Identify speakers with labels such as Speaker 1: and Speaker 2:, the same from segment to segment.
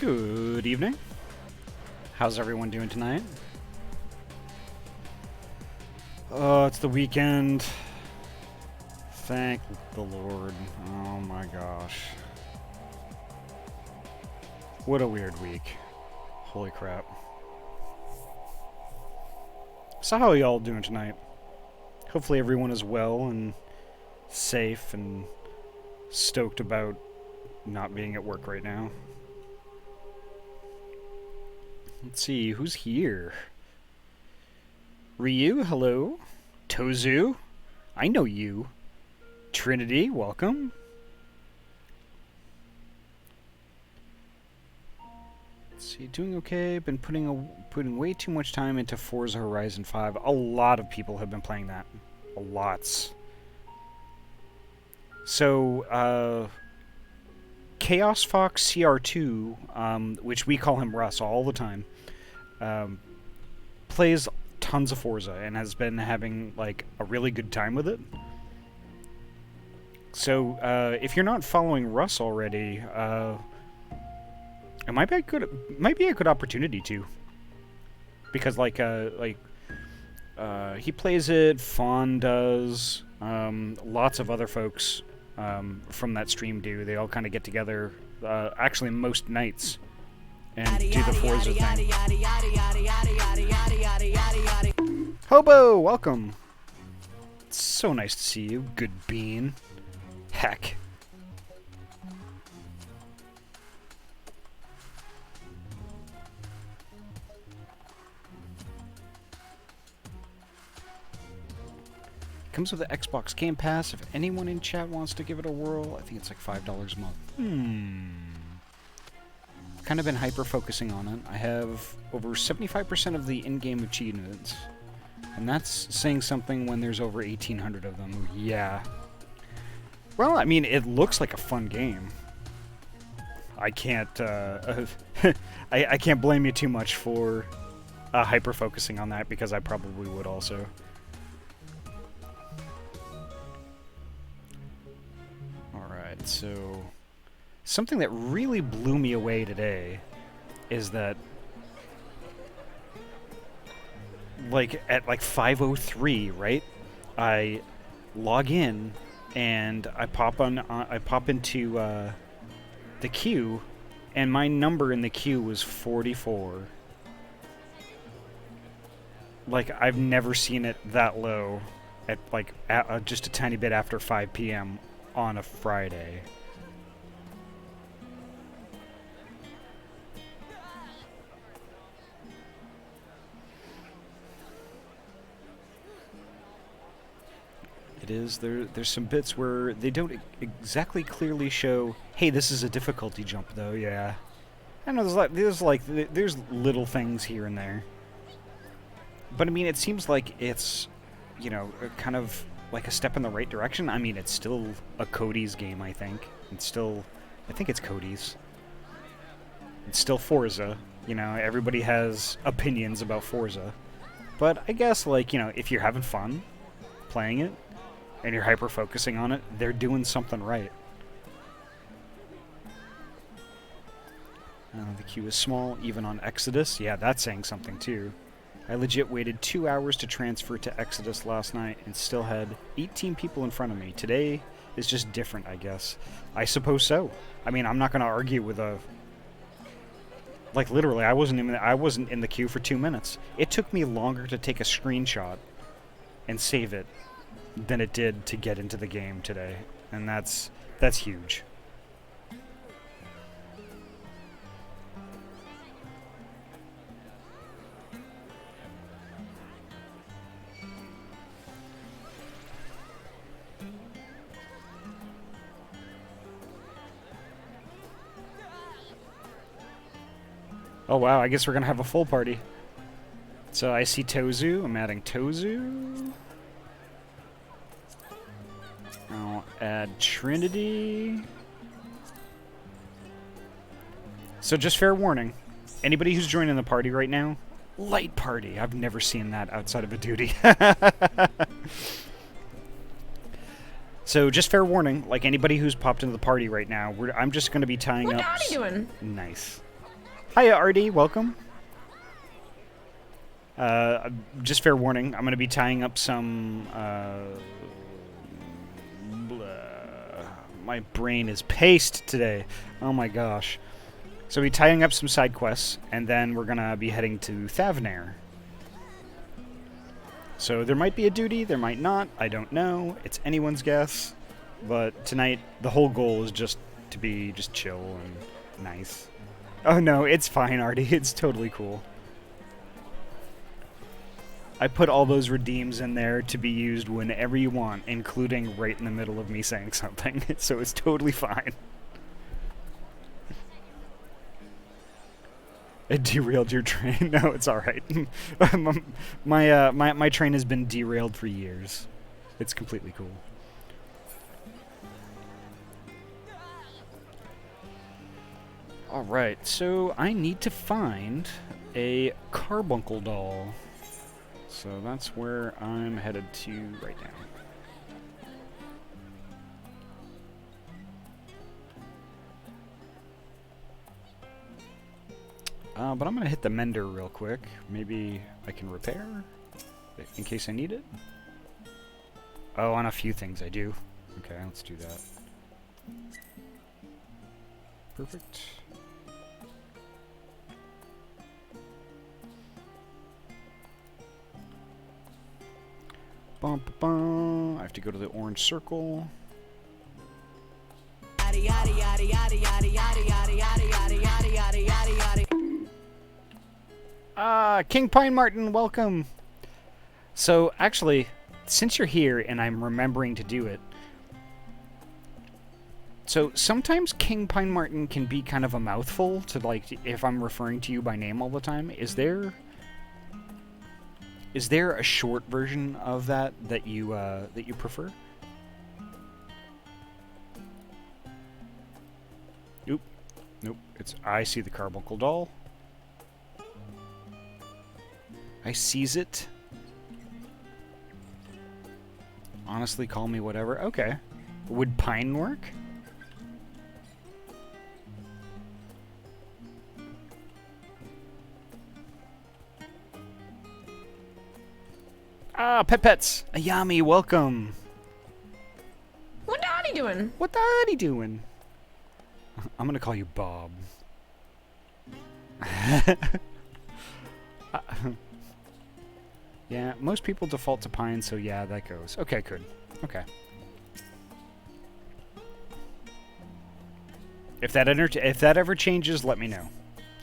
Speaker 1: Good evening. How's everyone doing tonight? Oh, it's the weekend. Thank the Lord. Oh my gosh. What a weird week. Holy crap. So how are y'all doing tonight? Hopefully everyone is well and safe and stoked about not being at work right now. Let's see, who's here? Ryu, hello. Tozu, I know you. Trinity, welcome. Let's see, doing okay. Been putting way too much time into Forza Horizon 5. A lot of people have been playing that. Lots. So, Chaos Fox CR2, which we call him Russ all the time, plays tons of Forza and has been having, like, a really good time with it. So, if you're not following Russ already, it might be a good opportunity to, because he plays it. Fawn does. Lots of other folks from that stream do. They all kind of get together. Actually, most nights, and do the Forza thing. Hobo, welcome. It's so nice to see you, good bean. Heck. Comes with the Xbox Game Pass. If anyone in chat wants to give it a whirl, I think it's like $5 a month. Kind of been hyper-focusing on it. I have over 75% of the in-game achievements. And that's saying something when there's over 1,800 of them. Yeah. Well, I mean, it looks like a fun game. I can't, I can't blame you too much for hyper-focusing on that, because I probably would also. Alright, so something that really blew me away today is that, like, at like 5:03, right? I log in and I pop into the queue, and my number in the queue was 44. Like, I've never seen it that low at like just a tiny bit after 5 p.m. on a Friday. It is. There's some bits where they don't exactly clearly show, hey, this is a difficulty jump, though. Yeah, I know there's little things here and there, but I mean, it seems like it's, you know, kind of like a step in the right direction. I mean, it's still a Cody's game, I think. I think it's Cody's. It's still Forza. You know, everybody has opinions about Forza, but I guess, like, you know, if you're having fun playing it and you're hyper-focusing on it, they're doing something right. The queue is small, even on Exodus. Yeah, that's saying something, too. I legit waited 2 hours to transfer to Exodus last night and still had 18 people in front of me. Today is just different, I guess. I suppose so. I mean, I'm not going to argue with a... Like, literally, I wasn't in the queue for 2 minutes. It took me longer to take a screenshot and save it than it did to get into the game today, and that's huge. Oh wow, I guess we're gonna have a full party. So I see Tozu, I'm adding Tozu. I'll add Trinity. So just fair warning, anybody who's joining the party right now, light party. I've never seen that outside of a duty. So just fair warning, like anybody who's popped into the party right now, I'm just going to be tying up...
Speaker 2: What are you doing?
Speaker 1: Nice. Hiya, Artie. Welcome. Just fair warning, I'm going to be tying up some... my brain is paced today. Oh my gosh. So we're tying up some side quests, and then we're going to be heading to Thavnair. So there might be a duty, there might not, I don't know. It's anyone's guess. But tonight, the whole goal is just to be just chill and nice. Oh no, it's fine, Artie. It's totally cool. I put all those redeems in there to be used whenever you want, including right in the middle of me saying something. So it's totally fine. It derailed your train. No, it's all right. My train has been derailed for years. It's completely cool. All right, so I need to find a carbuncle doll. So that's where I'm headed to right now. But I'm going to hit the mender real quick. Maybe I can repair in case I need it. Oh, on a few things I do. Okay, let's do that. Perfect. Bum, bum. I have to go to the orange circle. King Pine Martin, welcome. So, actually, since you're here and I'm remembering to do it, so sometimes King Pine Martin can be kind of a mouthful to, like, if I'm referring to you by name all the time. Is there a short version of that you prefer? Nope. It's I see the carbuncle doll. I seize it. Honestly, call me whatever. Okay. Would pine work? Pets. Ayami, welcome.
Speaker 2: What Ahty doing?
Speaker 1: What the Ahty doing? I'm gonna call you Bob. Yeah, most people default to pine, so yeah, that goes. Okay, good. Okay. If that ever changes, let me know,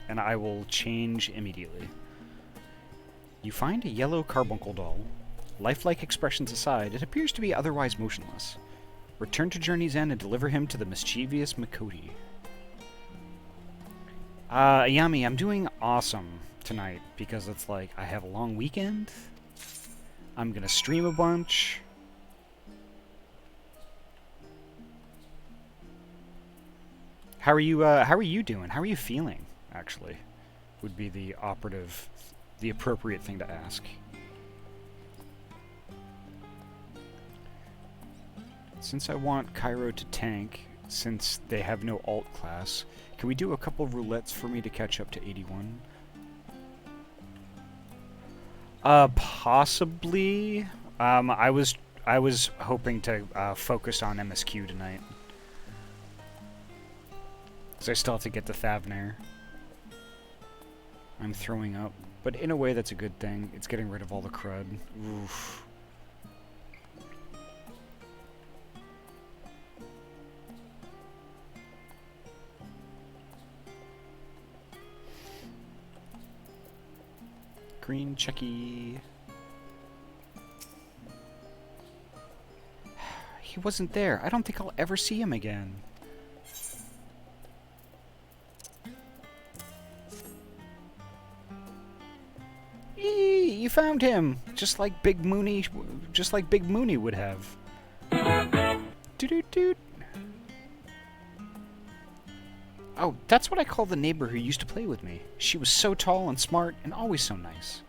Speaker 1: and I will change immediately. You find a yellow carbuncle doll. Lifelike expressions aside, it appears to be otherwise motionless. Return to Journey's End and deliver him to the mischievous Makoti. Ayami, I'm doing awesome tonight because it's like I have a long weekend. I'm gonna stream a bunch. How are you doing? How are you feeling, actually? Would be the appropriate thing to ask. Since I want Cairo to tank, since they have no alt class, can we do a couple roulettes for me to catch up to 81? Possibly. I was hoping to focus on MSQ tonight. Because I still have to get to Thavnair. I'm throwing up. But in a way, that's a good thing. It's getting rid of all the crud. Oof. Green Chucky. He wasn't there. I don't think I'll ever see him again. You found him, just like Big Mooney would have. Doot. Oh, that's what I call the neighbor who used to play with me. She was so tall and smart and always so nice.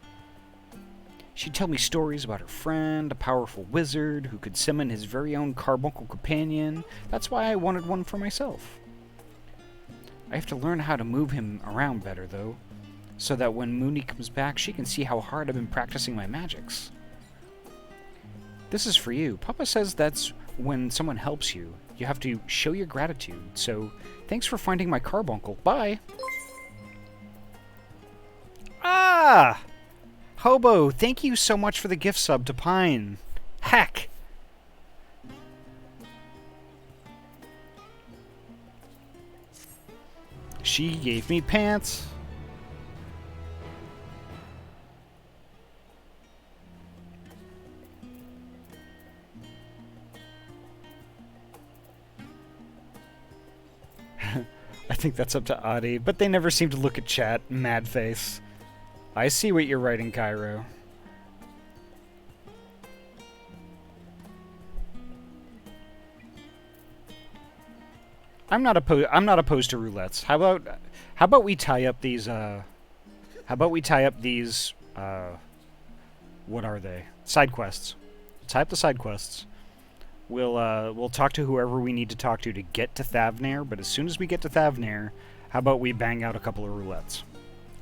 Speaker 1: She'd tell me stories about her friend, a powerful wizard who could summon his very own carbuncle companion. That's why I wanted one for myself. I have to learn how to move him around better, though, so that when Mooney comes back, she can see how hard I've been practicing my magics. This is for you. Papa says that's when someone helps you. You have to show your gratitude, so thanks for finding my carbuncle. Bye! Ah! Hobo, thank you so much for the gift sub to Pine. Heck! She gave me pants. think that's up to Ahty, but they never seem to look at chat. Mad face. I see what you're writing, Cairo. I'm not opposed to roulettes. How about we tie up these what are they? Side quests. Tie up the side quests. We'll talk to whoever we need to talk to get to Thavnair, but as soon as we get to Thavnair, how about we bang out a couple of roulettes?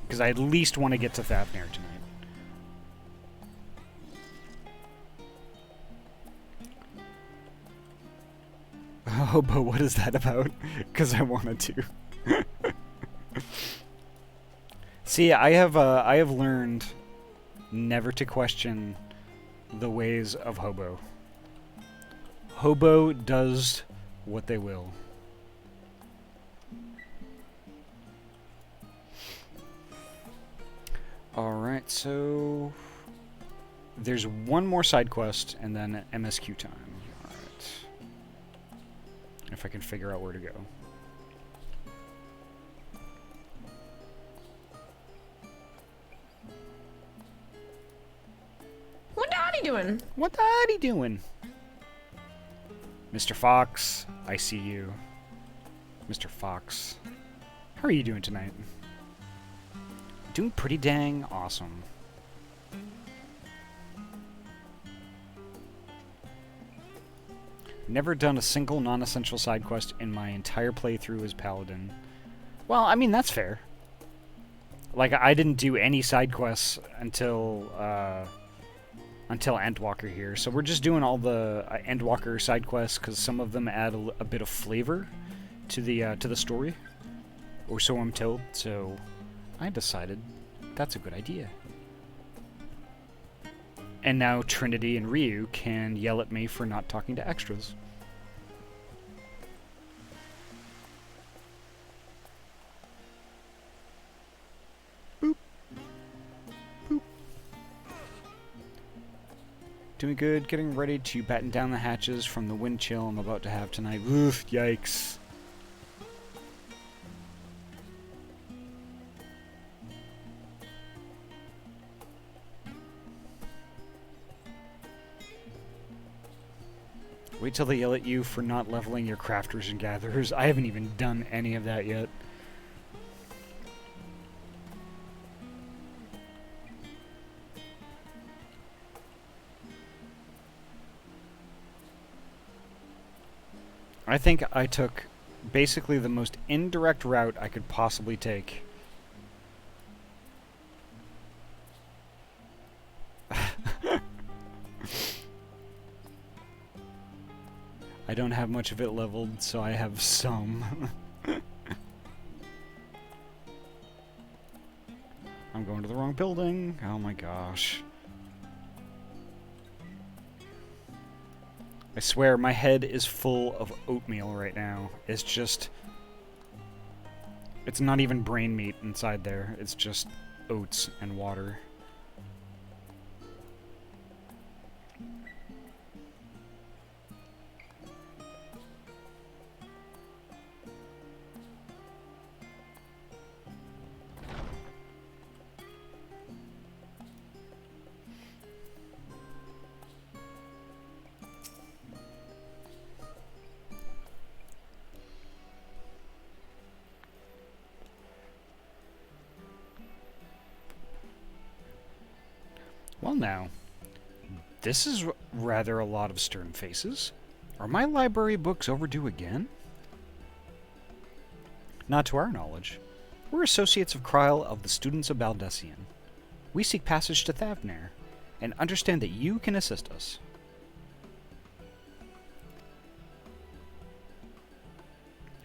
Speaker 1: Because I at least want to get to Thavnair tonight. Oh, but what is that about? Because I wanted to. See, I have learned never to question the ways of Hobo. Hobo does what they will. Alright, so there's one more side quest and then MSQ time. Alright. If I can figure out where to go.
Speaker 2: What Ahty doing?
Speaker 1: What the Ahty doing? Mr. Fox, I see you. Mr. Fox. How are you doing tonight? Doing pretty dang awesome. Never done a single non-essential side quest in my entire playthrough as Paladin. Well, I mean, that's fair. Like, I didn't do any side quests until Endwalker here, so we're just doing all the Endwalker side quests because some of them add a bit of flavor to the story, or so I'm told. So I decided that's a good idea. And now Trinity and Ryu can yell at me for not talking to extras. Boop. Boop. Doing good, getting ready to batten down the hatches from the wind chill I'm about to have tonight. Oof, yikes. Wait till they yell at you for not leveling your crafters and gatherers. I haven't even done any of that yet. I think I took basically the most indirect route I could possibly take. I don't have much of it leveled, so I have some. I'm going to the wrong building. Oh my gosh. I swear, my head is full of oatmeal right now. It's just... It's not even brain meat inside there. It's just oats and water. Well now, this is rather a lot of stern faces. Are my library books overdue again? Not to our knowledge. We're associates of Kryl of the Students of Baldessian. We seek passage to Thavnair, and understand that you can assist us.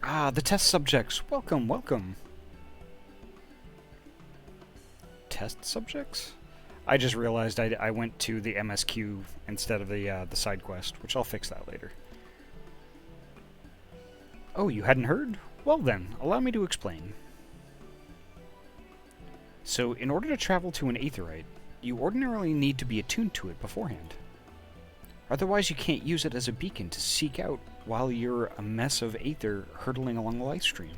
Speaker 1: Ah, the test subjects. Welcome, welcome. Test subjects? I just realized I went to the MSQ instead of the side quest, which I'll fix that later. Oh, you hadn't heard? Well then, allow me to explain. So, in order to travel to an aetheryte, you ordinarily need to be attuned to it beforehand. Otherwise, you can't use it as a beacon to seek out while you're a mess of aether hurtling along the life stream.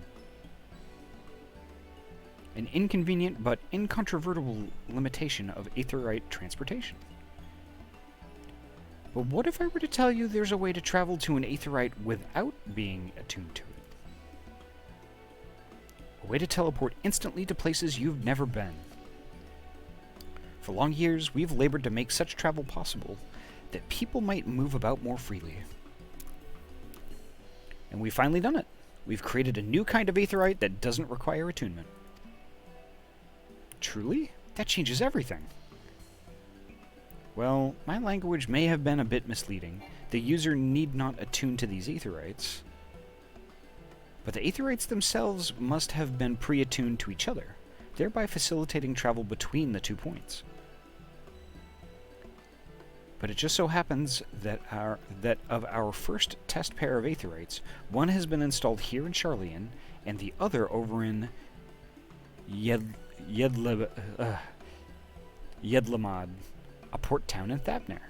Speaker 1: an inconvenient but incontrovertible limitation of aetherite transportation. But what if I were to tell you there's a way to travel to an aetherite without being attuned to it? A way to teleport instantly to places you've never been. For long years, we've labored to make such travel possible that people might move about more freely. And we've finally done it. We've created a new kind of aetherite that doesn't require attunement. Truly? That changes everything. Well, my language may have been a bit misleading. The user need not attune to these aetherites. But the aetherites themselves must have been pre-attuned to each other, thereby facilitating travel between the 2 points. But it just so happens that of our first test pair of aetherites, one has been installed here in Charlian, and the other over in Yedlamad, a port town in Thavnair.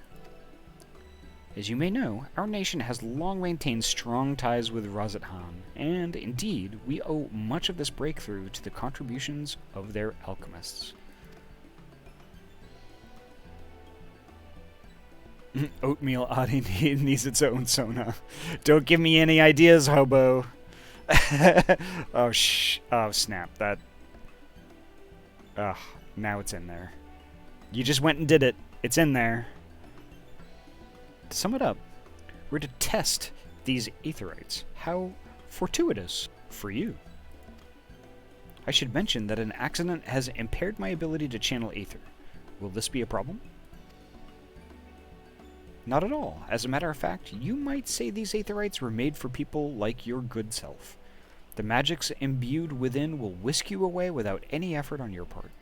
Speaker 1: As you may know, our nation has long maintained strong ties with Razathan, and indeed, we owe much of this breakthrough to the contributions of their alchemists. Oatmeal Ahty needs its own Sona. Don't give me any ideas, hobo. Oh, oh, snap. That... Ugh, now it's in there. You just went and did it. It's in there. To sum it up, we're to test these aetherites. How fortuitous for you. I should mention that an accident has impaired my ability to channel aether. Will this be a problem? Not at all. As a matter of fact, you might say these aetherites were made for people like your good self. The magics imbued within will whisk you away without any effort on your part.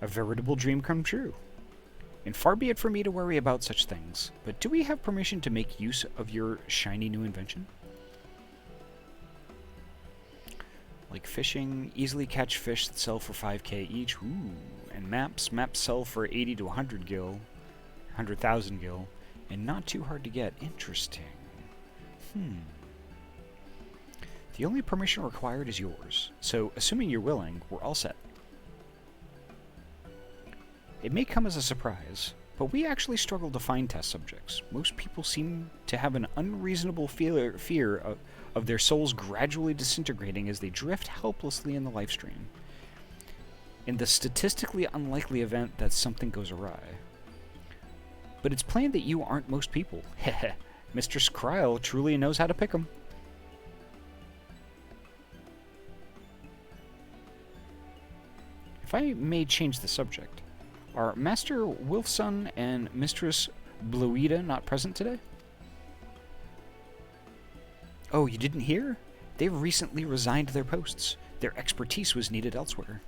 Speaker 1: A veritable dream come true. And far be it for me to worry about such things, but do we have permission to make use of your shiny new invention? Like fishing, easily catch fish that sell for 5k each, ooh, and maps sell for 80 to 100 gil. 100,000 gil, and not too hard to get. Interesting. The only permission required is yours, so assuming you're willing, we're all set. It may come as a surprise, but we actually struggle to find test subjects. Most people seem to have an unreasonable fear of their souls gradually disintegrating as they drift helplessly in the life stream. In the statistically unlikely event that something goes awry. But it's plain that you aren't most people. Heh. Mistress Kryl truly knows how to pick 'em. If I may change the subject, are Master Wilfson and Mistress Bluida not present today? Oh, you didn't hear? They've recently resigned their posts. Their expertise was needed elsewhere.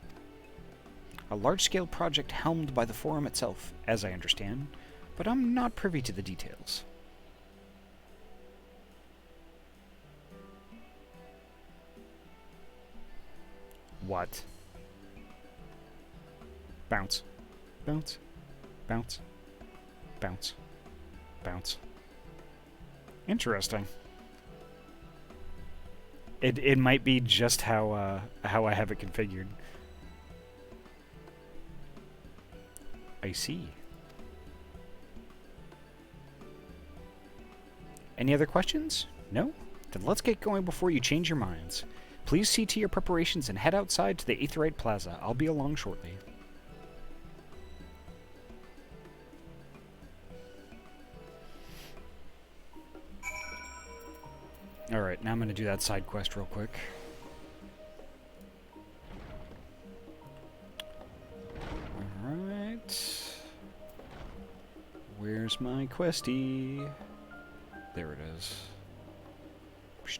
Speaker 1: A large-scale project helmed by the Forum itself, as I understand, but I'm not privy to the details. What? Bounce. Bounce. Bounce. Bounce. Bounce. Interesting. It might be just how I have it configured. I see. Any other questions? No? Then let's get going before you change your minds. Please see to your preparations and head outside to the Aetherite Plaza. I'll be along shortly. Alright, now I'm going to do that side quest real quick. Alright. Where's my questy? There it is. Psst.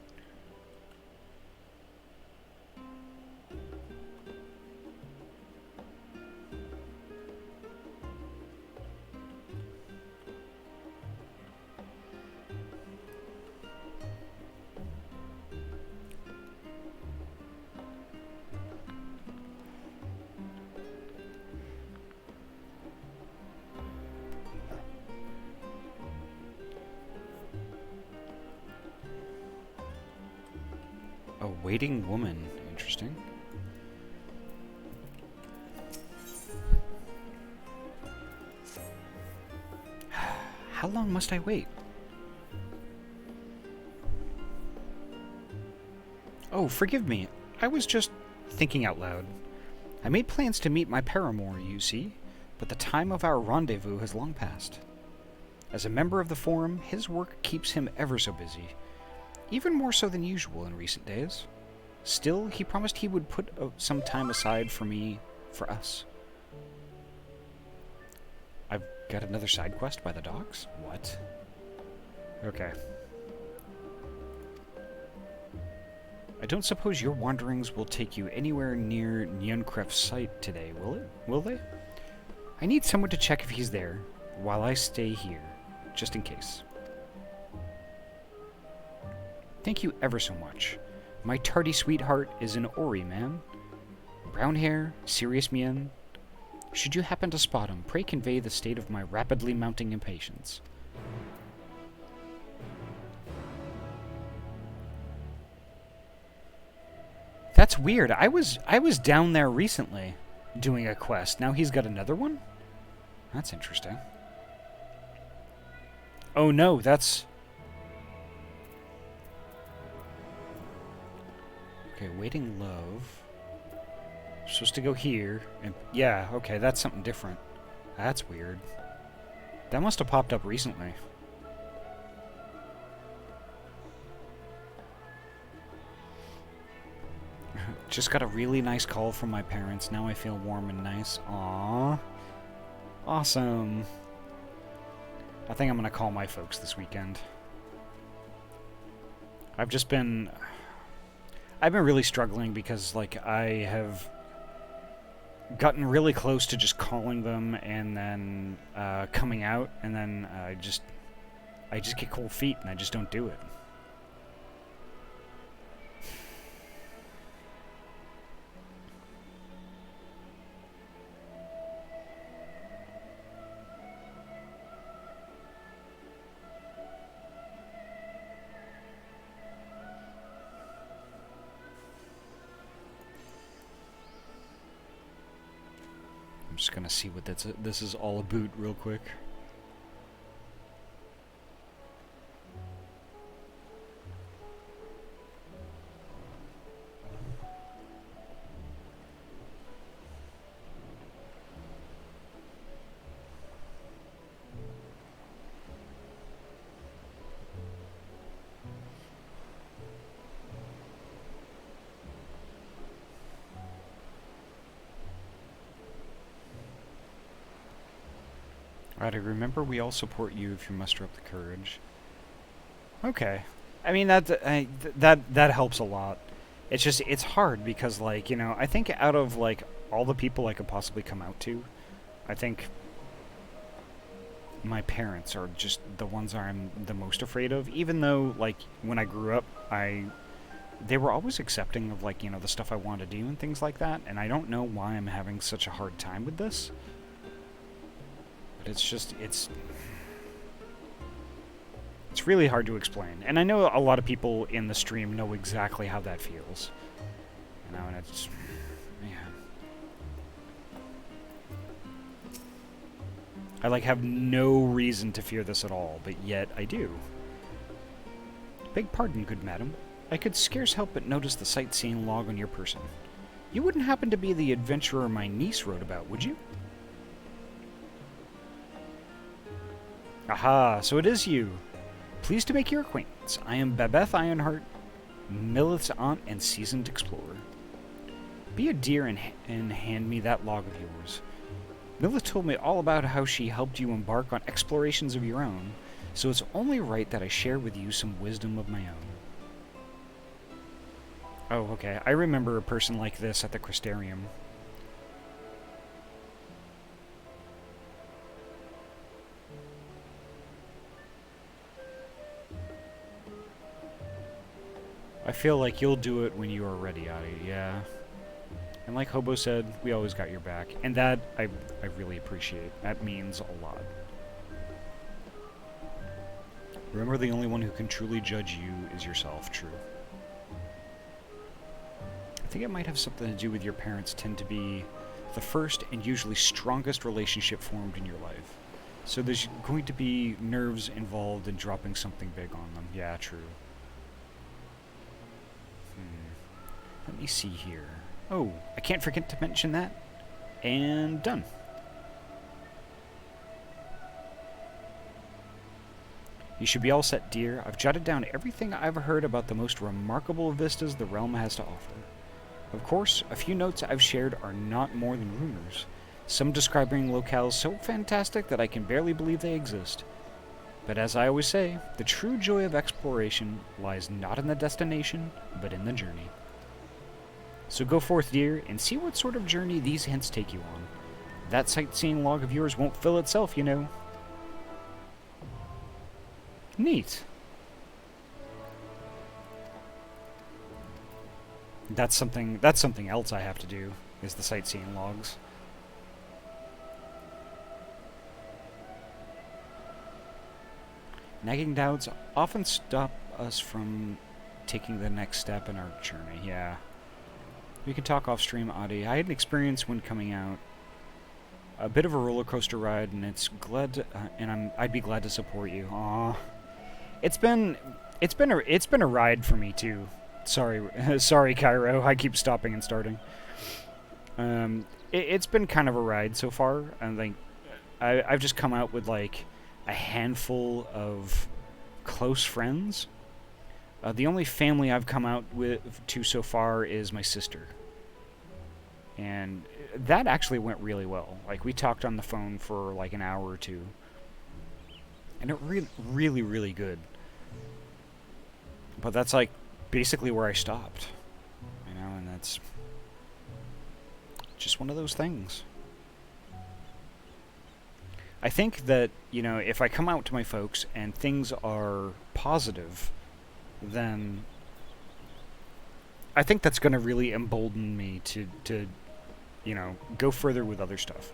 Speaker 1: A waiting woman. Interesting. interesting. How long must I wait? Oh, forgive me. I was just thinking out loud. I made plans to meet my paramour, you see, but the time of our rendezvous has long passed. As a member of the Forum, his work keeps him ever so busy, even more so than usual in recent days. Still, he promised he would put some time aside for me, for us. I've got another side quest by the docks? What? Okay. I don't suppose your wanderings will take you anywhere near Nyenkref's site today, will it? Will they? I need someone to check if he's there, while I stay here, just in case. Thank you ever so much. My tardy sweetheart is an Ori man. Brown hair, serious mien. Should you happen to spot him, pray convey the state of my rapidly mounting impatience. That's weird. I was down there recently doing a quest. Now he's got another one? That's interesting. Oh no, that's... Okay, waiting love. Supposed to go here, and yeah, okay, that's something different. That's weird. That must have popped up recently. Just got a really nice call from my parents. Now I feel warm and nice. Aww. Awesome. I think I'm gonna call my folks this weekend. I've been really struggling because, like, I have gotten really close to just calling them and then coming out, and then I just get cold feet and I just don't do it. I'm just gonna see what this is all about real quick. Alright, I remember we all support you if you muster up the courage. Okay. I mean, that helps a lot. It's just, it's hard because, like, you know, I think out of, like, all the people I could possibly come out to, I think my parents are just the ones I'm the most afraid of, even though, like, when I grew up, they were always accepting of, like, you know, the stuff I wanted to do and things like that, and I don't know why I'm having such a hard time with this. It's just, it's really hard to explain. And I know a lot of people in the stream know exactly how that feels. You know, and it's, man. I, like, have no reason to fear this at all, but yet I do. Beg pardon, good madam. I could scarce help but notice the sightseeing log on your person. You wouldn't happen to be the adventurer my niece wrote about, would you? Aha, so it is you. Pleased to make your acquaintance. I am Babeth Ironheart, Millith's aunt and seasoned explorer. Be a dear and hand me that log of yours. Millith told me all about how she helped you embark on explorations of your own, so it's only right that I share with you some wisdom of my own. Oh, okay. I remember a person like this at the Crystarium. I feel like you'll do it when you are ready, Ahty. Yeah. And like Hobo said, we always got your back. And that, I really appreciate. That means a lot. Remember, the only one who can truly judge you is yourself. True. I think it might have something to do with your parents tend to be the first and usually strongest relationship formed in your life. So there's going to be nerves involved in dropping something big on them. Yeah, true. Let me see here. Oh, I can't forget to mention that. And done. You should be all set, dear. I've jotted down everything I've heard about the most remarkable vistas the realm has to offer. Of course, a few notes I've shared are not more than rumors, some describing locales so fantastic that I can barely believe they exist. But as I always say, the true joy of exploration lies not in the destination, but in the journey. So go forth, dear, and see what sort of journey these hints take you on. That sightseeing log of yours won't fill itself, you know. Neat. That's something else I have to do, is the sightseeing logs. Nagging doubts often stop us from taking the next step in our journey, yeah. We can talk off stream, Ahty. I had an experience when coming out. A bit of a roller coaster ride, and I'd be glad to support you. Aww. It's been a ride for me too. Sorry, Cairo. I keep stopping and starting. It's been kind of a ride so far, and like I've just come out with like a handful of close friends. The only family I've come out to so far is my sister, and that actually went really well. Like we talked on the phone for like an hour or two. And it really, really good. But that's like basically where I stopped. You know, and that's just one of those things. I think that, you know, if I come out to my folks and things are positive, then I think that's going to really embolden me to, you know, go further with other stuff.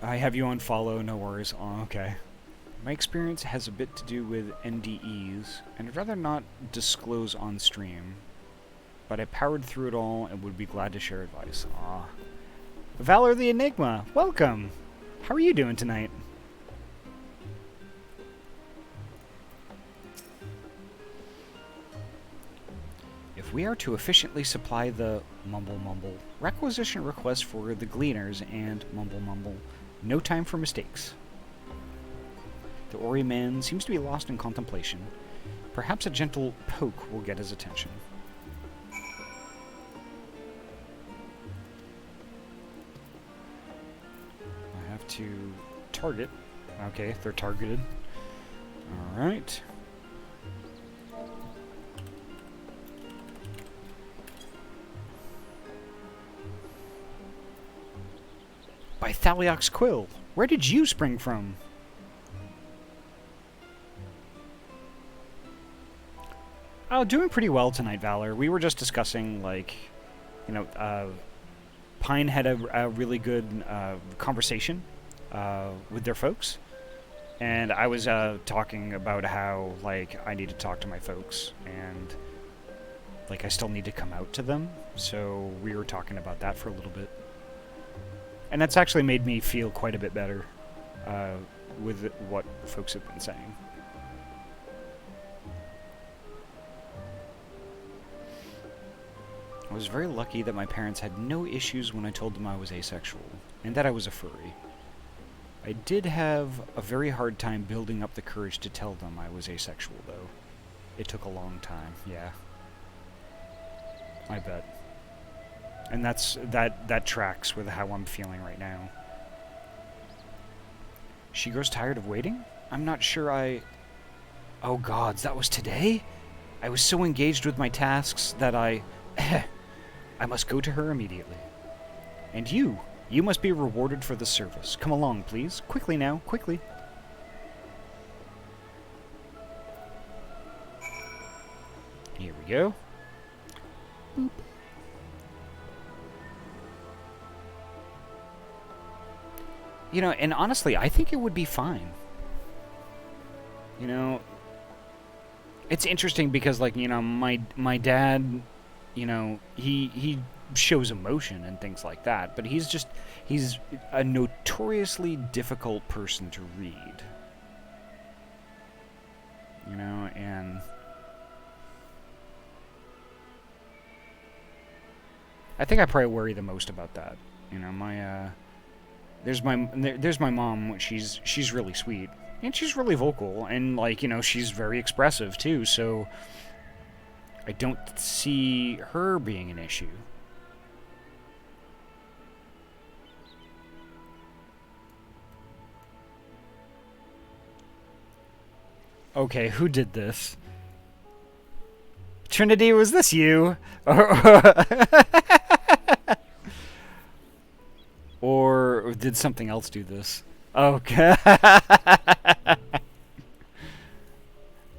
Speaker 1: I have you on follow, no worries. Oh, okay. My experience has a bit to do with NDEs, and I'd rather not disclose on stream, but I powered through it all and would be glad to share advice. Aw. Valor the Enigma, welcome! How are you doing tonight? If we are to efficiently supply the mumble requisition request for the gleaners and mumble, no time for mistakes. The Ori man seems to be lost in contemplation. Perhaps a gentle poke will get his attention. I have to target. Okay, they're targeted. Alright. By Thaliox's quill. Where did you spring from? Oh, doing pretty well tonight, Valor. We were just discussing, like, you know, Pine had a really good conversation with their folks. And I was talking about how, like, I need to talk to my folks. And, like, I still need to come out to them. So we were talking about that for a little bit. And that's actually made me feel quite a bit better with what folks have been saying. I was very lucky that my parents had no issues when I told them I was asexual, and that I was a furry. I did have a very hard time building up the courage to tell them I was asexual, though. It took a long time, yeah. I bet. And that tracks with how I'm feeling right now. She grows tired of waiting? I'm not sure Oh gods, that was today? I was so engaged with my tasks that I must go to her immediately. And you must be rewarded for the service. Come along, please. Quickly now, quickly. Here we go. Boop. You know, and honestly, I think it would be fine. You know, It's interesting because, like, you know, my dad, you know, he shows emotion and things like that, but he's a notoriously difficult person to read. You know, and I think I probably worry the most about that. You know, there's my mom. She's really sweet and she's really vocal and, like, you know, she's very expressive too. So I don't see her being an issue. Okay, who did this? Trinity, was this you? Or did something else do this? Okay.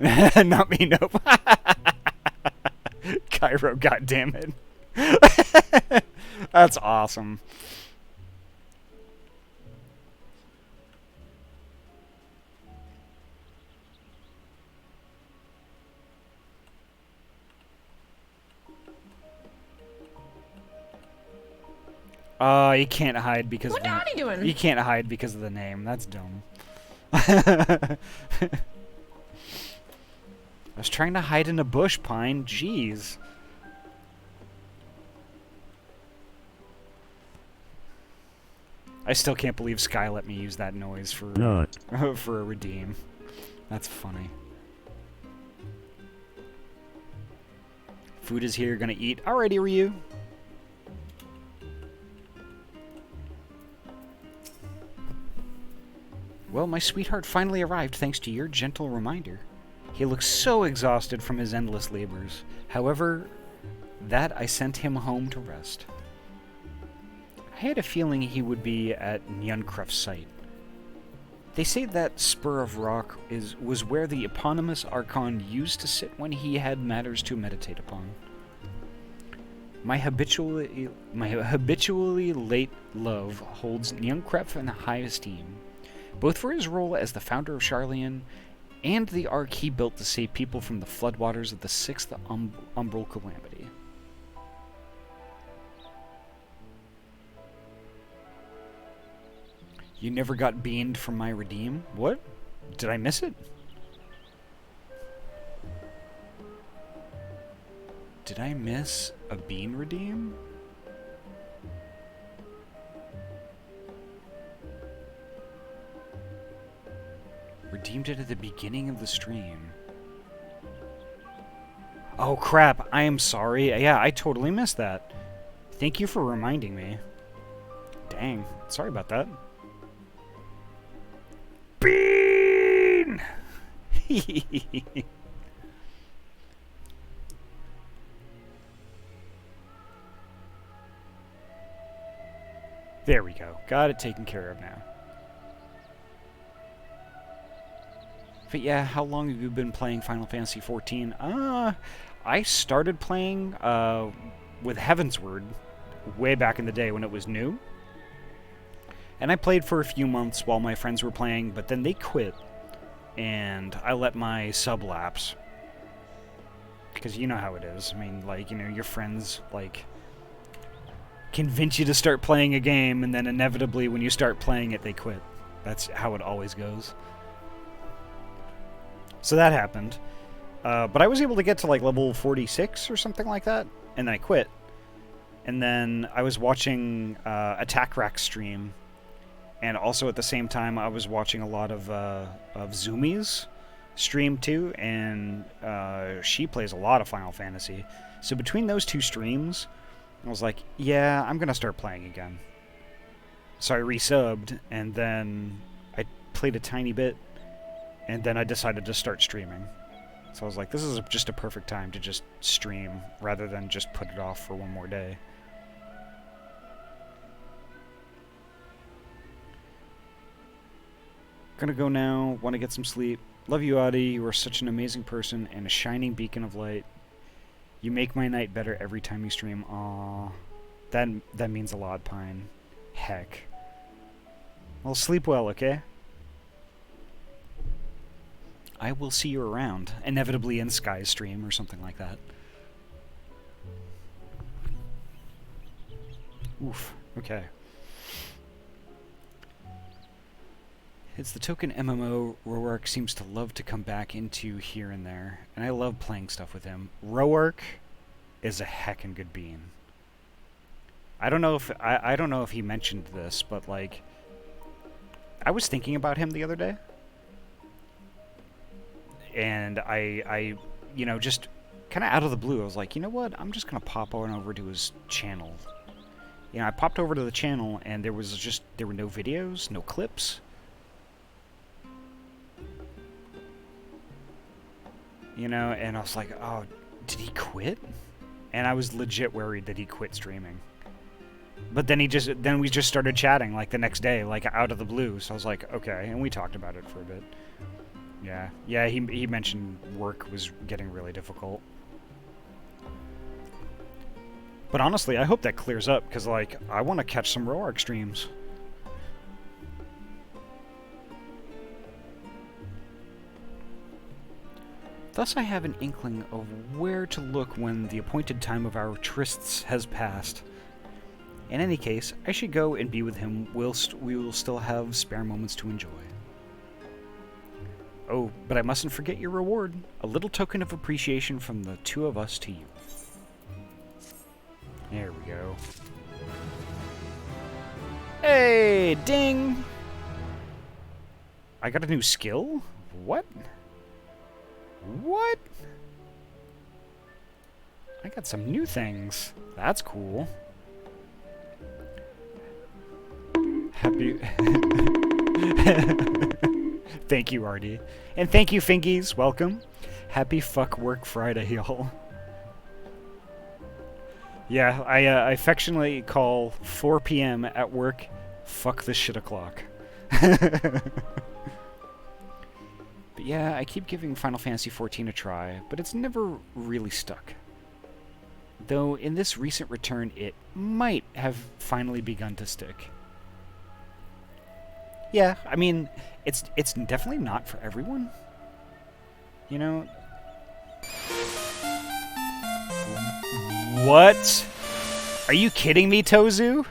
Speaker 1: Not me, nope. Cairo, goddammit. That's awesome. You can't hide because
Speaker 2: What Ahty doing?
Speaker 1: You can't hide because of the name. That's dumb. I was trying to hide in a bush, Pine. Jeez. I still can't believe Sky let me use that noise for for a redeem. That's funny. Food is here, gonna eat. Alrighty, Ryu. Well, my sweetheart finally arrived thanks to your gentle reminder. He looks so exhausted from his endless labors. However, that I sent him home to rest. I had a feeling he would be at Njunkreft's site. They say that spur of rock was where the eponymous Archon used to sit when he had matters to meditate upon. My habitually late love holds Njunkreft in high esteem, both for his role as the founder of Sharlayan and the ark he built to save people from the floodwaters of the sixth umbral calamity. You never got beamed from my redeem? What? Did I miss it? Did I miss a bean redeem? Redeemed it at the beginning of the stream. Oh crap, I am sorry. Yeah, I totally missed that. Thank you for reminding me. Dang, sorry about that. Bean! There we go. Got it taken care of now. But yeah, how long have you been playing Final Fantasy XIV? I started playing with Heavensward way back in the day when it was new. And I played for a few months while my friends were playing, but then they quit. And I let my sub lapse. Because you know how it is. I mean, like, you know, your friends, like, convince you to start playing a game, and then inevitably when you start playing it, they quit. That's how it always goes. So that happened. But I was able to get to like level 46 or something like that, and then I quit. And then I was watching Attack Rack stream, and also at the same time I was watching a lot of Zumi's stream too, and she plays a lot of Final Fantasy. So between those two streams, I was like, yeah, I'm going to start playing again. So I resubbed, and then I played a tiny bit, and then I decided to start streaming. So I was like, this is just a perfect time to just stream, rather than just put it off for one more day. Gonna go now, want to get some sleep. Love you, Ahty. You are such an amazing person and a shining beacon of light. You make my night better every time you stream. Aww. That means a lot, Pine. Heck. Well, sleep well, okay? I will see you around, inevitably in Sky's stream or something like that. Oof, okay. It's the token MMO Roark seems to love to come back into here and there, and I love playing stuff with him. Roark is a heckin' good bean. I don't know if he mentioned this, but like I was thinking about him the other day. And I you know, just kind of out of the blue, I was like, you know what? I'm just going to pop on over to his channel. You know, I popped over to the channel, and there were no videos, no clips. You know, and I was like, oh, did he quit? And I was legit worried that he quit streaming. But then we just started chatting, like, the next day, like, out of the blue. So I was like, okay, and we talked about it for a bit. Yeah, he mentioned work was getting really difficult. But honestly, I hope that clears up, because, like, I want to catch some Roark streams. Thus I have an inkling of where to look when the appointed time of our trysts has passed. In any case, I should go and be with him whilst we will still have spare moments to enjoy. Oh, but I mustn't forget your reward. A little token of appreciation from the two of us to you. There we go. Hey, ding! I got a new skill? What? What? I got some new things. That's cool. Happy... Thank you, Ahty. And thank you, Fingies. Welcome. Happy Fuck Work Friday, y'all. Yeah, I affectionately call 4 p.m. at work fuck this shit o'clock. But yeah, I keep giving Final Fantasy XIV a try, but it's never really stuck. Though in this recent return, it might have finally begun to stick. Yeah, I mean, it's definitely not for everyone. You know? What? Are you kidding me, Tozu?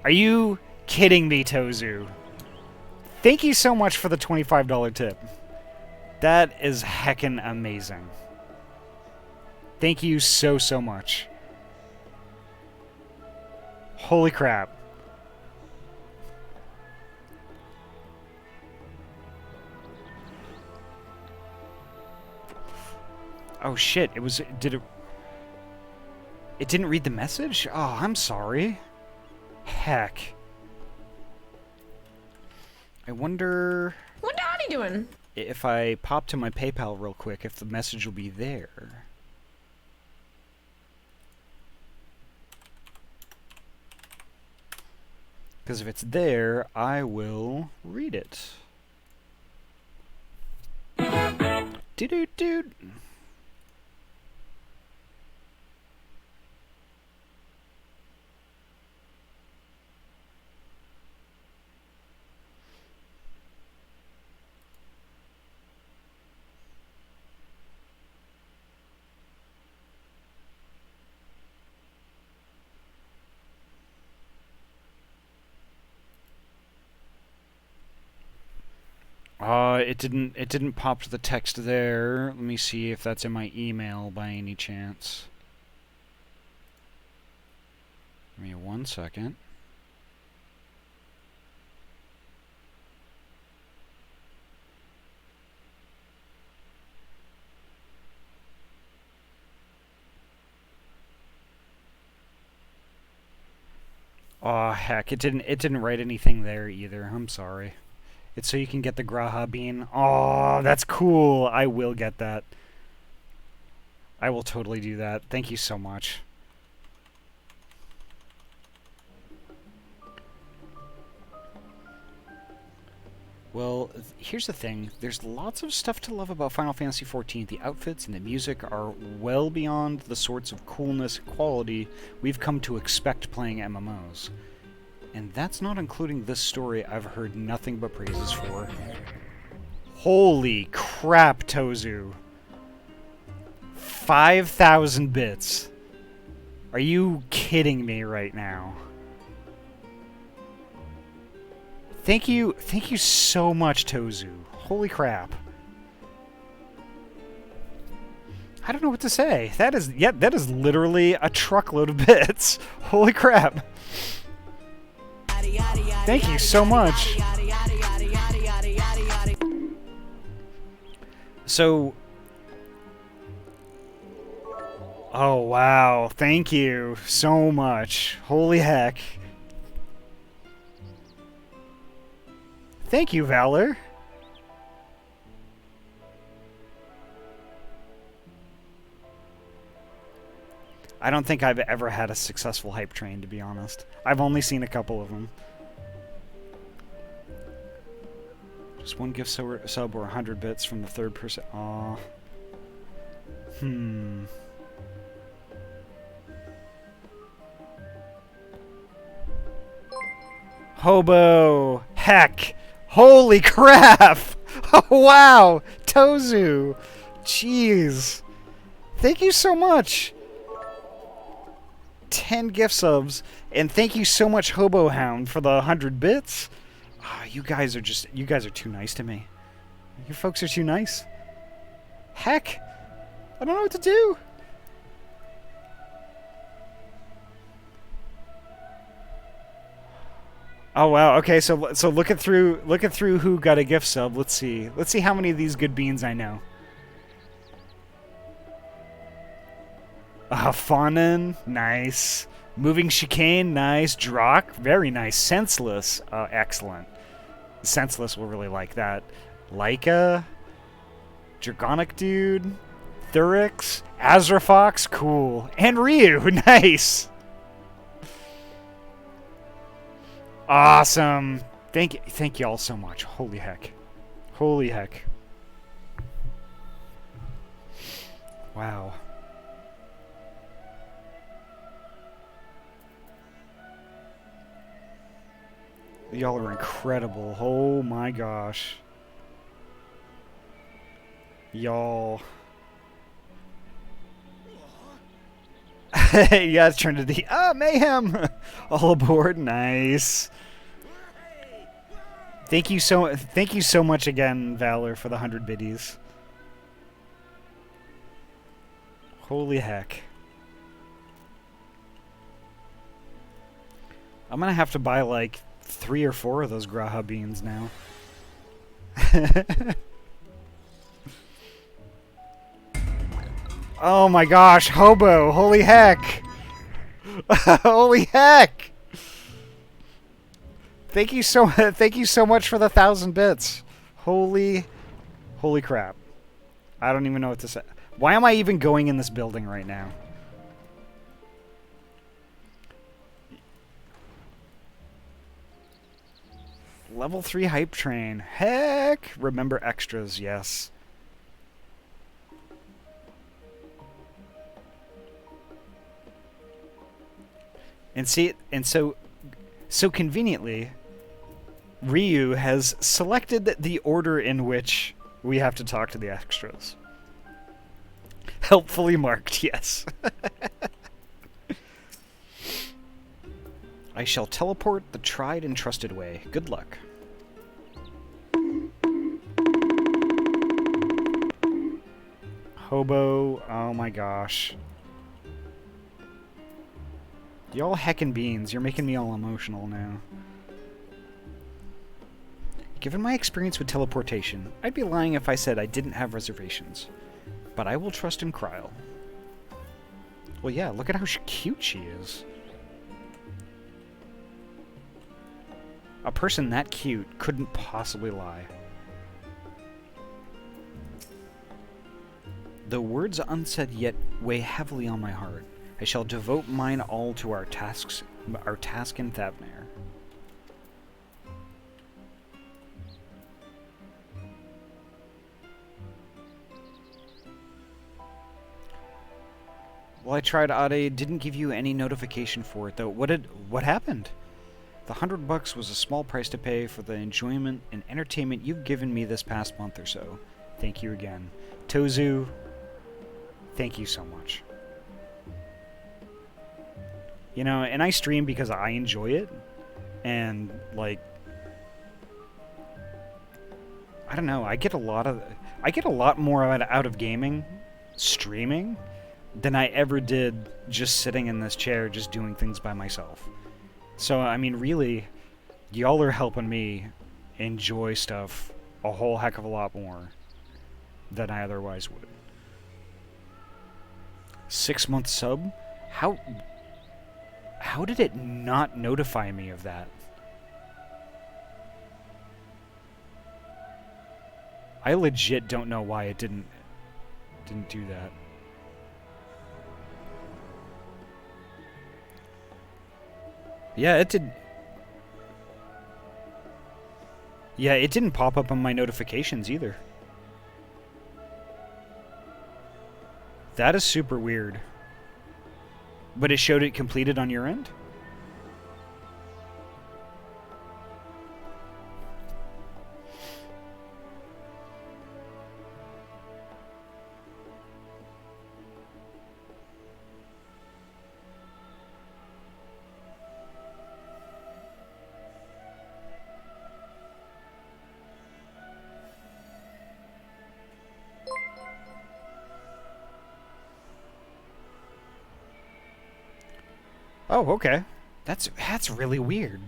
Speaker 1: Are you kidding me, Tozu? Thank you so much for the $25 tip. That is heckin' amazing. Thank you so much. Holy crap. Oh shit, it didn't read the message? Oh, I'm sorry. Heck. I wonder...
Speaker 2: What Ahty doing?
Speaker 1: If I pop to my PayPal real quick, if the message will be there. Because if it's there, I will read it. Doot. It didn't pop to the text there. Let me see if that's in my email by any chance. Give me 1 second. Oh heck, it didn't write anything there either. I'm sorry. It's so you can get the Graha bean. Oh, that's cool. I will get that. I will totally do that. Thank you so much. Well, here's the thing. There's lots of stuff to love about Final Fantasy XIV. The outfits and the music are well beyond the sorts of coolness and quality we've come to expect playing MMOs. And that's not including this story I've heard nothing but praises for. Holy crap, Tozu. 5,000 bits. Are you kidding me right now? Thank you so much, Tozu. Holy crap. I don't know what to say. That is literally a truckload of bits. Holy crap. Thank you so much. So, oh wow, thank you so much. Holy heck. Thank you, Valor. I don't think I've ever had a successful hype train, to be honest. I've only seen a couple of them. Just one gift sub or 100 bits from the third person. Aw. Hobo! Heck! Holy crap! Oh, wow! Tozu! Jeez. Thank you so much! 10 gift subs, and thank you so much, Hobo Hound, for the 100 bits. Oh, you guys are too nice to me. You folks are too nice. Heck! I don't know what to do! Oh wow. Okay, so looking through who got a gift sub. Let's see how many of these good beans I know. Fawnin, nice. Moving Chicane, nice. Drock, very nice. Senseless, excellent. Senseless will really like that. Leica, Dragonic Dude, Thurix, Azrafox, cool. And Ryu, nice. Awesome. Thank you all so much. Holy heck. Holy heck. Wow. Y'all are incredible. Oh my gosh. Y'all. Yeah, it's Trinity. Mayhem! All aboard. Nice. Thank you so much again, Valor, for the 100 biddies. Holy heck. I'm gonna have to buy like 3 or 4 of those Graha beans now. Oh my gosh, Hobo! Holy heck! Holy heck! Thank you so much for the 1,000 bits. Holy crap! I don't even know what to say. Why am I even going in this building right now? Level 3 hype train. Heck! Remember extras, yes. And so conveniently, Ryu has selected the order in which we have to talk to the extras. Helpfully marked, yes. I shall teleport the tried and trusted way. Good luck. Hobo, oh my gosh. Y'all heckin' beans, you're making me all emotional now. Given my experience with teleportation, I'd be lying if I said I didn't have reservations. But I will trust in Kryl. Well, yeah, look at how cute she is. A person that cute couldn't possibly lie. The words unsaid yet weigh heavily on my heart. I shall devote mine all to our task in Thavnair. Well, I tried, Ahty. Didn't give you any notification for it, though. What happened? The $100 was a small price to pay for the enjoyment and entertainment you've given me this past month or so. Thank you again. Tozu, thank you so much. You know, and I stream because I enjoy it. And, like, I don't know, I get a lot more out of gaming, streaming, than I ever did just sitting in this chair just doing things by myself. So, I mean, really, y'all are helping me enjoy stuff a whole heck of a lot more than I otherwise would. 6-month sub? How did it not notify me of that? I legit don't know why it didn't do that. Yeah, it did. Yeah, it didn't pop up on my notifications either. That is super weird. But it showed it completed on your end? Oh, okay. That's really weird.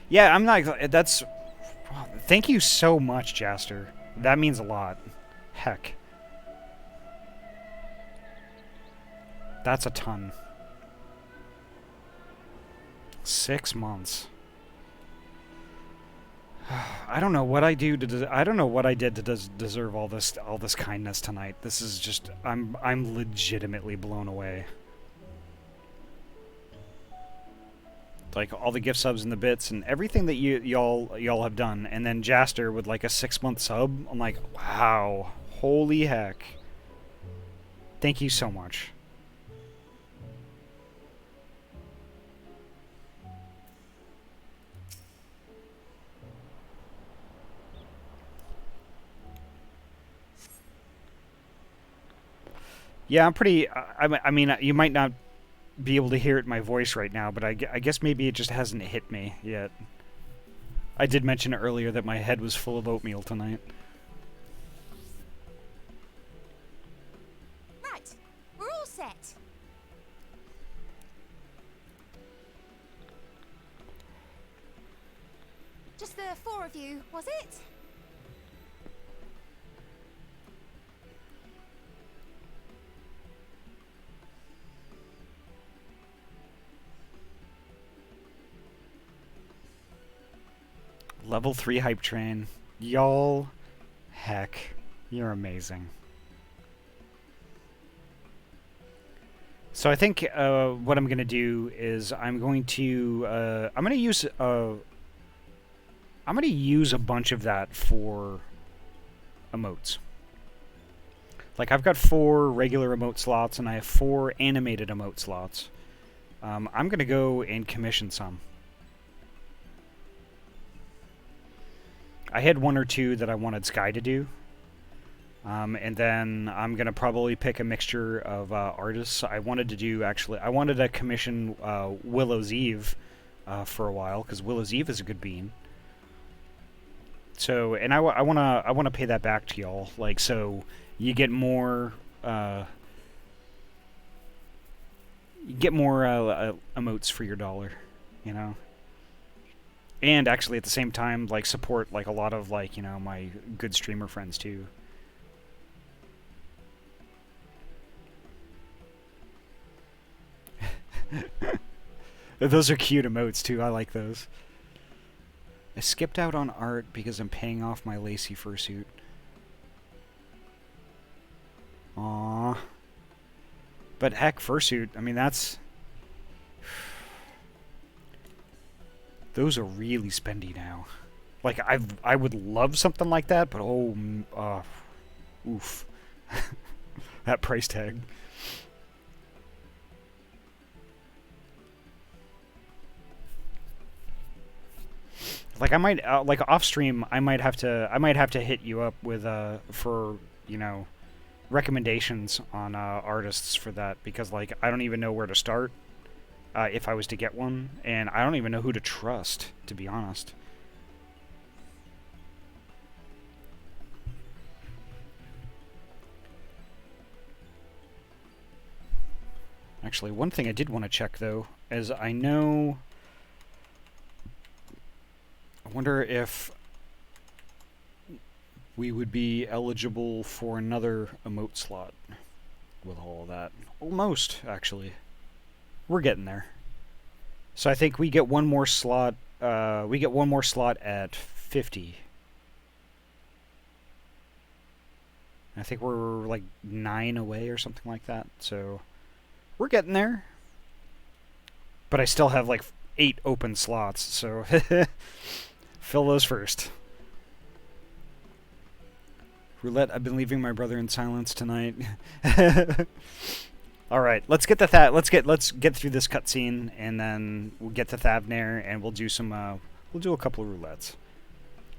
Speaker 1: Yeah, I'm not. That's. Thank you so much, Jaster. That means a lot. Heck. That's a ton. 6 months. I don't know what I do to. I don't know what I did to deserve all this kindness tonight. This is just. I'm legitimately blown away. Like all the gift subs and the bits and everything that y'all have done, and then Jaster with like a 6-month sub. I'm like, wow, holy heck! Thank you so much. Yeah, I'm pretty. I mean, you might not be able to hear it in my voice right now, but I guess maybe it just hasn't hit me yet. I did mention earlier that my head was full of oatmeal tonight.
Speaker 3: Right, we're all set. Just the 4 of you, was it?
Speaker 1: Level 3 hype train. Y'all, heck, you're amazing. So I think what I'm gonna do is I'm gonna use a bunch of that for emotes. Like I've got 4 regular emote slots and I have 4 animated emote slots. I'm gonna go and commission some. I had 1 or 2 that I wanted Sky to do. And then I'm going to probably pick a mixture of artists. I wanted to commission Willow's Eve for a while, because Willow's Eve is a good bean. So, and I want to pay that back to y'all. Like, so you get more... emotes for your dollar, you know? And actually, at the same time, like, support, like, a lot of, like, you know, my good streamer friends, too. Those are cute emotes, too. I like those. I skipped out on art because I'm paying off my Lacey fursuit. Aww. But heck, fursuit, I mean, that's... Those are really spendy now. Like, I would love something like that, but oof. That price tag. Like I might like off stream, I might have to hit you up with for recommendations on artists for that, because like I don't even know where to start if I was to get one, and I don't even know who to trust, to be honest. Actually, one thing I did want to check though is I wonder if we would be eligible for another emote slot with all of that. Almost, actually. We're getting there. So I think we get one more slot. We get one more slot at 50. I think we're like 9 away or something like that. So we're getting there. But I still have like 8 open slots, so fill those first. Roulette, I've been leaving my brother in silence tonight. All right, let's get the let's get through this cutscene, and then we'll get to Thavnair, and we'll do a couple of roulettes.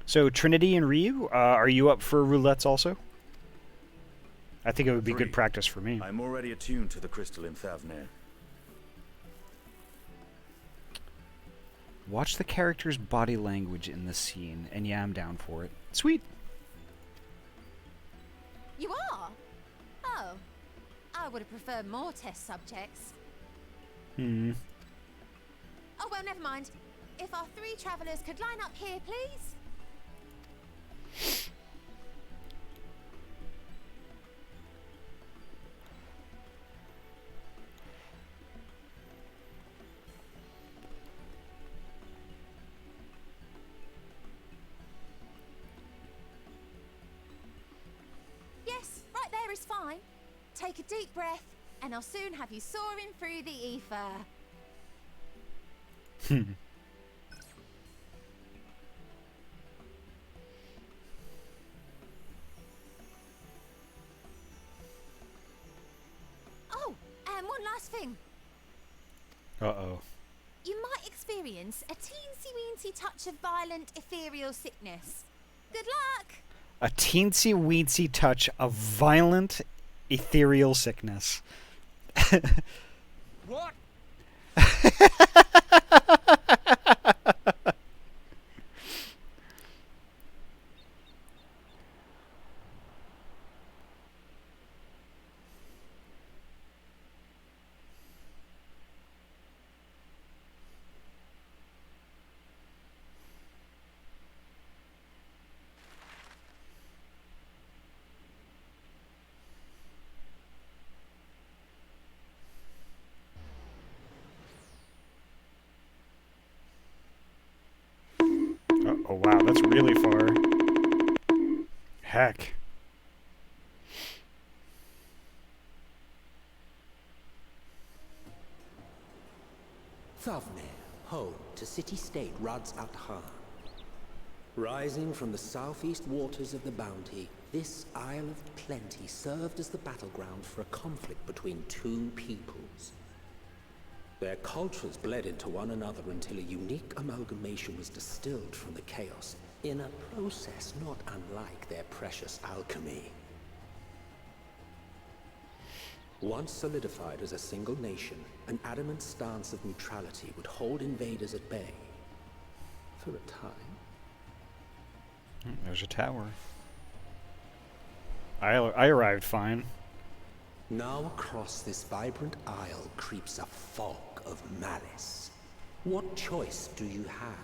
Speaker 1: So Trinity and Ryu, are you up for roulettes also? I think it would be good practice for me.
Speaker 4: I'm already attuned to the crystal in Thavnair.
Speaker 1: Watch the character's body language in the scene, and yeah, I'm down for it. Sweet.
Speaker 3: You are? Oh. I would have preferred more test subjects.
Speaker 1: Hmm.
Speaker 3: Oh, well, never mind. If our 3 travelers could line up here, please. Yes, right there is fine. Take a deep breath, and I'll soon have you soaring through the ether. Oh, and one last thing.
Speaker 1: Uh-oh.
Speaker 3: You might experience a teensy-weensy touch of violent ethereal sickness. Good luck!
Speaker 1: A teensy-weensy touch of violent ethereal sickness.
Speaker 4: What?
Speaker 1: Oh wow, that's really far. Heck.
Speaker 5: Thavnair, home to city-state Rads Athan. Rising from the southeast waters of the Bounty, this Isle of Plenty served as the battleground for a conflict between 2 peoples. Their cultures bled into one another until a unique amalgamation was distilled from the chaos, in a process not unlike their precious alchemy. Once solidified as a single nation, an adamant stance of neutrality would hold invaders at bay. For a time.
Speaker 1: There's a tower. I arrived fine.
Speaker 5: Now across this vibrant isle creeps a fog of malice. What choice do you have?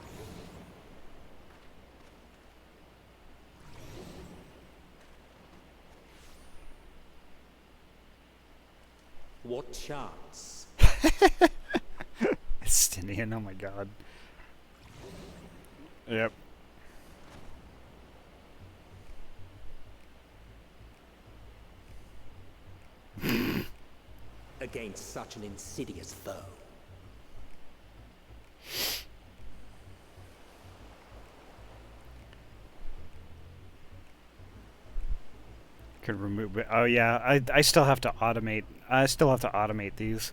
Speaker 5: What chance?
Speaker 1: Estinian, oh my god. Yep.
Speaker 5: Against such an insidious foe.
Speaker 1: Could remove it. Oh yeah, I still have to automate. I still have to automate these.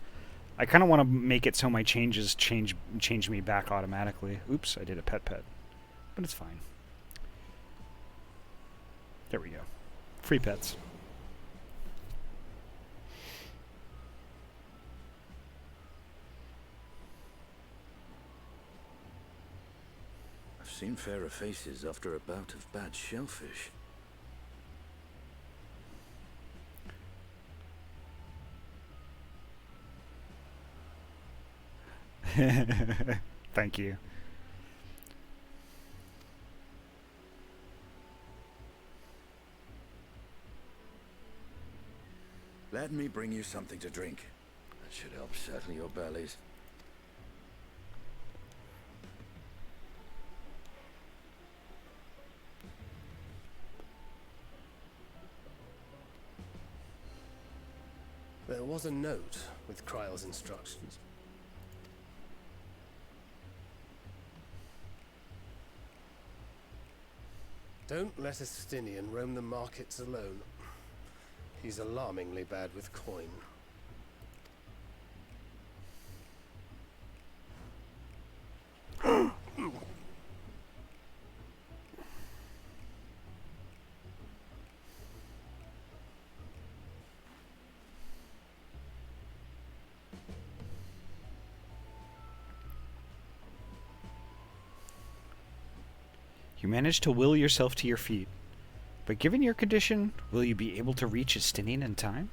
Speaker 1: I kind of want to make it so my changes change me back automatically. Oops, I did a pet. but it's fine. There we go. Free pets.
Speaker 4: I've seen fairer faces after a bout of bad shellfish.
Speaker 1: Thank you.
Speaker 4: Let me bring you something to drink. That should help settle your bellies.
Speaker 6: There was a note with Kryle's instructions. Don't let a Stinian roam the markets alone. He's alarmingly bad with coin.
Speaker 1: You managed to will yourself to your feet. But given your condition, will you be able to reach Estinian in time?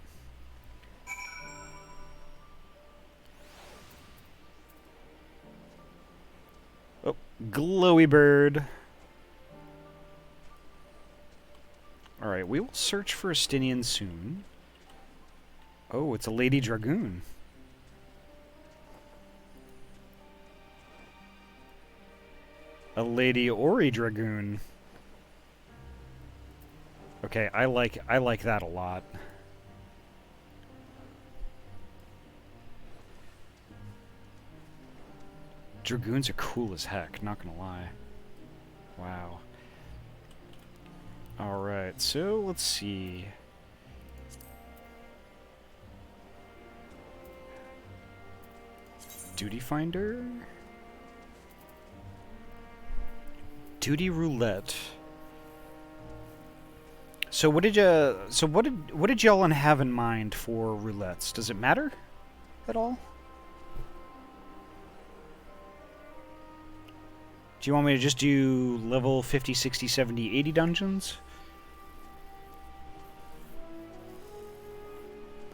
Speaker 1: Oh, glowy bird. Alright, we will search for Estinian soon. Oh, it's a Lady Dragoon. A Lady Ori Dragoon. Okay, I like that a lot. Dragoons are cool as heck, not gonna lie. Wow. Alright, so let's see. Duty Finder? Duty Roulette. So what did y'all have in mind for roulettes? Does it matter at all? Do you want me to just do level 50, 60, 70, 80 dungeons?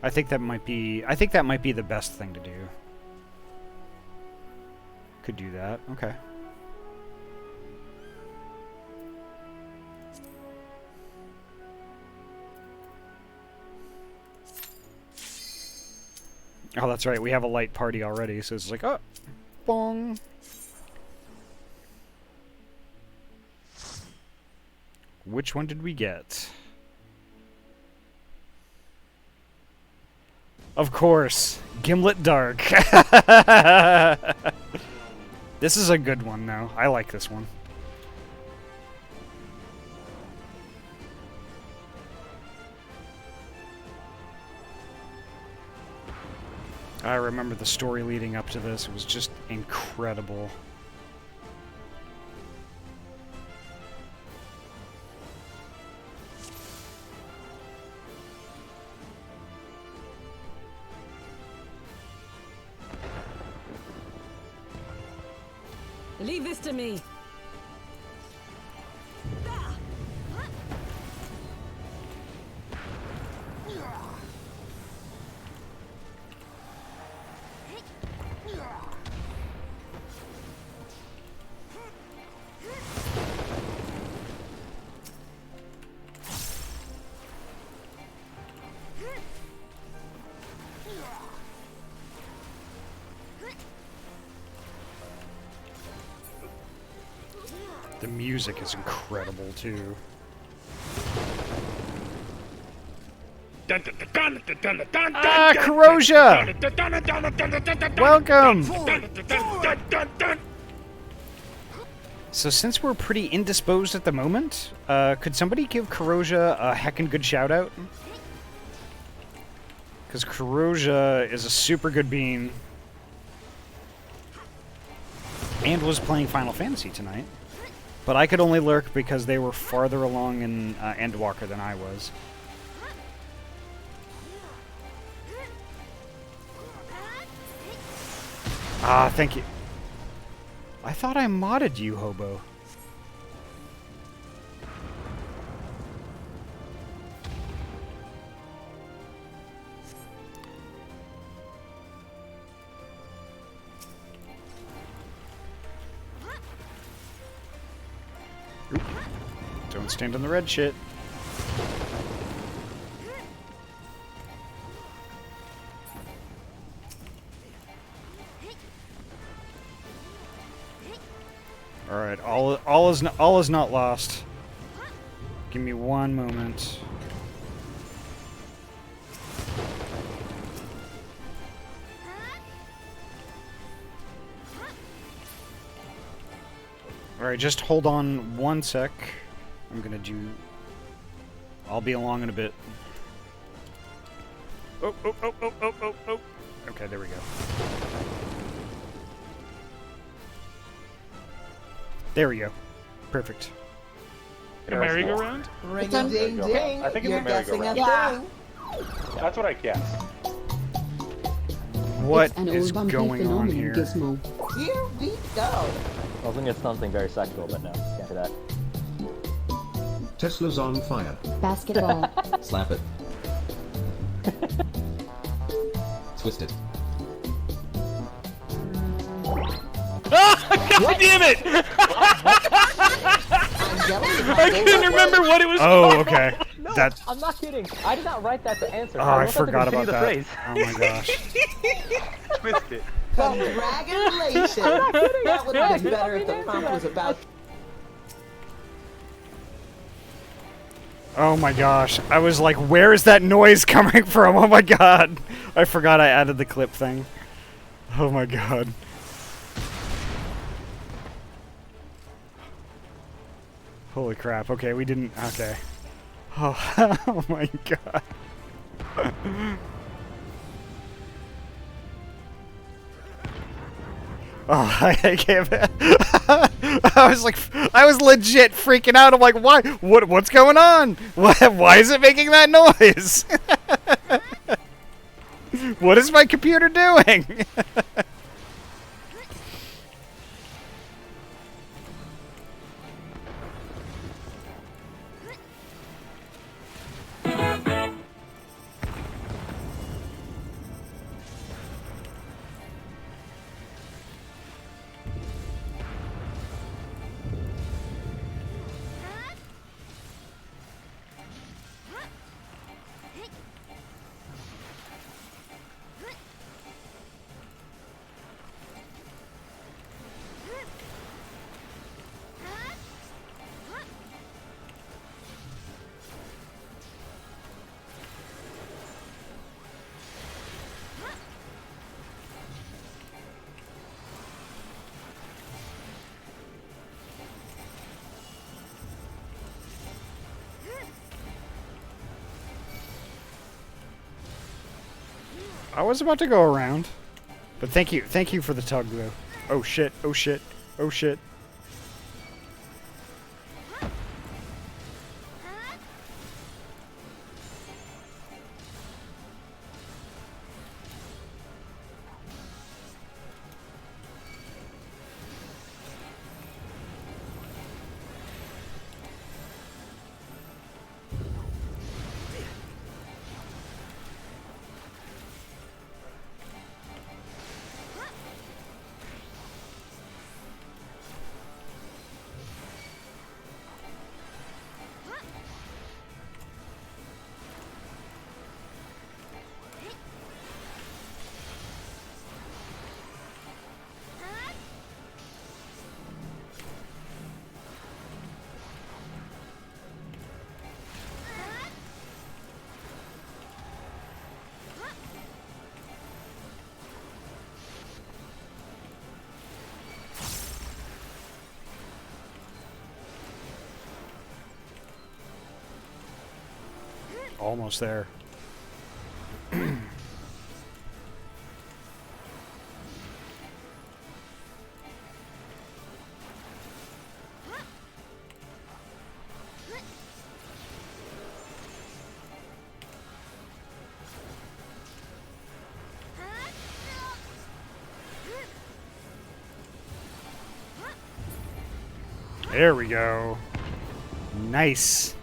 Speaker 1: I think that might be the best thing to do. Could do that. Okay. Oh, that's right. We have a light party already, so it's like, oh, bong. Which one did we get? Of course, Gimlet Dark. This is a good one, though. I like this one. I remember the story leading up to this. It was just incredible.
Speaker 2: Leave this to me.
Speaker 1: The music is incredible, too. Ah, Corrosia! Welcome! So since we're pretty indisposed at the moment, could somebody give Corrosia a heckin' good shout-out? Because Corrosia is a super good bean. And was playing Final Fantasy tonight. But I could only lurk because they were farther along in Endwalker than I was. Ah, thank you. I thought I modded you, Hobo. Oop. Don't stand on the red shit. All right, all is not lost. Give me one moment. All right, just hold on one sec. I'm gonna do. I'll be along in a bit. Oh, oh, oh, oh, oh, oh, oh. Okay, there we go. There we go. Perfect.
Speaker 7: A merry-go-round?
Speaker 8: Ring a ding ding.
Speaker 7: I think it's
Speaker 8: You're
Speaker 7: a
Speaker 8: guessing a
Speaker 7: merry-go-round.
Speaker 8: thing.
Speaker 7: That's what I guessed.
Speaker 1: What
Speaker 9: It's an
Speaker 1: is
Speaker 9: old bumpy
Speaker 1: going on
Speaker 9: phenomenon,
Speaker 1: here?
Speaker 9: Gizmo.
Speaker 8: Here we go.
Speaker 10: I was thinking it's something very sexual, but no, can't do that.
Speaker 11: Tesla's on fire.
Speaker 9: Basketball.
Speaker 11: Slap it. Twist it.
Speaker 7: God damn it! I couldn't remember what it was
Speaker 1: Oh,
Speaker 7: called.
Speaker 1: okay.
Speaker 10: No,
Speaker 1: That.
Speaker 10: I'm not kidding. I did not write that to answer.
Speaker 1: Oh, I
Speaker 10: wrote that to
Speaker 1: forgot about
Speaker 10: continue the
Speaker 1: that.
Speaker 10: phrase.
Speaker 1: Oh my gosh.
Speaker 7: Twist it.
Speaker 8: Congratulations. That would have been better if the prompt was about.
Speaker 1: Oh my gosh. I was like, where is that noise coming from? Oh my god. I forgot I added the clip thing. Oh my god. Holy crap. Okay, we didn't. Okay. Oh, oh my god. Oh, I can't. I was like, I was legit freaking out. I'm like, why? What's going on? Why is it making that noise? What is my computer doing? I was about to go around, but thank you for the tug though. Oh shit! Oh shit! Oh shit! Almost there. There we go. Nice.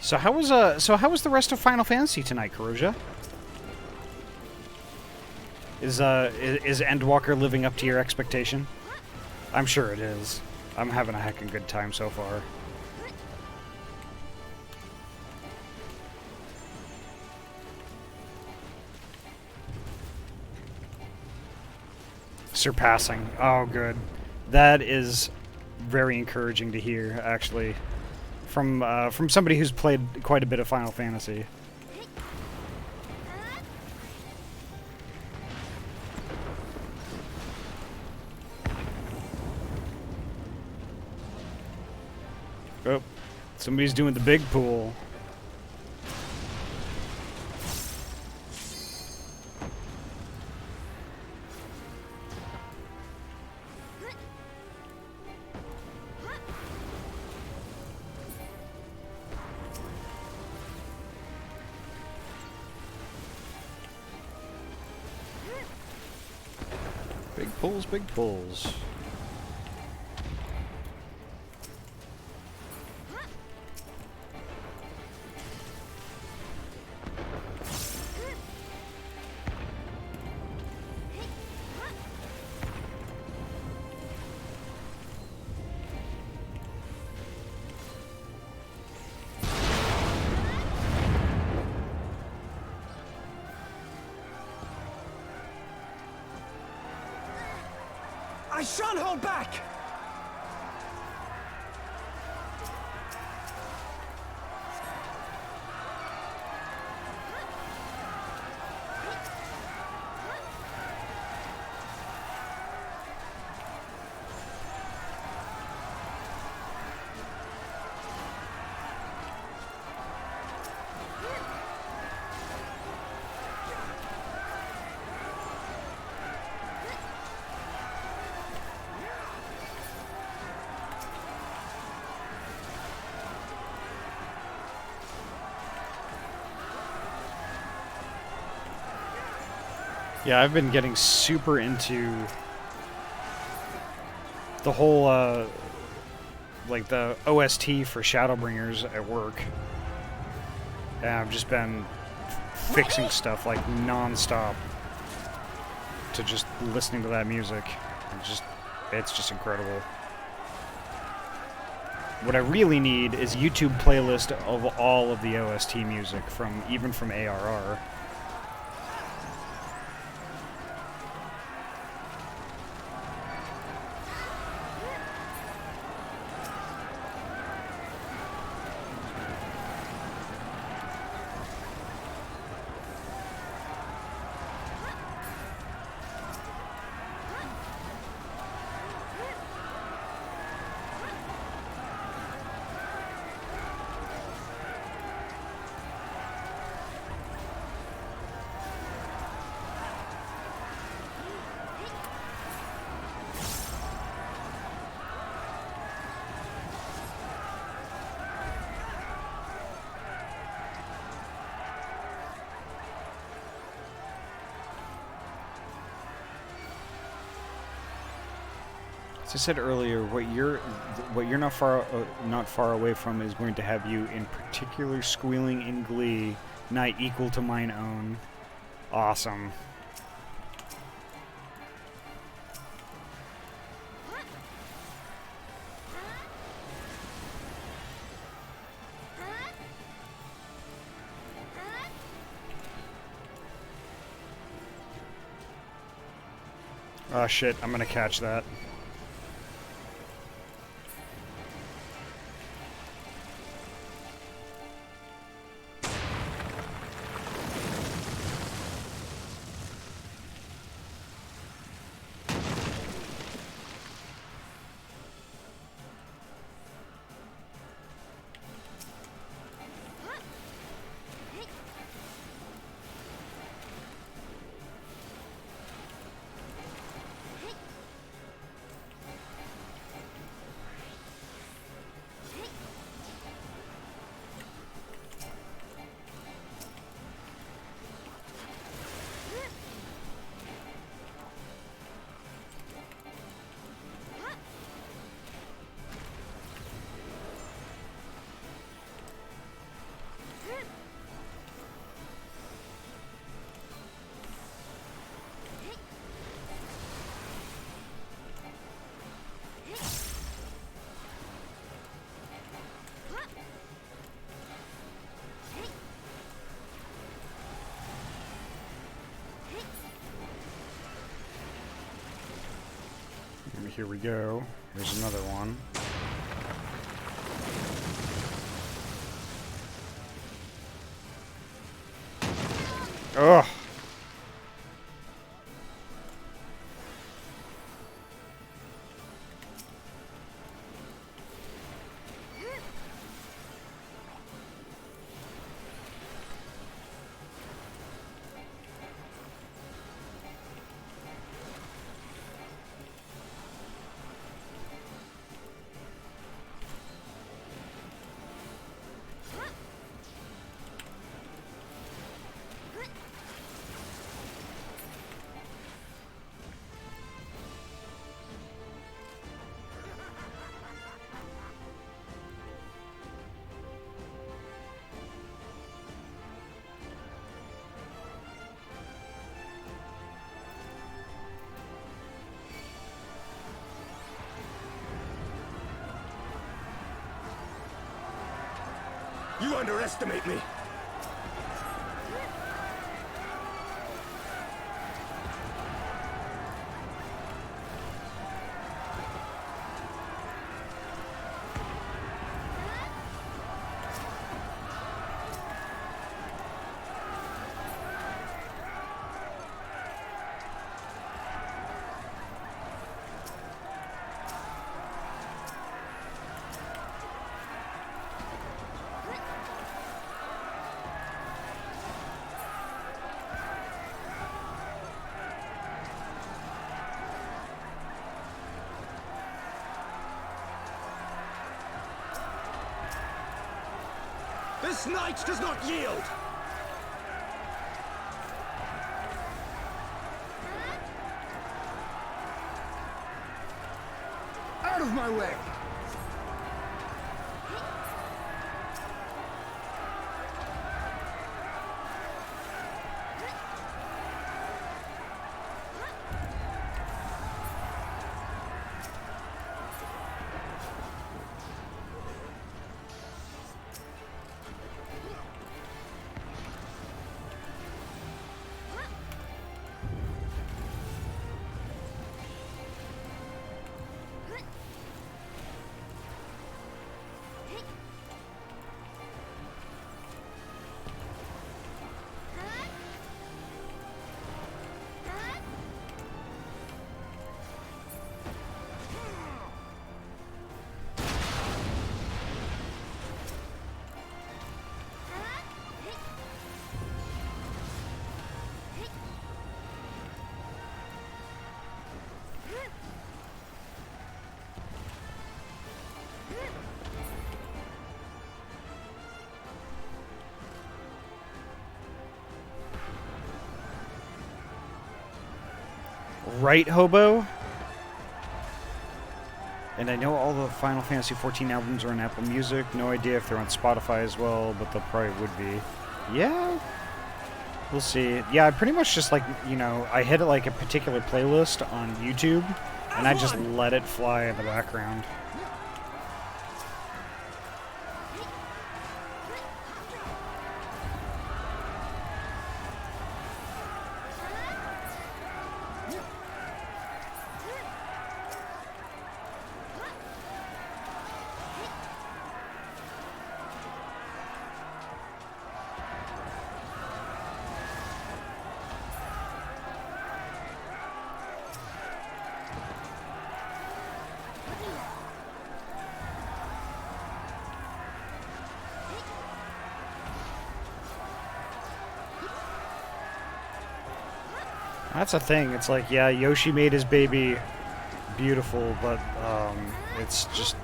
Speaker 1: So how was the rest of Final Fantasy tonight, Karuja? Is Endwalker living up to your expectation? I'm sure it is. I'm having a heckin' good time so far. Surpassing. Oh, good. That is very encouraging to hear, actually, from somebody who's played quite a bit of Final Fantasy. Oh, somebody's doing the big pool. Big pulls, big pulls.
Speaker 5: I shan't hold back!
Speaker 1: Yeah, I've been getting super into the whole, like the OST for Shadowbringers at work. And I've just been fixing stuff like non-stop to just listening to that music. It's just incredible. What I really need is a YouTube playlist of all of the OST music even from ARR. As I said earlier, what you're not far away from is going to have you in particular squealing in glee, not equal to mine own. Awesome. Oh shit, I'm gonna catch that. here we go. Here's another one. Ugh.
Speaker 6: You underestimate me. This knight does not yield! Out of my way!
Speaker 1: Right, Hobo? And I know all the Final Fantasy XIV albums are on Apple Music. No idea if they're on Spotify as well, but they probably would be. Yeah? We'll see. Yeah, I pretty much just, like, you know, I hit like a particular playlist on YouTube, and I just let it fly in the background. That's a thing. It's like, yeah, Yoshi made his baby beautiful, but it's just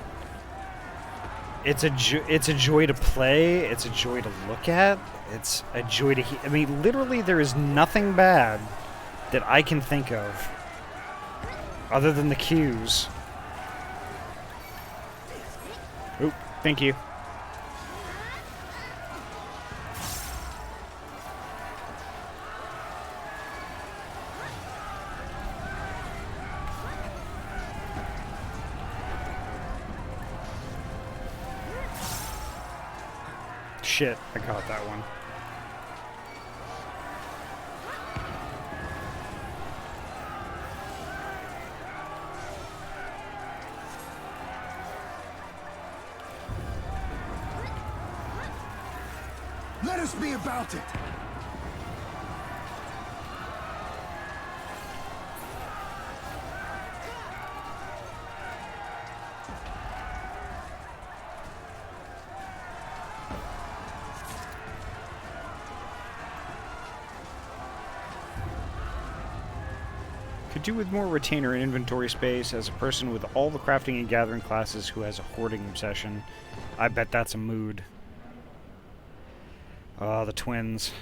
Speaker 1: it's a joy to play. It's a joy to look at. It's a joy to I mean, literally, there is nothing bad that I can think of other than the cues. Oop, thank you. Shit, I caught that one.
Speaker 6: Let us be about it!
Speaker 1: Could do with more retainer and inventory space. As a person with all the crafting and gathering classes who has a hoarding obsession, I bet that's a mood. Ah, the twins.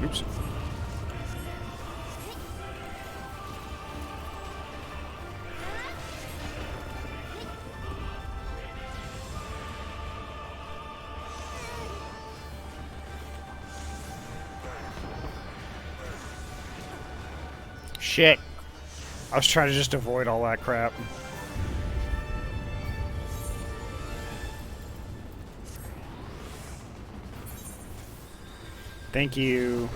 Speaker 1: Oops. Shit. I was trying to just avoid all that crap. Thank you.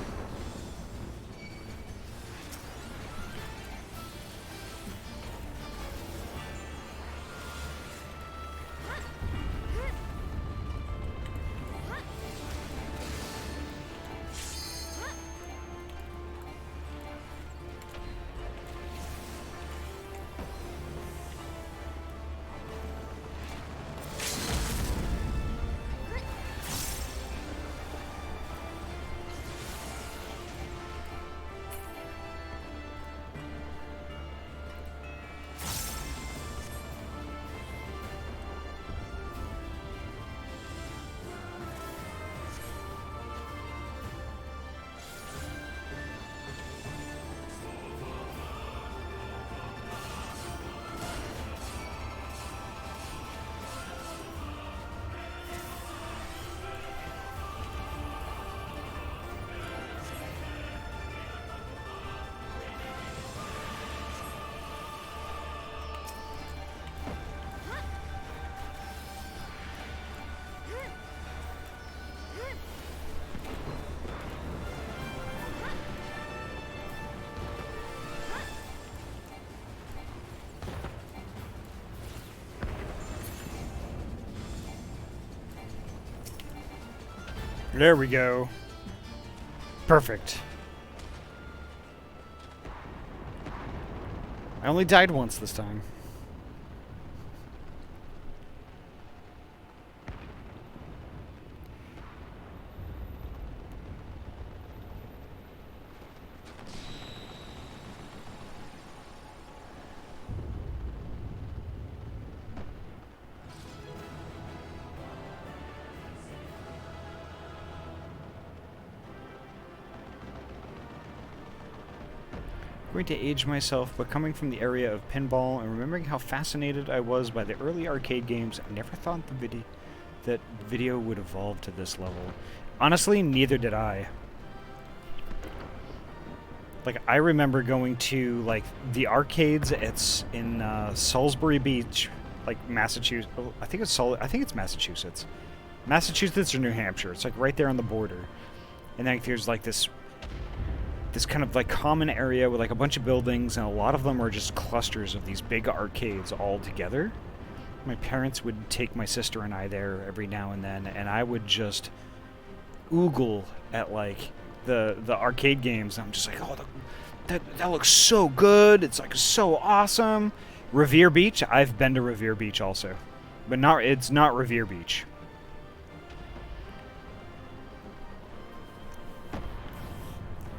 Speaker 1: There we go. Perfect. I only died once this time. Going to age myself, but coming from the area of pinball and remembering how fascinated I was by the early arcade games, I never thought that video would evolve to this level. Honestly, neither did I. Like, I remember going to, like, the arcades in Salisbury Beach, like, Massachusetts. Oh, I think it's Massachusetts. Massachusetts or New Hampshire. It's, like, right there on the border. And then there's, like, this kind of like common area with like a bunch of buildings, and a lot of them are just clusters of these big arcades all together. My parents would take my sister and I there every now and then, and I would just oogle at like the arcade games. I'm just like, oh, that looks so good. It's like so awesome. Revere Beach. I've been to Revere Beach also, but it's not Revere Beach.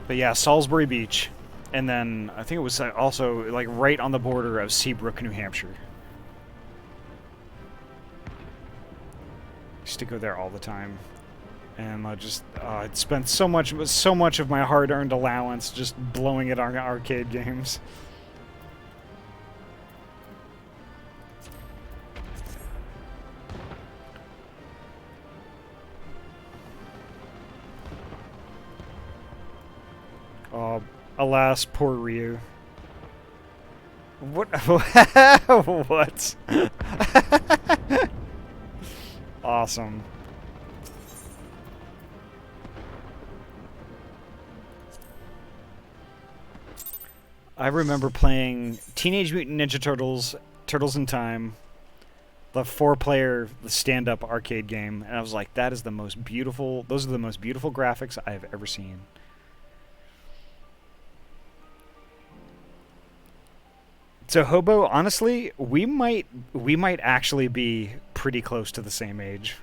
Speaker 1: But yeah, Salisbury Beach, and then I think it was also like right on the border of Seabrook, New Hampshire. Used to go there all the time, and I'd spent so much of my hard-earned allowance just blowing it on arcade games. Oh, alas, poor Ryu. What? What? Awesome. I remember playing Teenage Mutant Ninja Turtles, Turtles in Time, the 4-player stand-up arcade game, and I was like, that is the most beautiful, those are the most beautiful graphics I have ever seen. So Hobo, honestly, we might actually be pretty close to the same age.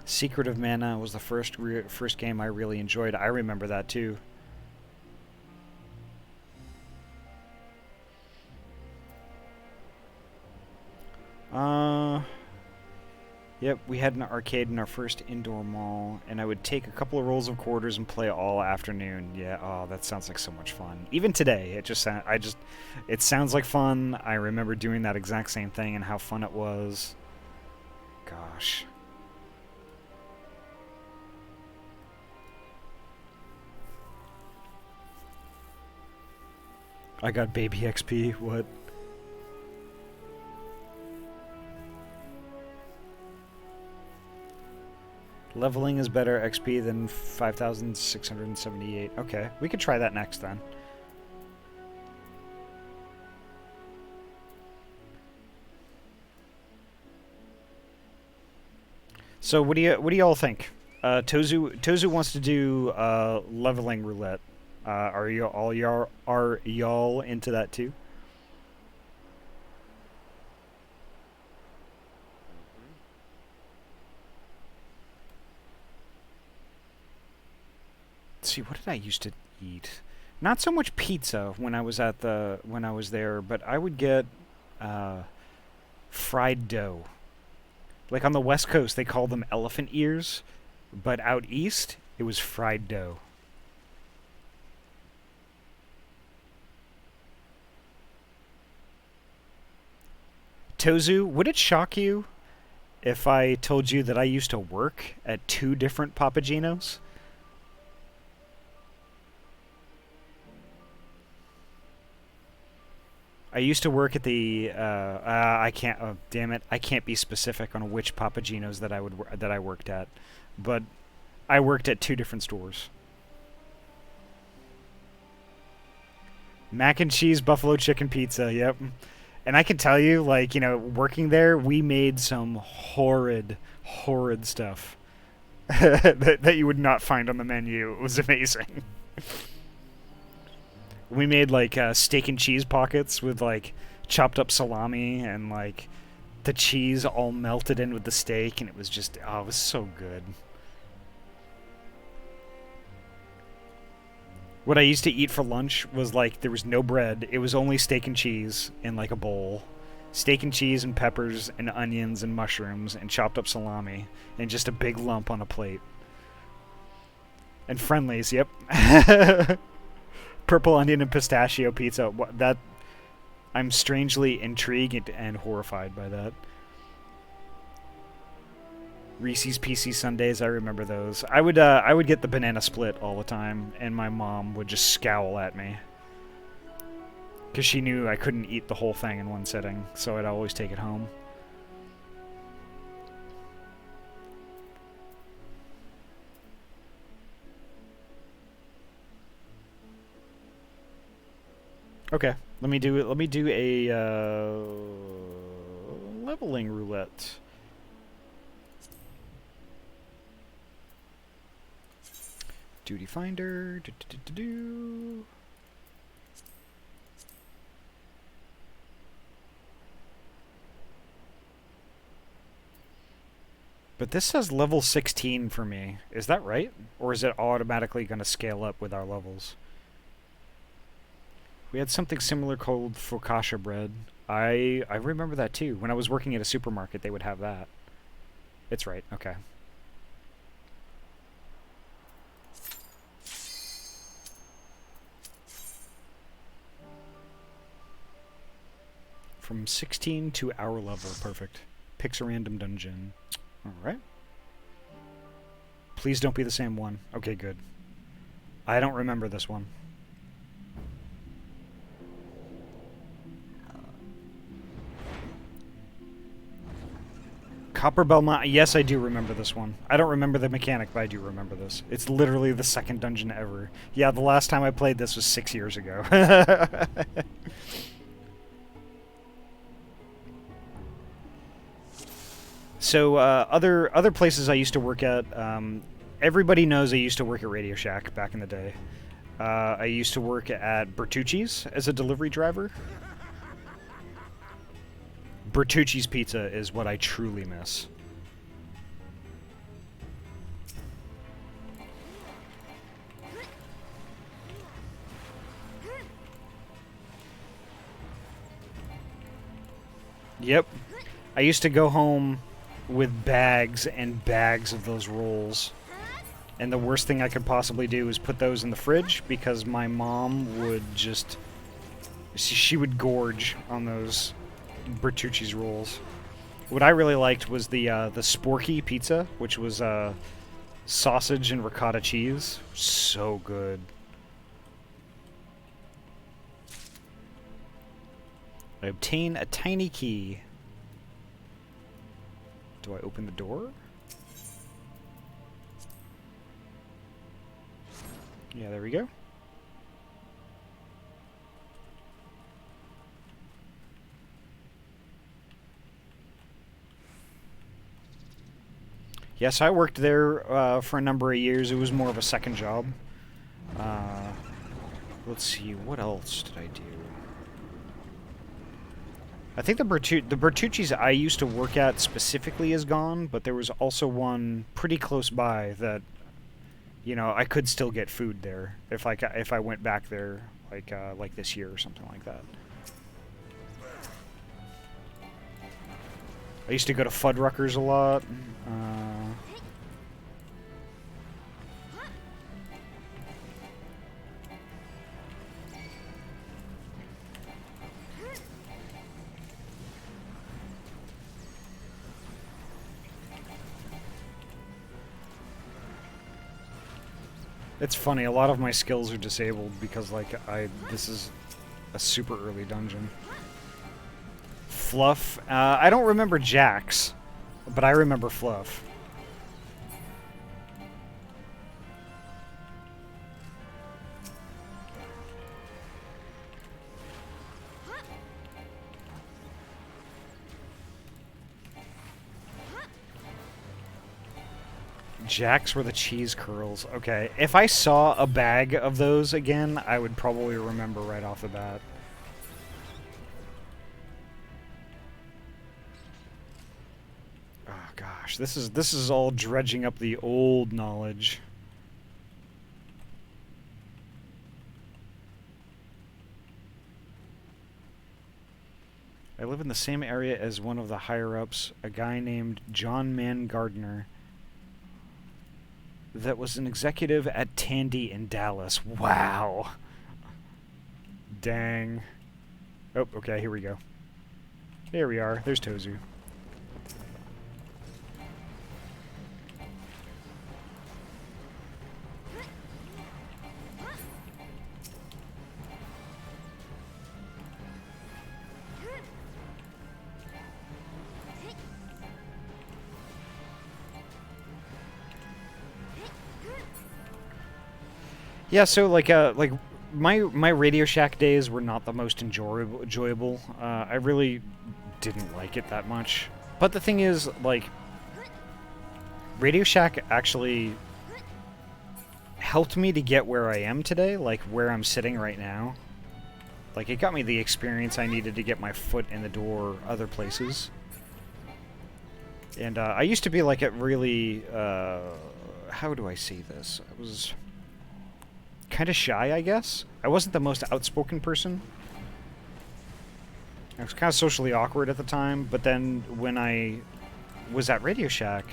Speaker 1: Secret of Mana was the first game I really enjoyed. I remember that too. Yep, we had an arcade in our first indoor mall, and I would take a couple of rolls of quarters and play all afternoon. Yeah, oh, that sounds like so much fun. Even today, it sounds like fun. I remember doing that exact same thing and how fun it was. Gosh. I got baby XP, what? Leveling is better XP than 5,678. Okay, we could try that next then. So what do y'all think? Tozu wants to do leveling roulette. Are y'all into that too? Let's see, what did I used to eat? Not so much pizza when I was there, but I would get fried dough. Like on the West Coast, they call them elephant ears, but out east, it was fried dough. Tozu, would it shock you if I told you that I used to work at 2 different Papagenos? I used to work at the I can't, oh, damn it, I can't be specific on which Papagenos that I worked at, but I worked at 2 different stores. Mac and cheese buffalo chicken pizza, yep. And I can tell you, like, you know, working there, we made some horrid stuff that you would not find on the menu. It was amazing. We made, like, steak and cheese pockets with, like, chopped up salami and, like, the cheese all melted in with the steak, and it was just, oh, it was so good. What I used to eat for lunch was, like, there was no bread. It was only steak and cheese in, like, a bowl. Steak and cheese and peppers and onions and mushrooms and chopped up salami and just a big lump on a plate. And Friendlies, yep. Purple onion and pistachio pizza. That I'm strangely intrigued and horrified by that. Reese's PC Sundays, I remember those. I would get the banana split all the time, and my mom would just scowl at me. Because she knew I couldn't eat the whole thing in one sitting, so I'd always take it home. Okay, let me do a leveling roulette. Duty finder. But this says level 16 for me. Is that right? Or is it automatically going to scale up with our levels? We had something similar called focaccia bread. I remember that too. When I was working at a supermarket, they would have that. It's right. Okay. From 16 to our level. Perfect. Picks a random dungeon. Alright. Please don't be the same one. Okay, good. I don't remember this one. Copper Belmont. Yes, I do remember this one. I don't remember the mechanic, but I do remember this. It's literally the second dungeon ever. Yeah, the last time I played this was 6 years ago. So, other places I used to work at, everybody knows I used to work at Radio Shack back in the day. I used to work at Bertucci's as a delivery driver. Bertucci's pizza is what I truly miss. Yep. I used to go home with bags and bags of those rolls. And the worst thing I could possibly do is put those in the fridge because my mom would just... She would gorge on those Bertucci's rolls. What I really liked was the Sporky pizza, which was sausage and ricotta cheese. So good. I obtain a tiny key. Do I open the door? Yeah, there we go. Yes, I worked there for a number of years. It was more of a second job. Let's see, what else did I do? I think the Bertucci's I used to work at specifically is gone, but there was also one pretty close by that, you know, I could still get food there if I went back there like this year or something like that. I used to go to Fuddruckers a lot. It's funny, a lot of my skills are disabled because, like, this is a super early dungeon. Fluff. I don't remember Jax, but I remember Fluff. Jacks were the cheese curls. Okay, if I saw a bag of those again, I would probably remember right off the bat. Oh gosh, this is all dredging up the old knowledge. I live in the same area as one of the higher-ups, a guy named John Mann Gardner, that was an executive at Tandy in Dallas. Wow. Dang. Oh, okay, here we go. Here we are. There's Tozu. Yeah, so like my Radio Shack days were not the most enjoyable. I really didn't like it that much. But the thing is, like, Radio Shack actually helped me to get where I am today, like where I'm sitting right now. Like, it got me the experience I needed to get my foot in the door other places. And I used to be like a really, how do I say this? I was kind of shy, I guess. I wasn't the most outspoken person. I was kind of socially awkward at the time, but then when I was at Radio Shack,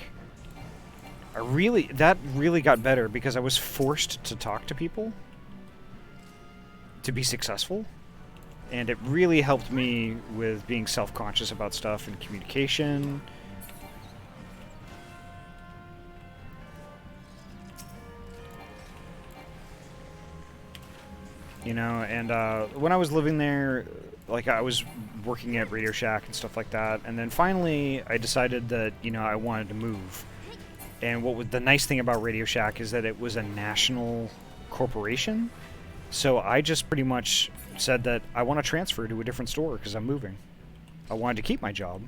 Speaker 1: that really got better because I was forced to talk to people to be successful. And it really helped me with being self-conscious about stuff and communication. You know, and when I was living there, like, I was working at Radio Shack and stuff like that, and then finally I decided that, you know, I wanted to move. And what was the nice thing about Radio Shack is that it was a national corporation, so I just pretty much said that I want to transfer to a different store because I'm moving. I wanted to keep my job.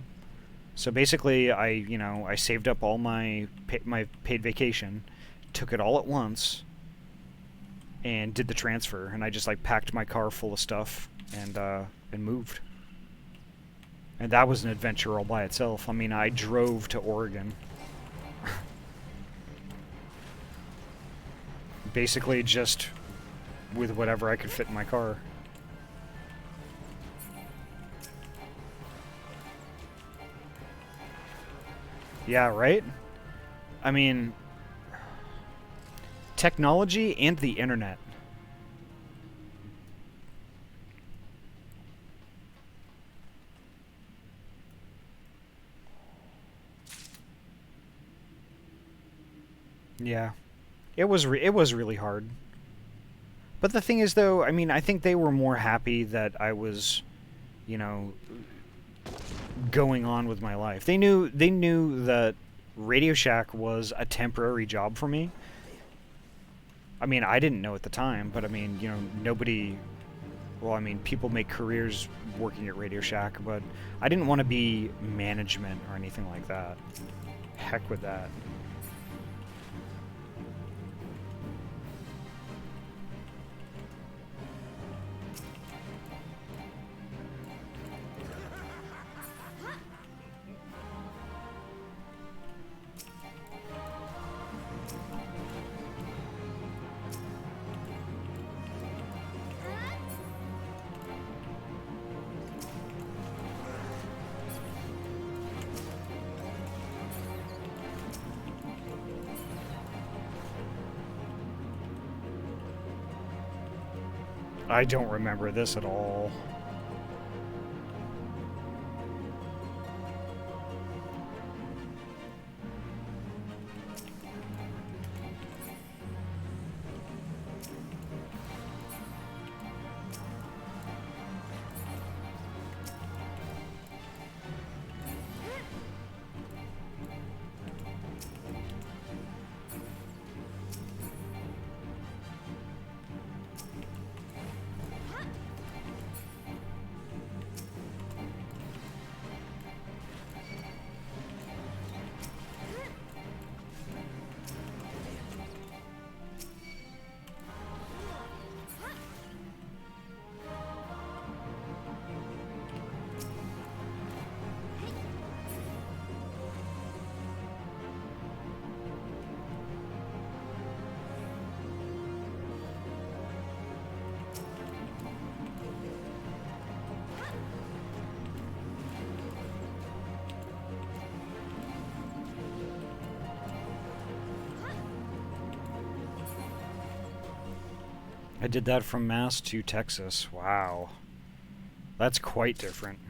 Speaker 1: So basically, I saved up all my paid vacation, took it all at once, and did the transfer, and I just like packed my car full of stuff and moved. And that was an adventure all by itself. I mean, I drove to Oregon. Basically just with whatever I could fit in my car. Yeah, right? I mean, technology and the internet. Yeah. It was really hard. But the thing is, though, I mean, I think they were more happy that I was, you know, going on with my life. They knew that Radio Shack was a temporary job for me. I mean, I didn't know at the time, but I mean, you know, well, I mean, people make careers working at Radio Shack, but I didn't want to be management or anything like that. Heck with that. I don't remember this at all. I did that from Mass to Texas. Wow. That's quite different.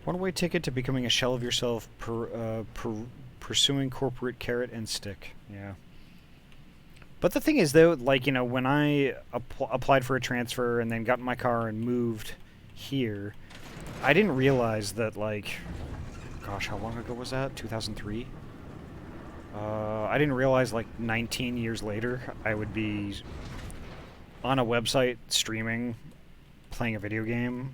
Speaker 1: One-way ticket to becoming a shell of yourself, pursuing corporate carrot and stick. Yeah. But the thing is, though, like, you know, when I applied for a transfer and then got in my car and moved here, I didn't realize that, like, gosh, how long ago was that? 2003? I didn't realize, like, 19 years later, I would be on a website streaming, playing a video game,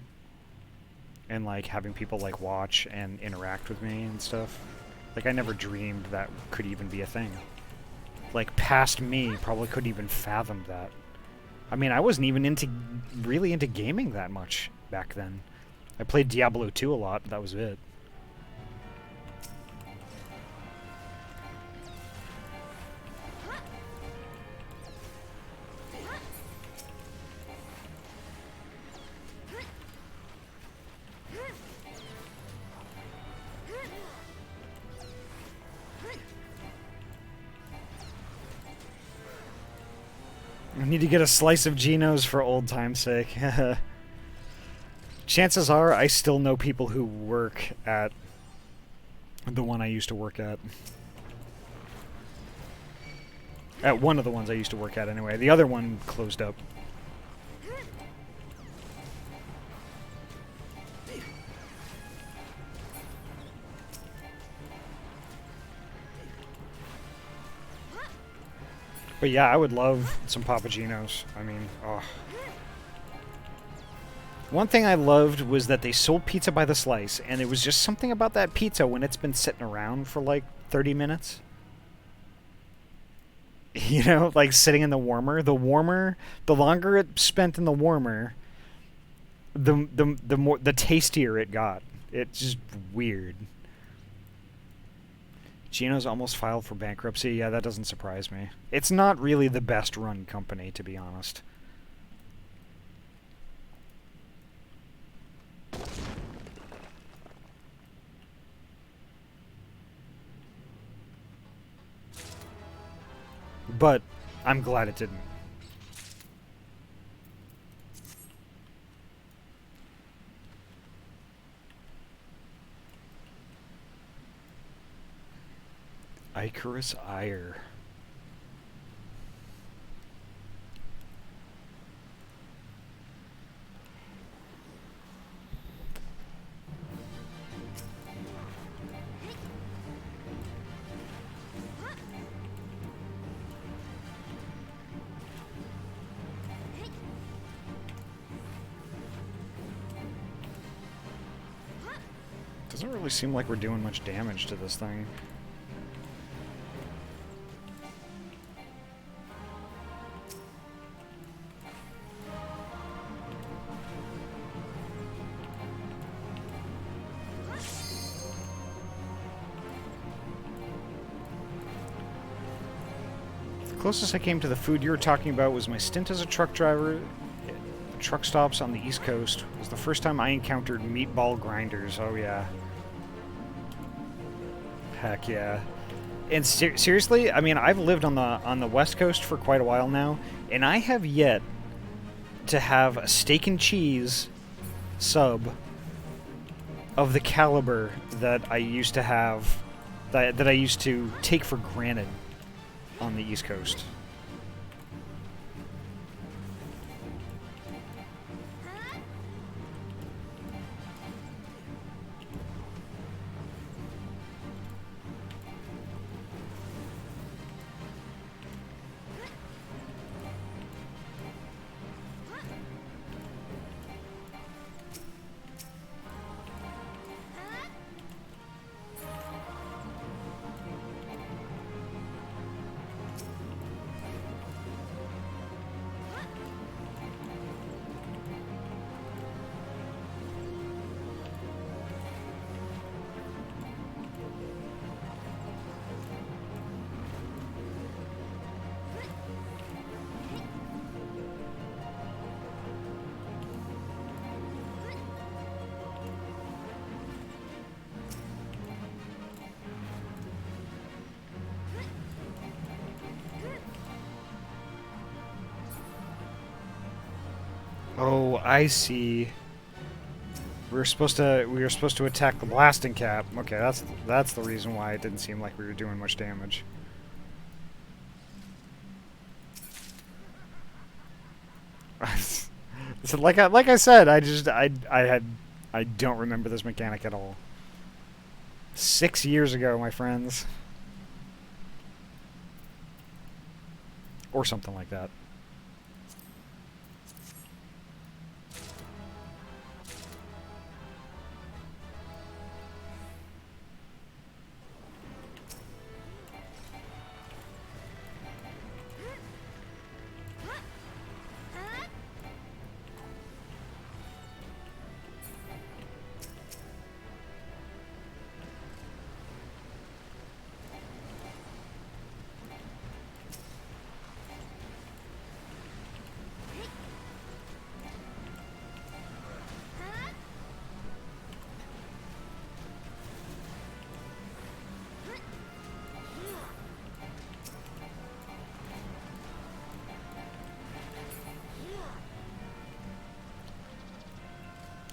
Speaker 1: and, like, having people, like, watch and interact with me and stuff. Like, I never dreamed that could even be a thing. Like, past me probably couldn't even fathom that. I mean, I wasn't even really into gaming that much back then. I played Diablo 2 a lot, but that was it. I need to get a slice of Geno's for old time's sake. Chances are I still know people who work at the one I used to work at. At one of the ones I used to work at, anyway. The other one closed up. But yeah, I would love some Papa Gino's. I mean, oh. One thing I loved was that they sold pizza by the slice, and there was just something about that pizza when it's been sitting around for like 30 minutes. You know, like sitting in the warmer. The longer it spent in the warmer, the tastier it got. It's just weird. Geno's almost filed for bankruptcy. Yeah, that doesn't surprise me. It's not really the best run company, to be honest. But I'm glad it didn't. Icarus Ire. Doesn't really seem like we're doing much damage to this thing. The closest I came to the food you were talking about was my stint as a truck driver. Truck stops on the East Coast. It was the first time I encountered meatball grinders. Oh yeah. Heck yeah. And seriously, I mean, I've lived on the West Coast for quite a while now, and I have yet to have a steak and cheese sub of the caliber that I used to have, that I used to take for granted on the East Coast. I see. We were supposed to attack the blasting cap. Okay, that's the reason why it didn't seem like we were doing much damage. So like I said, I don't remember this mechanic at all. 6 years ago, my friends. Or something like that.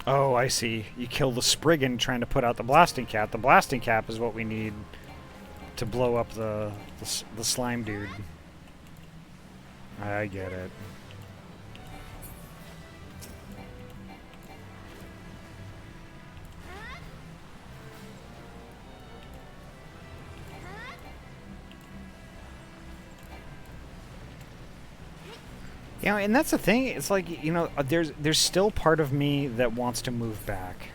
Speaker 1: Oh, I see. You kill the Spriggan trying to put out the blasting cap. The blasting cap is what we need to blow up the slime dude. I get it. You know, and that's the thing. It's like, you know, there's still part of me that wants to move back.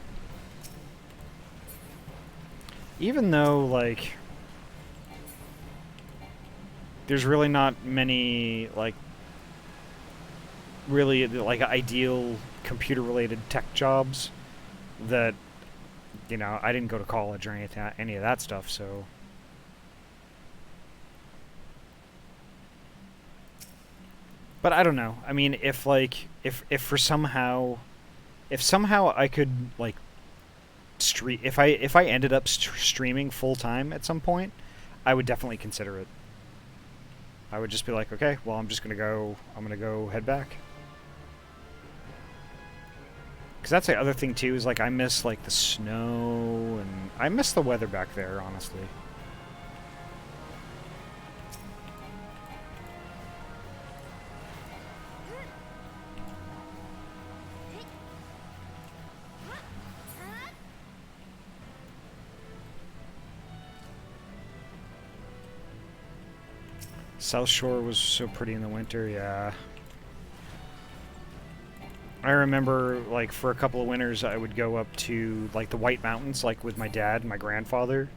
Speaker 1: Even though, like, there's really not many, like, really, like, ideal computer-related tech jobs that, you know, I didn't go to college or any of that stuff, so... But I don't know. I mean, if like, if somehow I could like if I ended up streaming full time at some point, I would definitely consider it. I would just be like, okay, well, I'm gonna go head back. Because that's the other thing too, is like I miss like the snow and I miss the weather back there, honestly. South Shore was so pretty in the winter, yeah. I remember, like, for a couple of winters, I would go up to, like, the White Mountains, like, with my dad and my grandfather,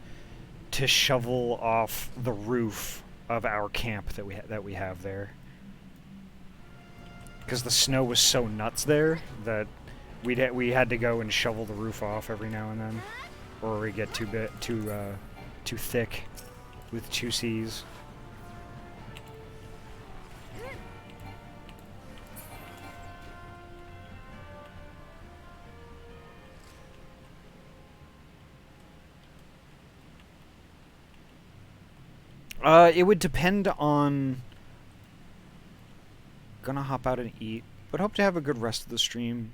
Speaker 1: to shovel off the roof of our camp that we have there. Because the snow was so nuts there that we had to go and shovel the roof off every now and then, or we get too thick with 2 C's. It would depend on... Gonna hop out and eat, but hope to have a good rest of the stream.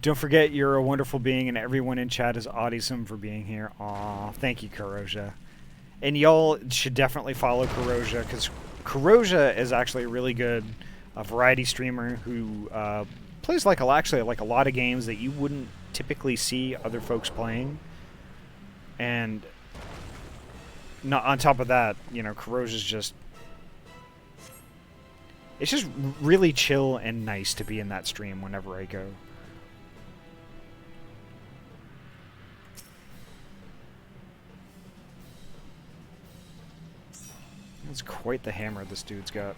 Speaker 1: Don't forget you're a wonderful being, and everyone in chat is awesome for being here. Aw, thank you, Kuroja. And y'all should definitely follow Kuroja, because Kuroja is actually a really good variety streamer who plays like a lot of games that you wouldn't typically see other folks playing. And not on top of that, you know, Kuroja's just... It's just really chill and nice to be in that stream whenever I go. That's quite the hammer this dude's got.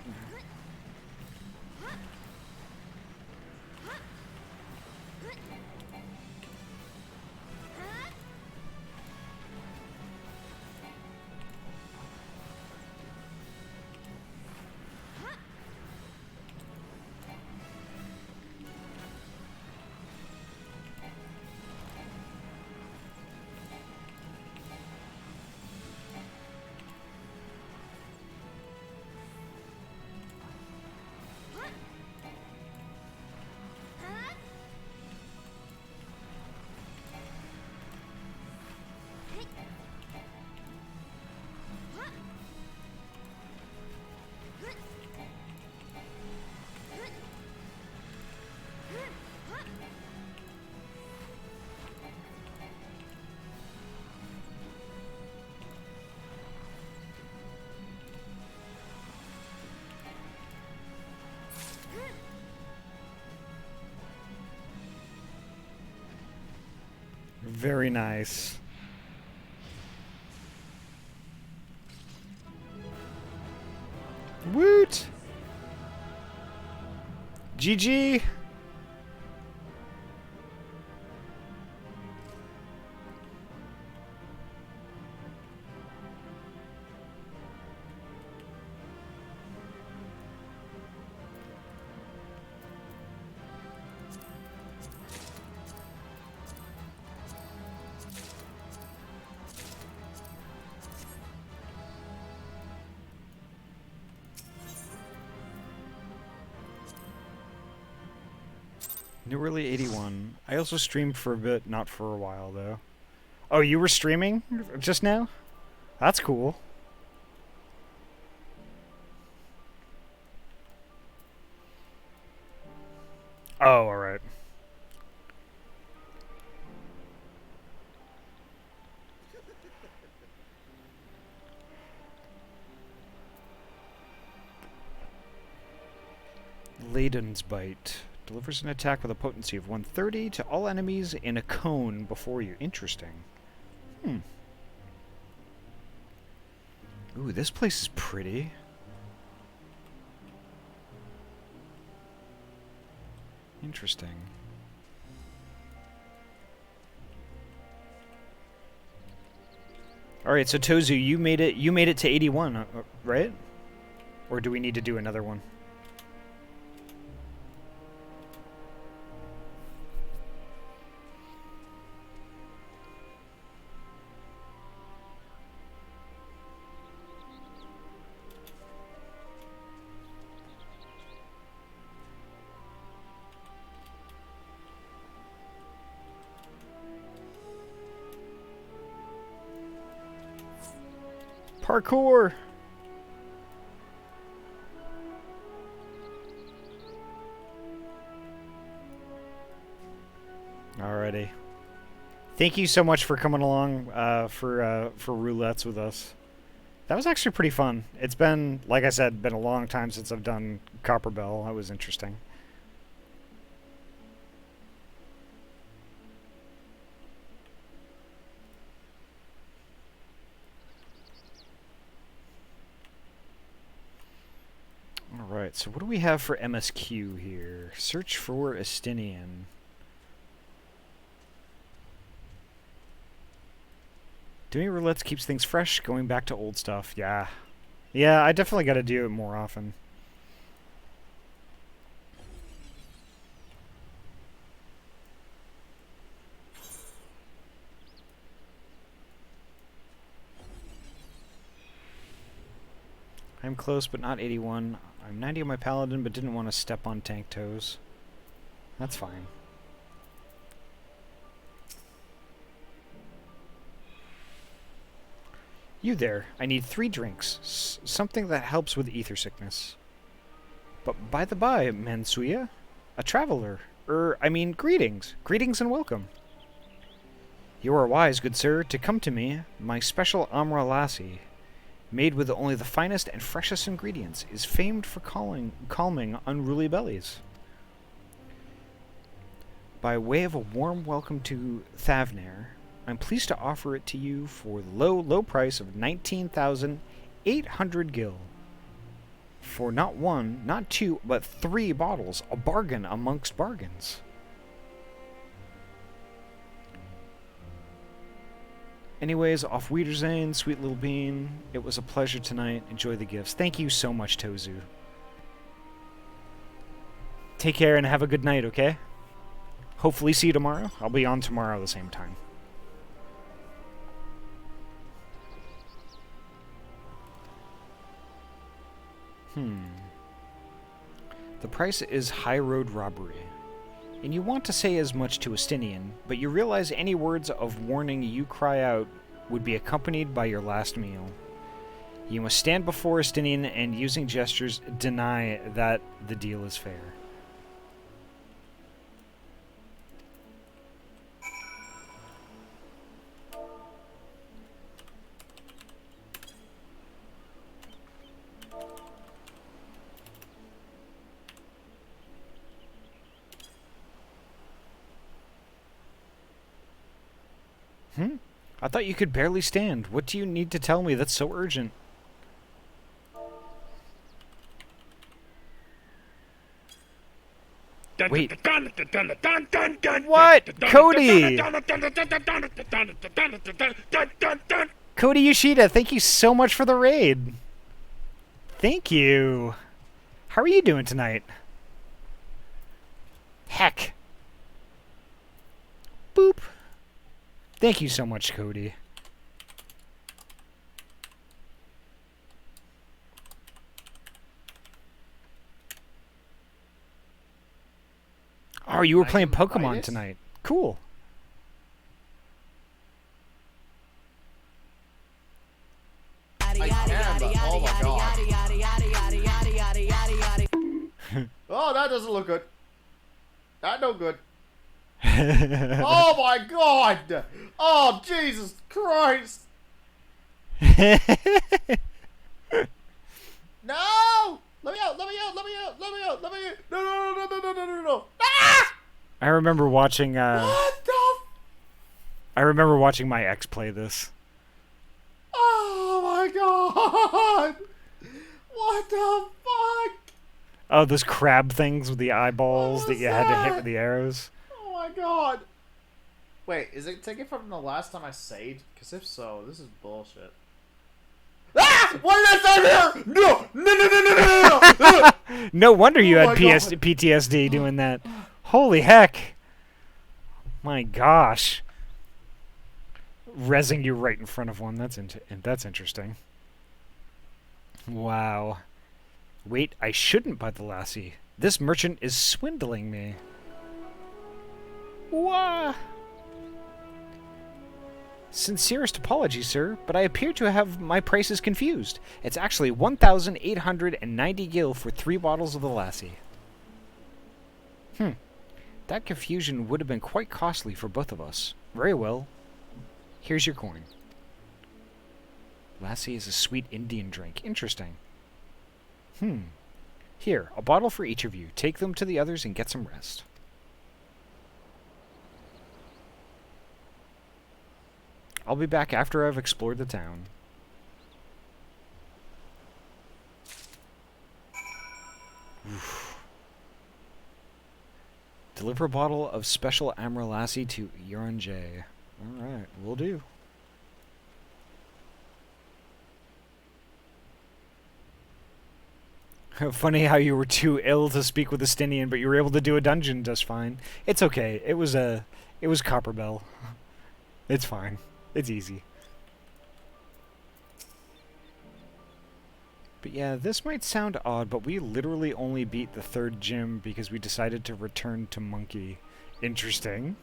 Speaker 1: Very nice. Woot! GG! New Early 81. I also streamed for a bit, not for a while though. Oh, you were streaming just now? That's cool. Oh, alright. Layden's Bite. Delivers an attack with a potency of 130 to all enemies in a cone before you. Interesting. Ooh, this place is pretty. Interesting. All right, so Tozu, you made it to 81, right? Or do we need to do another one? Parkour! Alrighty. Thank you so much for coming along for roulettes with us. That was actually pretty fun. It's been, like I said, been a long time since I've done Copper Bell. That was interesting. Alright, so what do we have for MSQ here? Search for Estinian. Doing roulettes keeps things fresh, going back to old stuff. Yeah. Yeah, I definitely got to do it more often. I'm close, but not 81. I'm 90 on my paladin, but didn't want to step on tank toes. That's fine. You there. I need 3 drinks. Something that helps with ether sickness. But by the by, Mansuya, a traveler. I mean, greetings. Greetings and welcome. You are wise, good sir, to come to me. My special Amra lassie, made with only the finest and freshest ingredients, is famed for calming unruly bellies. By way of a warm welcome to Thavnair, I'm pleased to offer it to you for the low price of 19,800 gil. For not 1, not 2, but 3 bottles, a bargain amongst bargains. Anyways, auf Wiedersehen, sweet little bean. It was a pleasure tonight. Enjoy the gifts. Thank you so much, Tozu. Take care and have a good night, okay? Hopefully see you tomorrow. I'll be on tomorrow at the same time. The price is high road robbery. And you want to say as much to Estinian, but you realize any words of warning you cry out would be accompanied by your last meal. You must stand before Estinian and, using gestures, deny that the deal is fair. I thought you could barely stand. What do you need to tell me that's so urgent? Wait. What? Cody! Cody Yoshida, thank you so much for the raid. Thank you. How are you doing tonight? Heck. Boop. Thank you so much, Cody. Oh, you were playing Pokemon tonight. Cool.
Speaker 9: I can, but oh my god. Oh, that doesn't look good. That no good. Oh my god! Oh, Jesus Christ! No! Let me out! Let me out! Let me out! Let me out! Let me out! No! No! No! No! No! No! No! No! Ah!
Speaker 1: I remember watching.
Speaker 9: What the?
Speaker 1: I remember watching my ex play this.
Speaker 9: Oh my god! What the fuck?
Speaker 1: Oh, those crab things with the eyeballs that you had to hit with the arrows.
Speaker 9: Oh my god! Wait, is it taken from the last time I saved? Because if so, this is bullshit. Ah! Why did I start here? No! No! No! No! No! No! No!
Speaker 1: No wonder you
Speaker 9: Oh
Speaker 1: had
Speaker 9: my God.
Speaker 1: PTSD doing that. Holy heck! My gosh. Rezzing you right in front of one. That's interesting. Wow. Wait, I shouldn't buy the lassie. This merchant is swindling me. Wah! Sincerest apologies, sir, but I appear to have my prices confused. It's actually 1,890 gil for 3 bottles of the lassie. That confusion would have been quite costly for both of us. Very well. Here's your coin. Lassie is a sweet Indian drink. Interesting. Here, a bottle for each of you. Take them to the others and get some rest. I'll be back after I've explored the town. Oof. Deliver a bottle of special Amra Lassie to Euron J. Alright, will do. Funny how you were too ill to speak with Estinian, but you were able to do a dungeon just fine. It's okay. It was Copperbell. It's fine. It's easy. But yeah, this might sound odd, but we literally only beat the 3rd gym because we decided to return to Monkey. Interesting.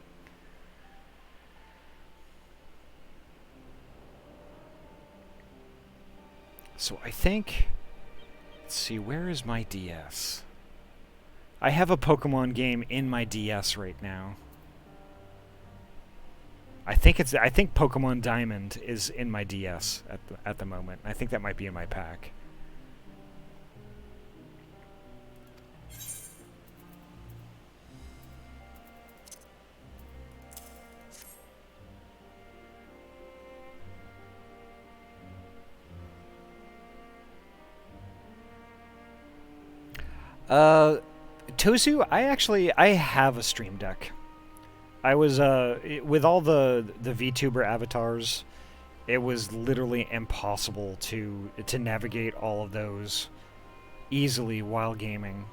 Speaker 1: So I think... Let's see, where is my DS? I have a Pokemon game in my DS right now. I think Pokemon Diamond is in my DS at the moment. I think that might be in my pack. Tozu, I have a Stream Deck. I was, with all the VTuber avatars, it was literally impossible to navigate all of those easily while gaming.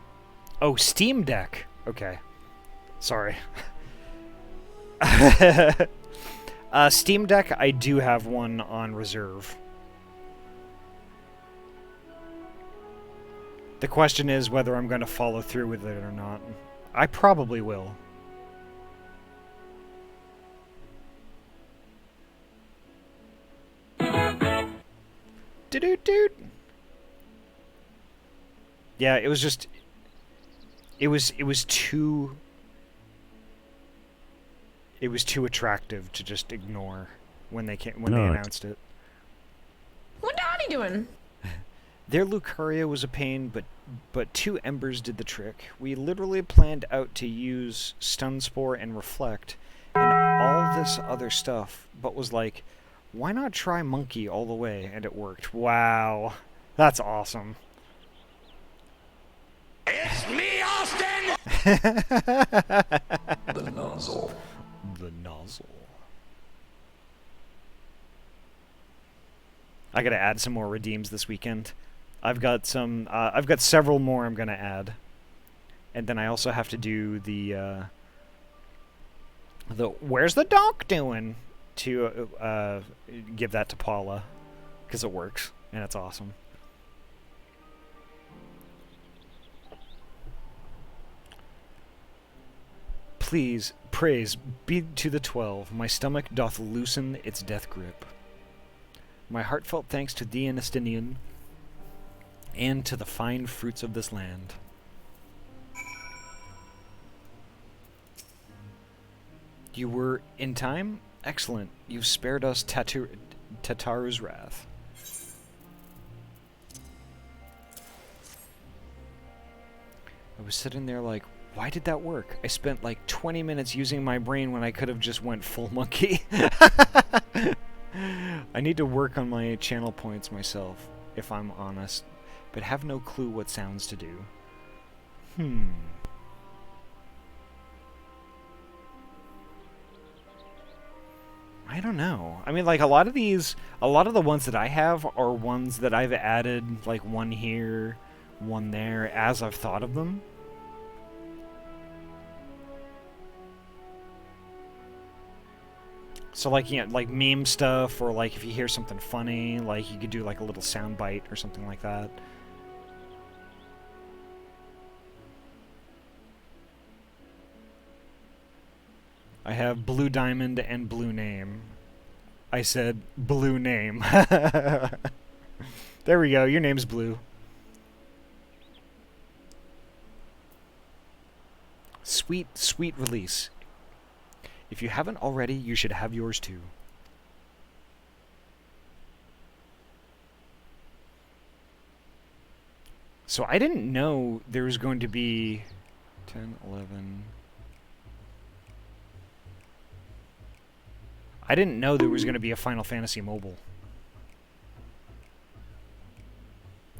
Speaker 1: Oh, Steam Deck. Okay. Sorry. Steam Deck, I do have one on reserve. The question is whether I'm going to follow through with it or not. I probably will. Doot. Yeah, it was just... It was too... It was too attractive to just ignore when they announced it.
Speaker 2: What Ahty doing?
Speaker 1: Their Lucaria was a pain, but 2 Embers did the trick. We literally planned out to use Stun Spore and Reflect, and all this other stuff, but was like, why not try monkey all the way? And it worked. Wow. That's awesome.
Speaker 12: It's me, Austin!
Speaker 11: The nozzle.
Speaker 1: The nozzle. I gotta add some more redeems this weekend. I've got several more I'm gonna add. And then I also have to do the where's the doc doing? To give that to Paula. Because it works. And it's awesome. Please, praise be to the 12. My stomach doth loosen its death grip. My heartfelt thanks to thee, Anastinian, and to the fine fruits of this land. You were in time? Excellent. You've spared us Tataru's wrath. I was sitting there like, why did that work? I spent like 20 minutes using my brain when I could have just went full monkey. I need to work on my channel points myself, if I'm honest, but have no clue what sounds to do. I don't know. I mean, like, a lot of the ones that I have are ones that I've added, like, one here, one there, as I've thought of them. So, like, you know, like meme stuff, or like if you hear something funny, like you could do like a little sound bite or something like that. I have Blue Diamond and Blue Name. I said Blue Name. There we go, your name's Blue. Sweet, sweet release. If you haven't already, you should have yours too. So I didn't know there was going to be 10, 11... I didn't know there was going to be a Final Fantasy Mobile.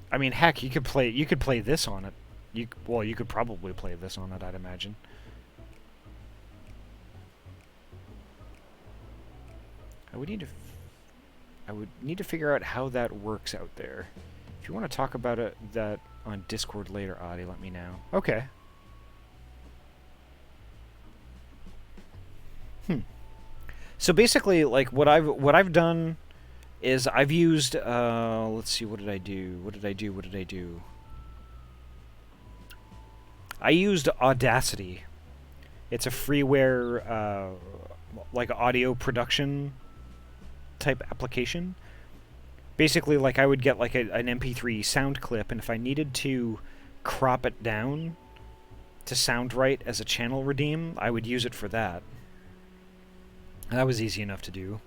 Speaker 1: I mean, heck, you could play this on it. You could probably play this on it, I'd imagine. I would need to figure out how that works out there. If you want to talk about that on Discord later, Ahty, let me know. Okay. So basically, like, what I've done is I've used let's see, what did I do? I used Audacity. It's a freeware like audio production type application. Basically, like, I would get like an MP3 sound clip, and if I needed to crop it down to sound right as a channel redeem, I would use it for that. And that was easy enough to do.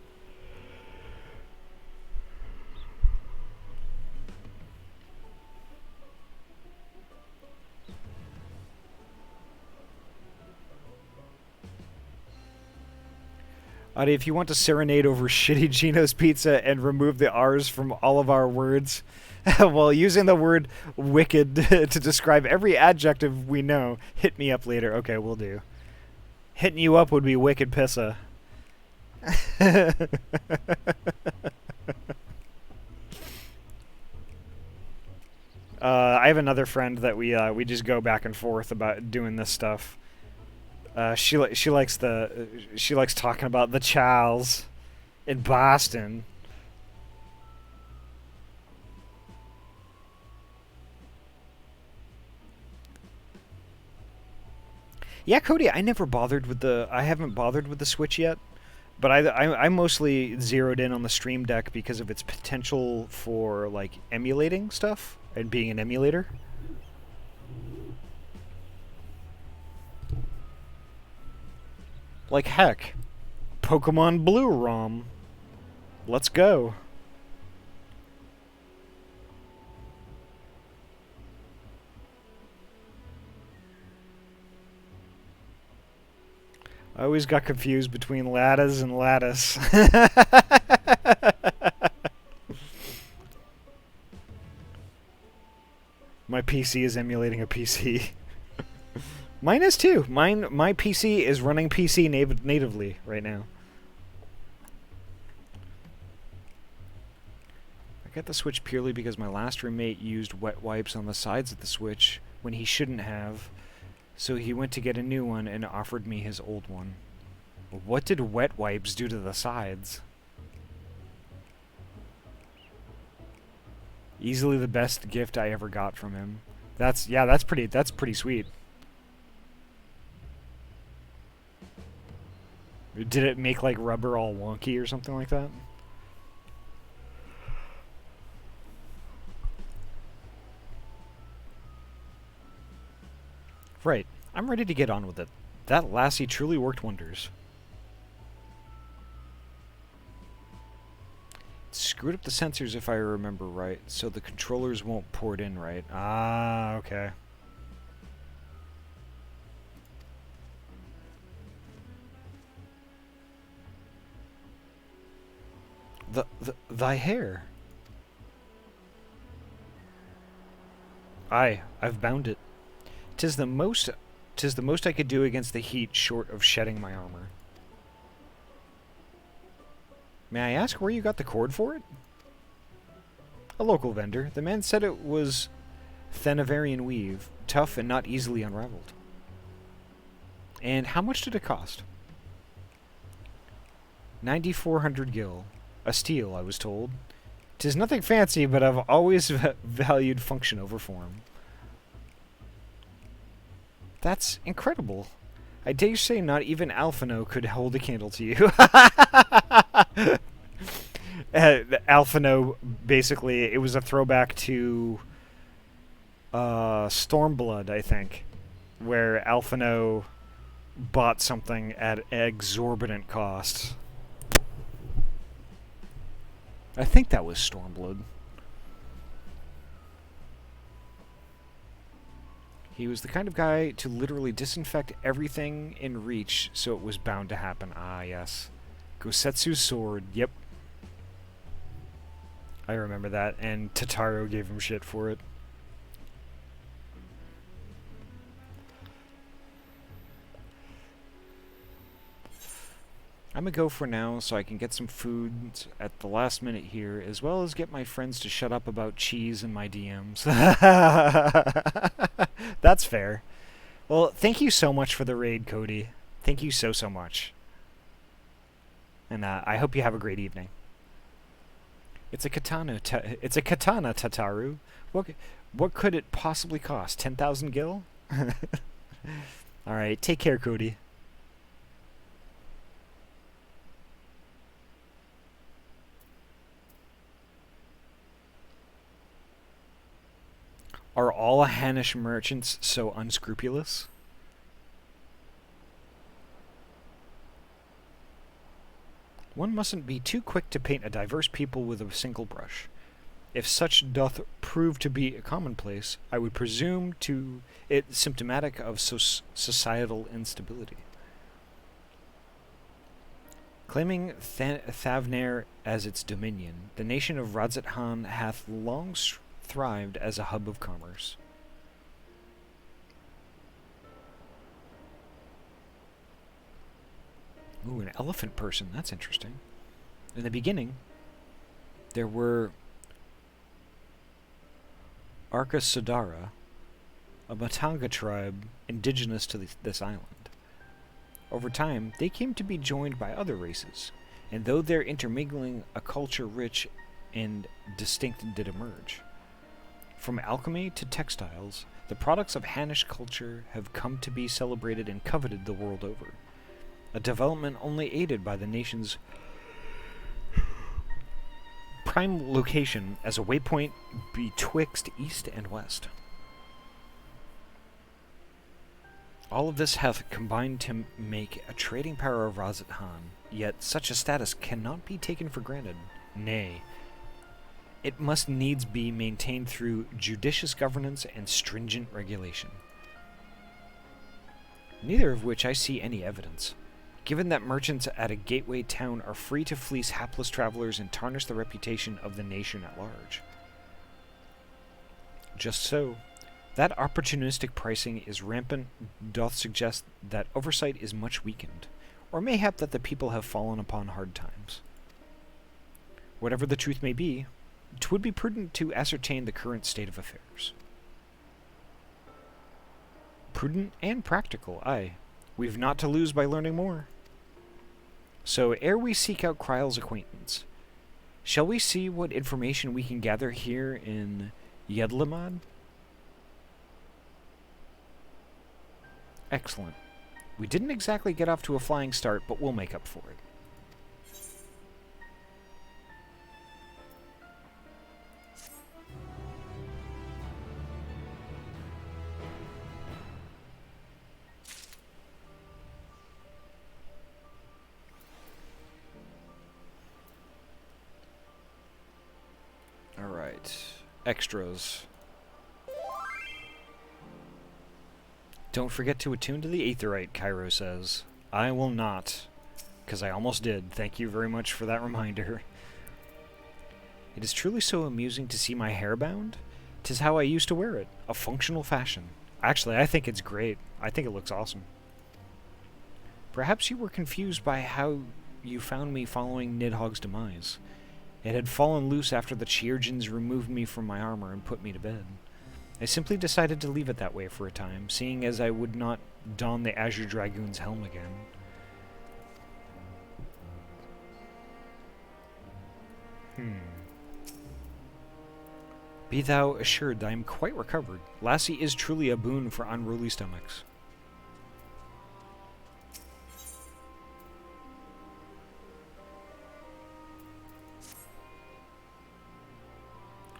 Speaker 1: Ahty, if you want to serenade over shitty Gino's Pizza and remove the R's from all of our words, while using the word wicked to describe every adjective we know, hit me up later. Okay, we'll do. Hitting you up would be wicked pissa. I have another friend that we just go back and forth about doing this stuff. She likes talking about the Charles in Boston. Yeah, Cody, I haven't bothered with the Switch yet. But I mostly zeroed in on the Stream Deck because of its potential for, like, emulating stuff and being an emulator. Like, heck, Pokemon Blue ROM. Let's go. I always got confused between lattice and lattice. My PC is emulating a PC. Mine is too. My PC is running PC natively right now. I got the Switch purely because my last roommate used wet wipes on the sides of the Switch when he shouldn't have, so he went to get a new one and offered me his old one. What did wet wipes do to the sides? Easily the best gift I ever got from him. That's pretty sweet. Did it make like rubber all wonky or something like that? Right. I'm ready to get on with it. That lassie truly worked wonders. Screwed up the sensors if I remember right, so the controllers won't port in right. Ah, okay. Thy hair. Aye, I've bound it. 'Tis the most I could do against the heat, short of shedding my armor. May I ask where you got the cord for it? A local vendor. The man said it was Thavnairian weave, tough and not easily unraveled. And how much did it cost? 9,400 gil. A steal, I was told. 'Tis nothing fancy, but I've always valued function over form. That's incredible. I dare say not even Alphino could hold a candle to you. Alphino, basically, it was a throwback to Stormblood, I think, where Alphino bought something at exorbitant cost. I think that was Stormblood. He was the kind of guy to literally disinfect everything in reach, so it was bound to happen. Ah, yes. Gosetsu's sword, yep. I remember that, and Tataru gave him shit for it. I'm gonna go for now so I can get some food at the last minute here, as well as get my friends to shut up about cheese in my DMs. That's fair. Well, thank you so much for the raid, Cody. Thank you so much. And I hope you have a great evening. It's a katana, Tataru. What could it possibly cost? 10,000 gil? Alright, take care, Cody. Are all Hanish merchants so unscrupulous? One mustn't be too quick to paint a diverse people with a single brush. If such doth prove to be a commonplace, I would presume to it symptomatic of societal instability. Claiming Thavnair as its dominion, the nation of Radzat-Han hath long thrived as a hub of commerce. Ooh, an elephant person. That's interesting. In the beginning, there were Arkasudara, a Matanga tribe indigenous to this island. Over time, they came to be joined by other races, and though their intermingling, a culture rich and distinct did emerge. From alchemy to textiles, the products of Hanish culture have come to be celebrated and coveted the world over, a development only aided by the nation's prime location as a waypoint betwixt east and west. All of this hath combined to make a trading power of Radzat-Han, yet such a status cannot be taken for granted. Nay, it must needs be maintained through judicious governance and stringent regulation. Neither of which I see any evidence. given that merchants at a gateway town are free to fleece hapless travelers and tarnish the reputation of the nation at large. Just so, that opportunistic pricing is rampant doth suggest that oversight is much weakened, or mayhap that the people have fallen upon hard times. Whatever the truth may be, 'twould be prudent to ascertain the current state of affairs. Prudent and practical, aye. We've not to lose by learning more. So, ere we seek out Kryle's acquaintance, shall we see what information we can gather here in Yedlamad? Excellent. We didn't exactly get off to a flying start, but we'll make up for it. Alright. Extras. Don't forget to attune to the Aetherite, Cairo says. I will not, because I almost did. Thank you very much for that reminder. It is truly so amusing to see my hair bound. 'Tis how I used to wear it, a functional fashion. Actually, I think it's great. I think it looks awesome. Perhaps you were confused by how you found me following Nidhogg's demise. It had fallen loose after the Chiurgeons removed me from my armor and put me to bed. I simply decided to leave it that way for a time, seeing as I would not don the Azure Dragoon's helm again. Be thou assured that I am quite recovered. Lassie is truly a boon for unruly stomachs.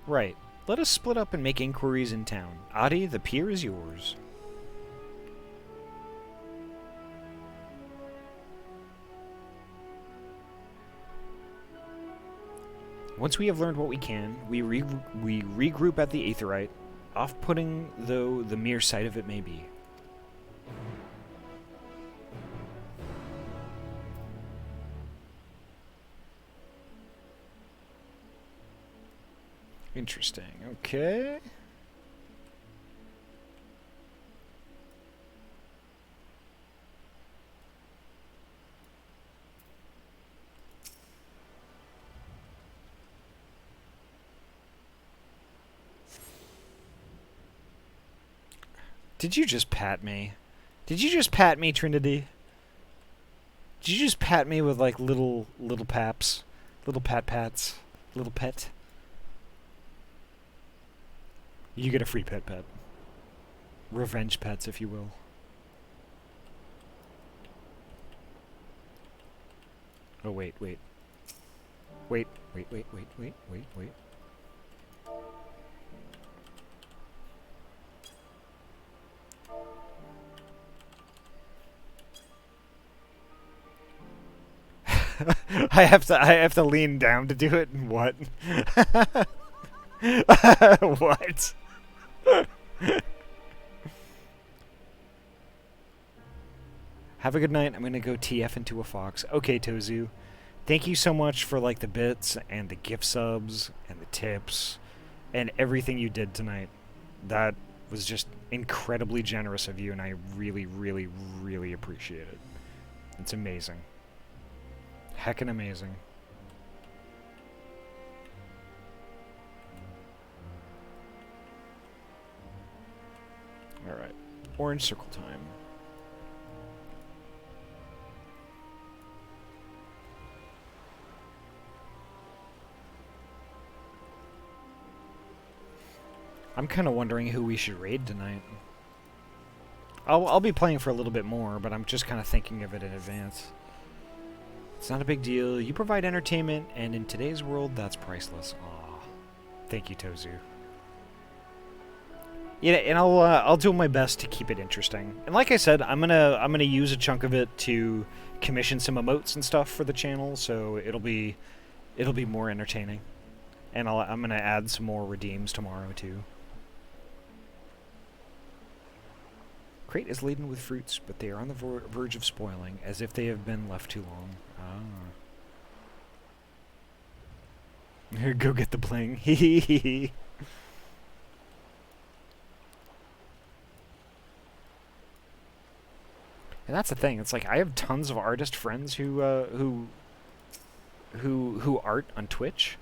Speaker 1: Right. Let us split up and make inquiries in town. Ahty, the pier is yours. Once we have learned what we can, we regroup at the Aetherite, off-putting though the mere sight of it may be. Interesting. Okay. Did you just pat me? Did you just pat me, Trinity? Did you just pat me with like little paps? Little pats? Little pet? You get a free pet. Revenge pets, if you will. Oh, wait. Wait. I have to lean down to do it. What? What? Have a good night. I'm gonna go TF into a fox. Okay, Tozu. Thank you so much for like the bits and the gift subs and the tips and everything you did tonight. That was just incredibly generous of you, and I really, really, really appreciate it. It's amazing. Heckin' amazing. Alright. Orange circle time. I'm kind of wondering who we should raid tonight. I'll be playing for a little bit more, but I'm just kind of thinking of it in advance. It's not a big deal. You provide entertainment, and in today's world, that's priceless. Aw. Thank you, Tozu. Yeah, and I'll do my best to keep it interesting. And like I said, I'm gonna use a chunk of it to commission some emotes and stuff for the channel, so it'll be more entertaining. And I'm gonna add some more redeems tomorrow too. Crate is laden with fruits, but they are on the verge of spoiling, as if they have been left too long. Ah. Go get the bling. Hee. And that's the thing. It's like I have tons of artist friends who art on Twitch,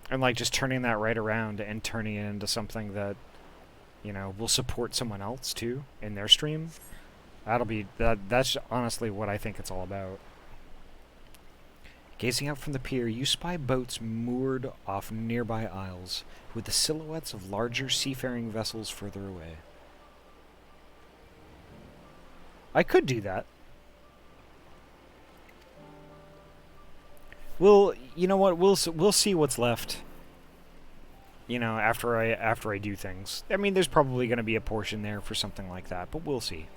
Speaker 1: and like just turning that right around and turning it into something that, you know, will support someone else too in their stream. That's honestly what I think it's all about. Gazing out from the pier, you spy boats moored off nearby isles, with the silhouettes of larger seafaring vessels further away. I could do that. Well, you know what? We'll see what's left. You know, after I do things. I mean, there's probably going to be a portion there for something like that, but we'll see.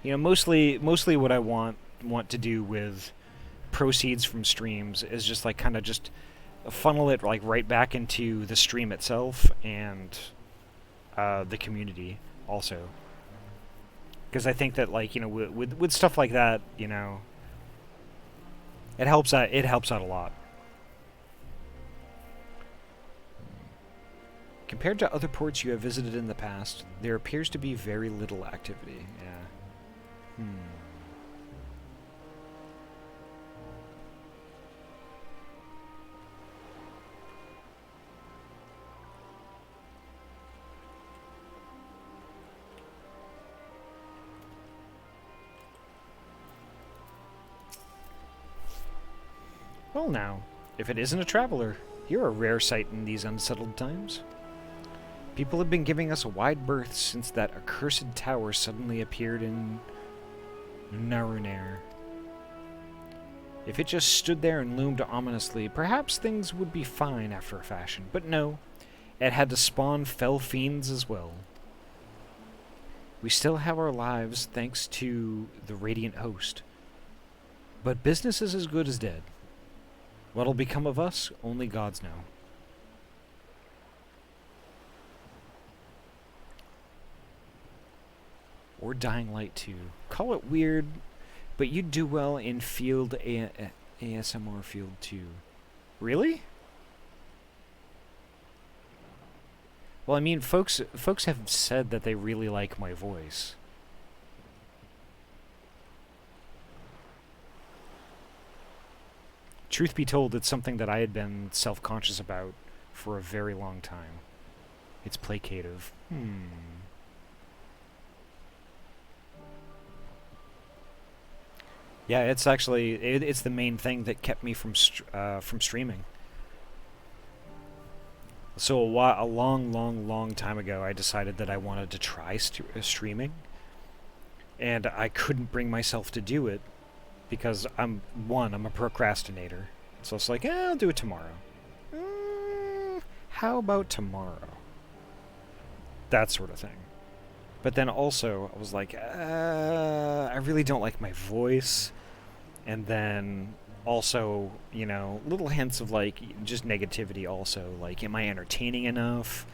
Speaker 1: You know, mostly what I want to do with proceeds from streams is just like kind of just funnel it like right back into the stream itself and the community also. Because I think that, like, you know, with stuff like that, you know, it helps out a lot. Compared to other ports you have visited in the past, there appears to be very little activity. Yeah. Well now, if it isn't a traveler, you're a rare sight in these unsettled times. People have been giving us a wide berth since that accursed tower suddenly appeared in Thavnair. If it just stood there and loomed ominously, perhaps things would be fine after a fashion. But no, it had to spawn fell fiends as well. We still have our lives thanks to the Radiant Host. But business is as good as dead. What'll become of us, only gods know. Or Dying Light too. Call it weird, but you'd do well in field ASMR field too. Really? Well, I mean, folks have said that they really like my voice. Truth be told, it's something that I had been self-conscious about for a very long time. It's placative. Yeah, it's actually it's the main thing that kept me from streaming. So a long time ago, I decided that I wanted to try streaming, and I couldn't bring myself to do it because I'm a procrastinator. So it's like, I'll do it tomorrow. How about tomorrow? That sort of thing. But then also, I was like, I really don't like my voice. And then also, you know, little hints of like just negativity also. Like, am I entertaining enough?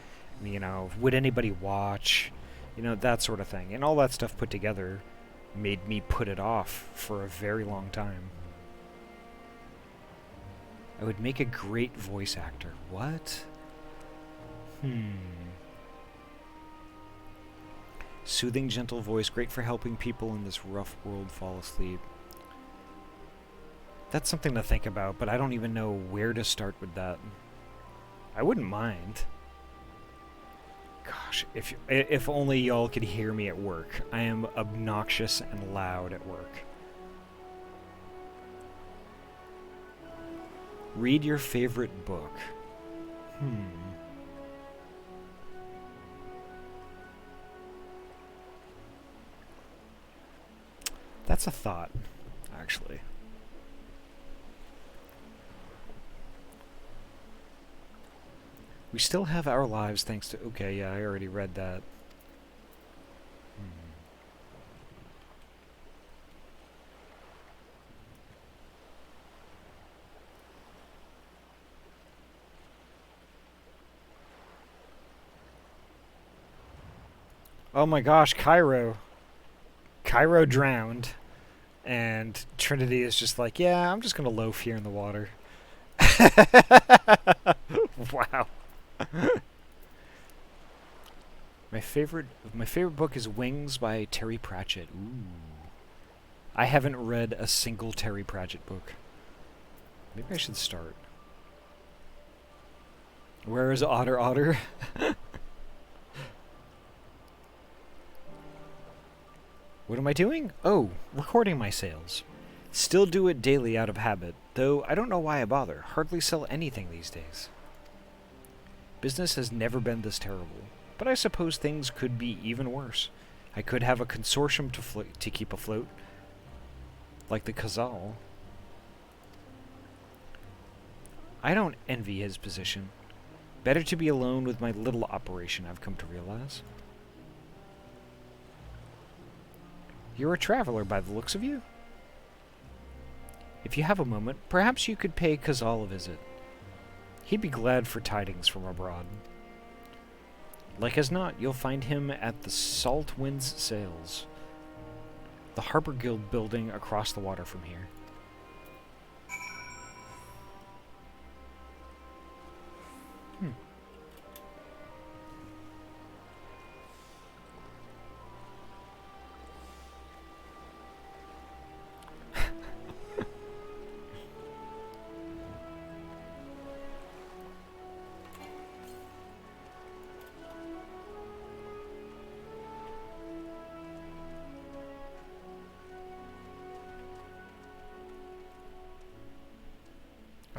Speaker 1: You know, would anybody watch? You know, that sort of thing. And all that stuff put together made me put it off for a very long time. I would make a great voice actor. What? Soothing, gentle voice, great for helping people in this rough world fall asleep. That's something to think about, but I don't even know where to start with that. I wouldn't mind. Gosh, if only y'all could hear me at work. I am obnoxious and loud at work. Read your favorite book. That's a thought, actually. We still have our lives thanks to... Okay, yeah, I already read that. Oh my gosh, Cairo. Cairo drowned. And Trinity is just like, yeah, I'm just going to loaf here in the water. Wow. My favorite book is Wings by Terry Pratchett. Ooh. I haven't read a single Terry Pratchett book. Maybe I should start. Where is Otter Otter? What am I doing? Oh, recording my sales. Still do it daily out of habit, though I don't know why I bother. Hardly sell anything these days. Business has never been this terrible, but I suppose things could be even worse. I could have a consortium to keep afloat, like the Khazal. I don't envy his position. Better to be alone with my little operation, I've come to realize. You're a traveler by the looks of you. If you have a moment, perhaps you could pay Khazal a visit. He'd be glad for tidings from abroad. Like as not, you'll find him at the Salt Winds Sails, the Harbor Guild building across the water from here.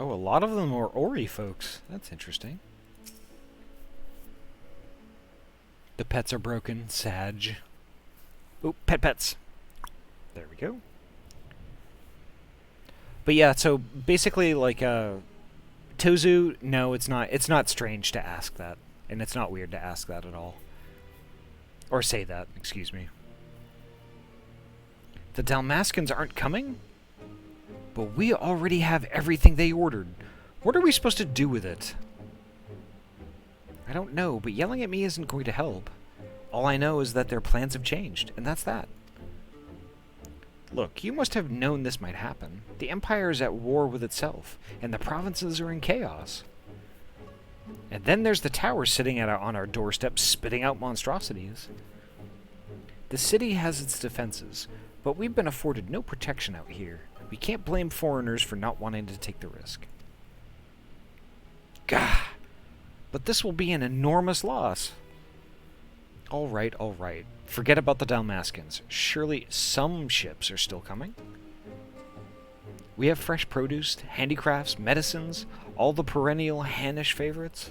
Speaker 1: Oh, a lot of them are Ori folks. That's interesting. The pets are broken. Sag. Oh, pets. There we go. But yeah, so basically, like, Tozu, no, it's not. It's not strange to ask that. And it's not weird to ask that at all. Or say that, excuse me. The Dalmaskins aren't coming? But we already have everything they ordered. What are we supposed to do with it? I don't know, but yelling at me isn't going to help. All I know is that their plans have changed, and that's that. Look, you must have known this might happen. The Empire is at war with itself, and the provinces are in chaos. And then there's the tower sitting on our doorstep spitting out monstrosities. The city has its defenses, but we've been afforded no protection out here. We can't blame foreigners for not wanting to take the risk. Gah! But this will be an enormous loss. All right. Forget about the Dalmaskins. Surely some ships are still coming. We have fresh produce, handicrafts, medicines, all the perennial Hannish favorites.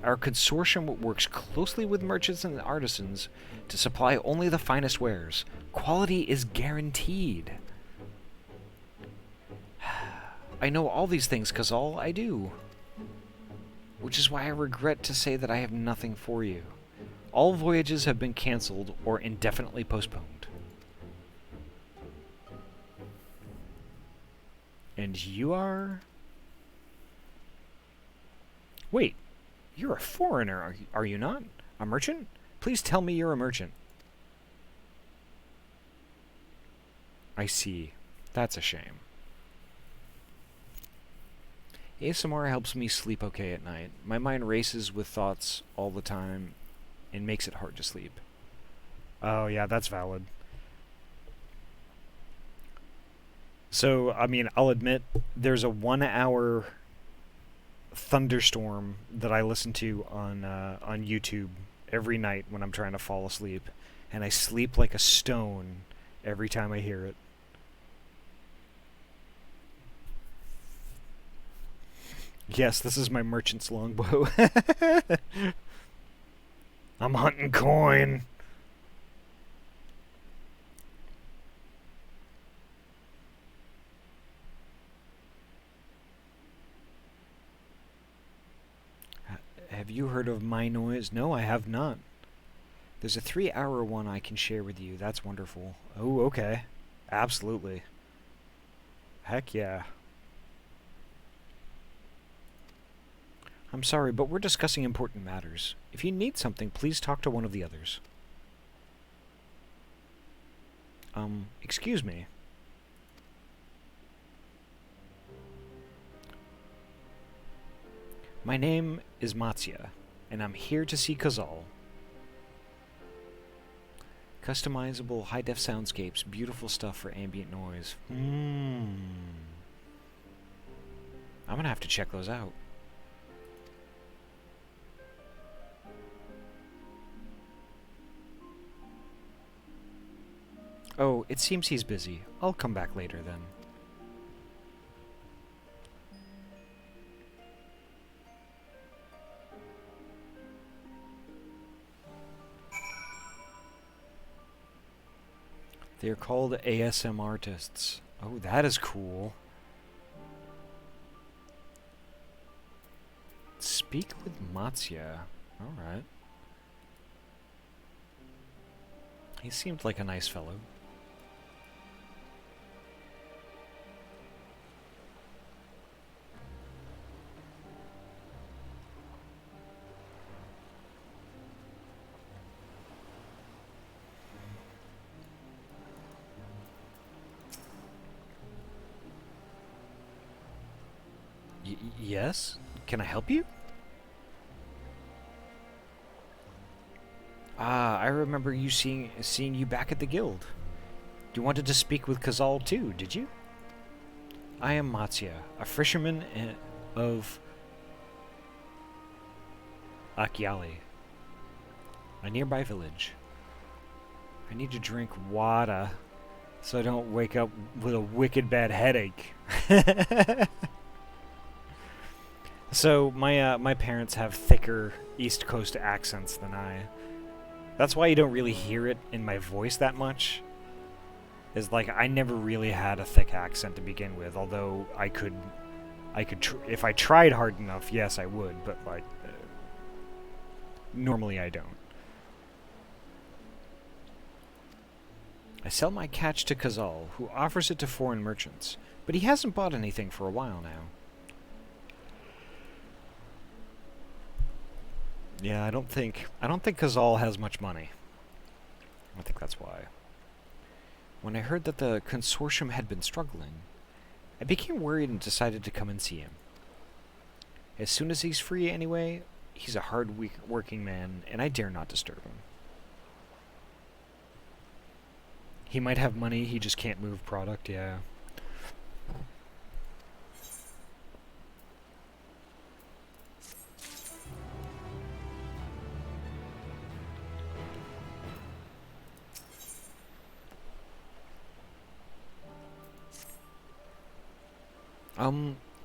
Speaker 1: Our consortium works closely with merchants and artisans to supply only the finest wares. Quality is guaranteed. I know all these things, Khazal, I do. Which is why I regret to say that I have nothing for you. All voyages have been cancelled or indefinitely postponed. And you are... Wait, you're a foreigner, are you not? A merchant? Please tell me you're a merchant. I see. That's a shame. ASMR helps me sleep okay at night. My mind races with thoughts all the time and makes it hard to sleep. Oh yeah, that's valid. So, I mean, I'll admit, there's a 1-hour thunderstorm that I listen to on YouTube every night when I'm trying to fall asleep, and I sleep like a stone every time I hear it. Yes, this is my merchant's longbow. I'm hunting coin. Have you heard of My Noise? No, I have not. There's a 3-hour one I can share with you. That's wonderful. Oh, okay. Absolutely. Heck yeah. I'm sorry, but we're discussing important matters. If you need something, please talk to one of the others. Excuse me. My name is Matsya, and I'm here to see Kazal. Customizable high-def soundscapes, beautiful stuff for ambient noise. I'm gonna have to check those out. Oh, it seems he's busy. I'll come back later then. They're called ASM artists. Oh, that is cool. Speak with Matsya. Alright. He seemed like a nice fellow. Yes? Can I help you? Ah, I remember you seeing you back at the guild. You wanted to speak with Kazal too, did you? I am Matsya, a fisherman of Akyali, a nearby village. I need to drink water so I don't wake up with a wicked bad headache. So my parents have thicker East Coast accents than I. That's why you don't really hear it in my voice that much. Is like I never really had a thick accent to begin with, although I could if I tried hard enough, yes I would, but like normally I don't. I sell my catch to Kazal, who offers it to foreign merchants, but he hasn't bought anything for a while now. Yeah, I don't think Kazal has much money. I think that's why. When I heard that the consortium had been struggling, I became worried and decided to come and see him. As soon as he's free anyway, he's a hard-working man, and I dare not disturb him. He might have money, he just can't move product, yeah.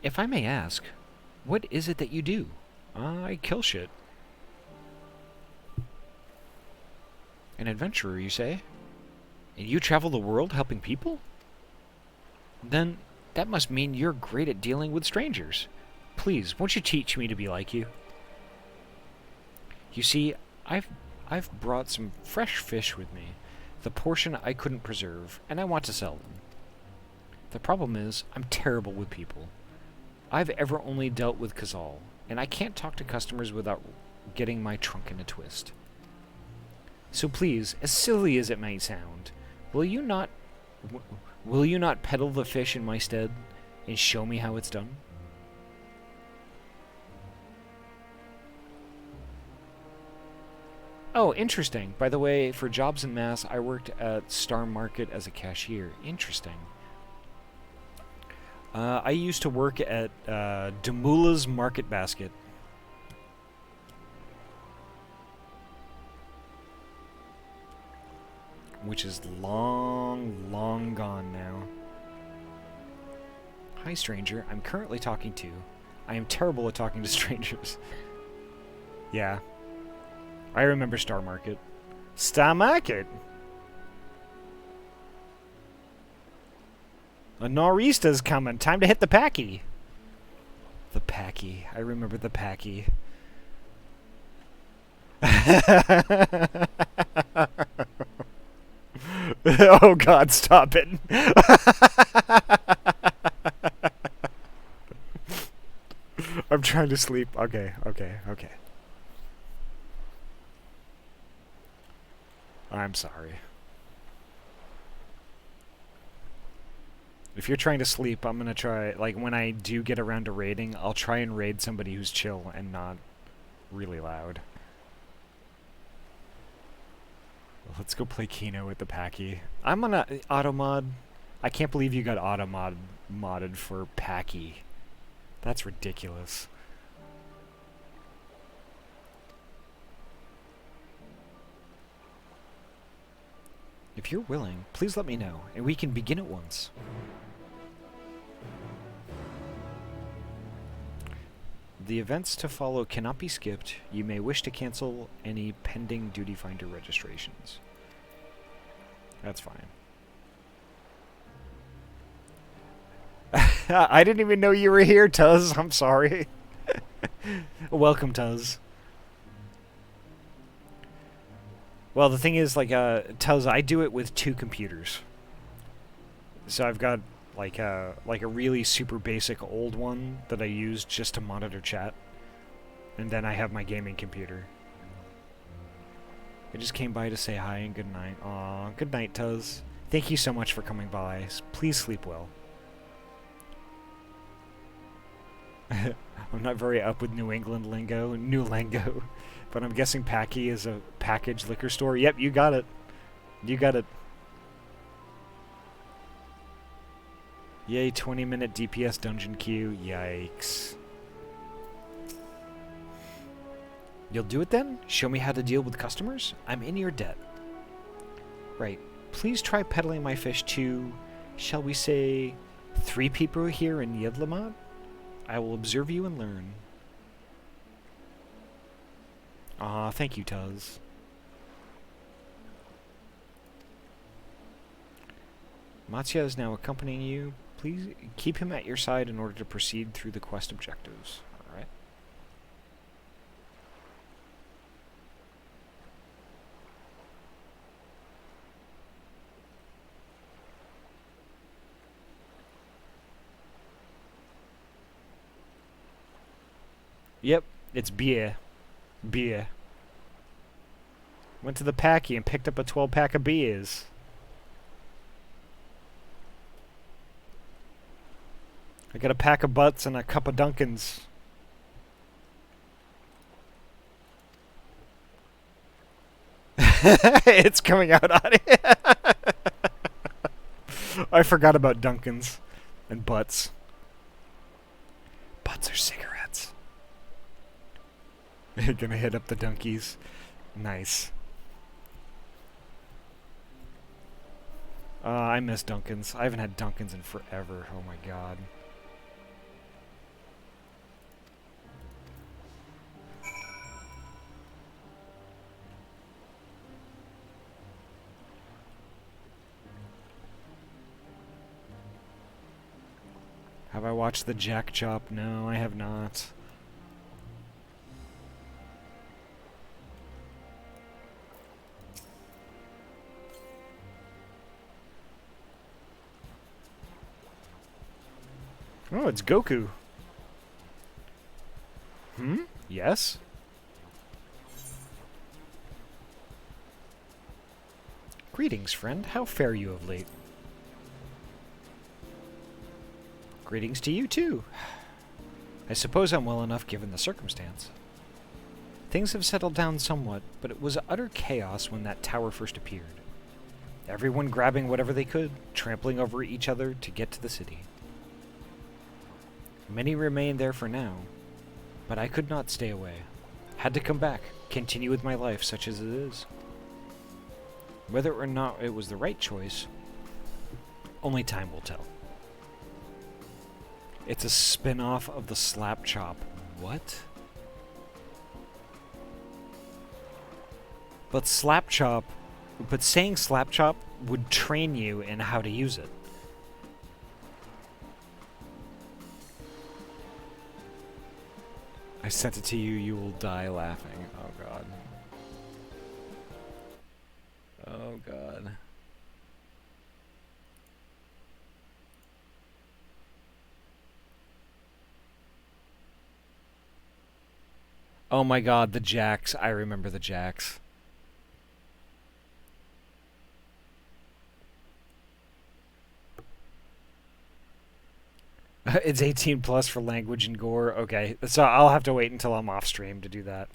Speaker 1: If I may ask, what is it that you do? I kill shit. An adventurer, you say? And you travel the world helping people? Then that must mean you're great at dealing with strangers. Please, won't you teach me to be like you? You see, I've brought some fresh fish with me, the portion I couldn't preserve, and I want to sell them. The problem is, I'm terrible with people. I've ever only dealt with Kazal, and I can't talk to customers without getting my trunk in a twist. So please, as silly as it may sound, will you not peddle the fish in my stead and show me how it's done? Oh, interesting. By the way, for jobs in Mass, I worked at Star Market as a cashier. Interesting. I used to work at Demula's Market Basket. Which is long, long gone now. Hi, stranger. I'm currently talking to. I am terrible at talking to strangers. Yeah. I remember Star Market. Star Market? A nor'easter's coming. Time to hit the packy. The packy. I remember the packy. Oh God, stop it. I'm trying to sleep. Okay. I'm sorry. If you're trying to sleep, I'm gonna try, like, when I do get around to raiding, I'll try and raid somebody who's chill and not really loud. Let's go play Kino with the Packy. I'm on a auto mod. I can't believe you got auto modded for Packy. That's ridiculous. If you're willing, please let me know, and we can begin at once. The events to follow cannot be skipped. You may wish to cancel any pending Duty Finder registrations. That's fine. I didn't even know you were here, Tuz. I'm sorry. Welcome, Tuz. Well, the thing is, like, Tuz, I do it with 2 computers. So I've got like a really super basic old one that I use just to monitor chat, and then I have my gaming computer. I just came by to say hi and good night. Aw, good night, Tuz. Thank you so much for coming by. Please sleep well. I'm not very up with New England lingo, new lingo, but I'm guessing Packy is a packaged liquor store. Yep, you got it. You got it. Yay, 20-minute DPS dungeon queue. Yikes. You'll do it then? Show me how to deal with customers? I'm in your debt. Right. Please try peddling my fish to, shall we say, 3 people here in Yedlamad? I will observe you and learn. Aw, thank you, Tuz. Matsuya is now accompanying you. Please keep him at your side in order to proceed through the quest objectives. Alright. Yep, it's beer. Beer. Went to the Packy and picked up a 12-pack of beers. I got a pack of butts and a cup of Dunkins. It's coming out on it. I forgot about Dunkins and butts. Butts are cigarettes. Gonna hit up the Dunkies. Nice. I miss Dunkins. I haven't had Dunkins in forever. Oh my god. Have I watched the Jack Chop? No, I have not. Oh, it's Goku. Hmm? Yes? Greetings, friend. How fare you of late? Greetings to you, too. I suppose I'm well enough given the circumstance. Things have settled down somewhat, but it was utter chaos when that tower first appeared. Everyone grabbing whatever they could, trampling over each other to get to the city. Many remain there for now, but I could not stay away. Had to come back, continue with my life such as it is. Whether or not it was the right choice, only time will tell. It's a spin-off of the Slap Chop. What? But saying Slap Chop would train you in how to use it. I sent it to you, you will die laughing. Oh god. Oh god. Oh my god, the Jacks. I remember the Jacks. It's 18 plus for language and gore. Okay, so I'll have to wait until I'm off stream to do that.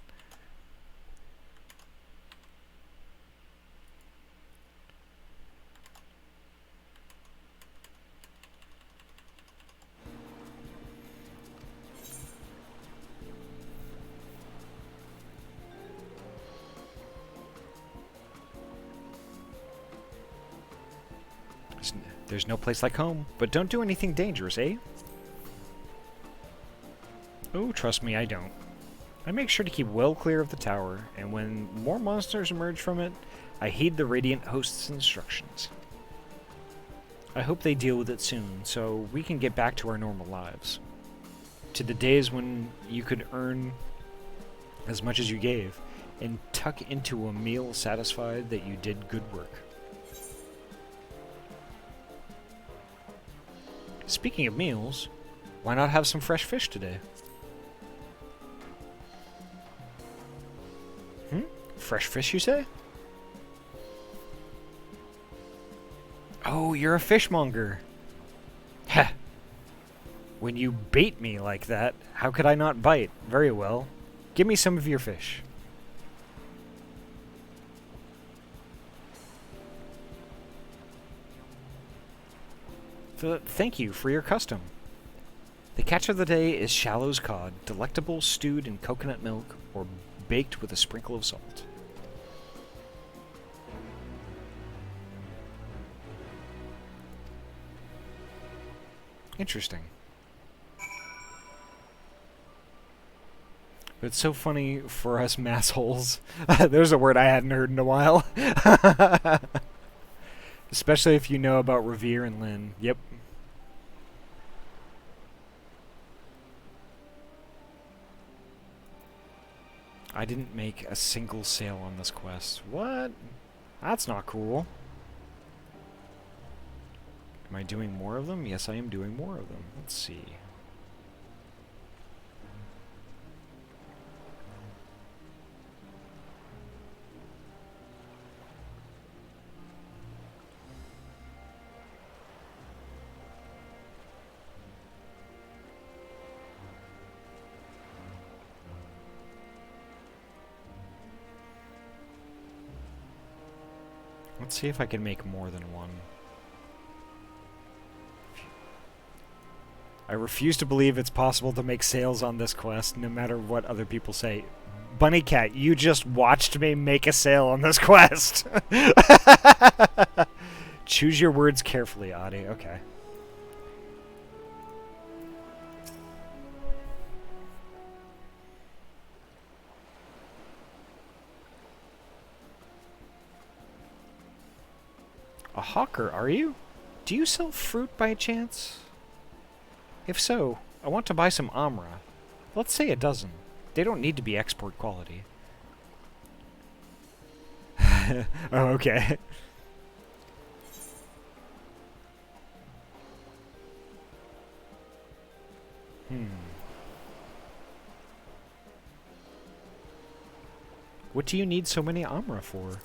Speaker 1: There's no place like home, but don't do anything dangerous, eh? Oh, trust me, I don't. I make sure to keep well clear of the tower, and when more monsters emerge from it, I heed the Radiant Host's instructions. I hope they deal with it soon, so we can get back to our normal lives. To the days when you could earn as much as you gave, and tuck into a meal satisfied that you did good work. Speaking of meals, why not have some fresh fish today? Fresh fish, you say? Oh, you're a fishmonger. Heh. When you bait me like that, how could I not bite? Very well. Give me some of your fish. Thank you for your custom. The catch of the day is Shallow's cod, delectable stewed in coconut milk or baked with a sprinkle of salt. Interesting. It's so funny for us massholes. There's a word I hadn't heard in a while. Especially if you know about Revere and Lynn. Yep. I didn't make a single sale on this quest. What? That's not cool. Am I doing more of them? Yes, I am doing more of them. Let's see. Let's see if I can make more than one. I refuse to believe it's possible to make sales on this quest, no matter what other people say. Bunny Cat, you just watched me make a sale on this quest! Choose your words carefully, Ahty. Okay. A hawker, are you? Do you sell fruit by chance? If so, I want to buy some Amra. Let's say a dozen. They don't need to be export quality. Oh, okay. What do you need so many Amra for?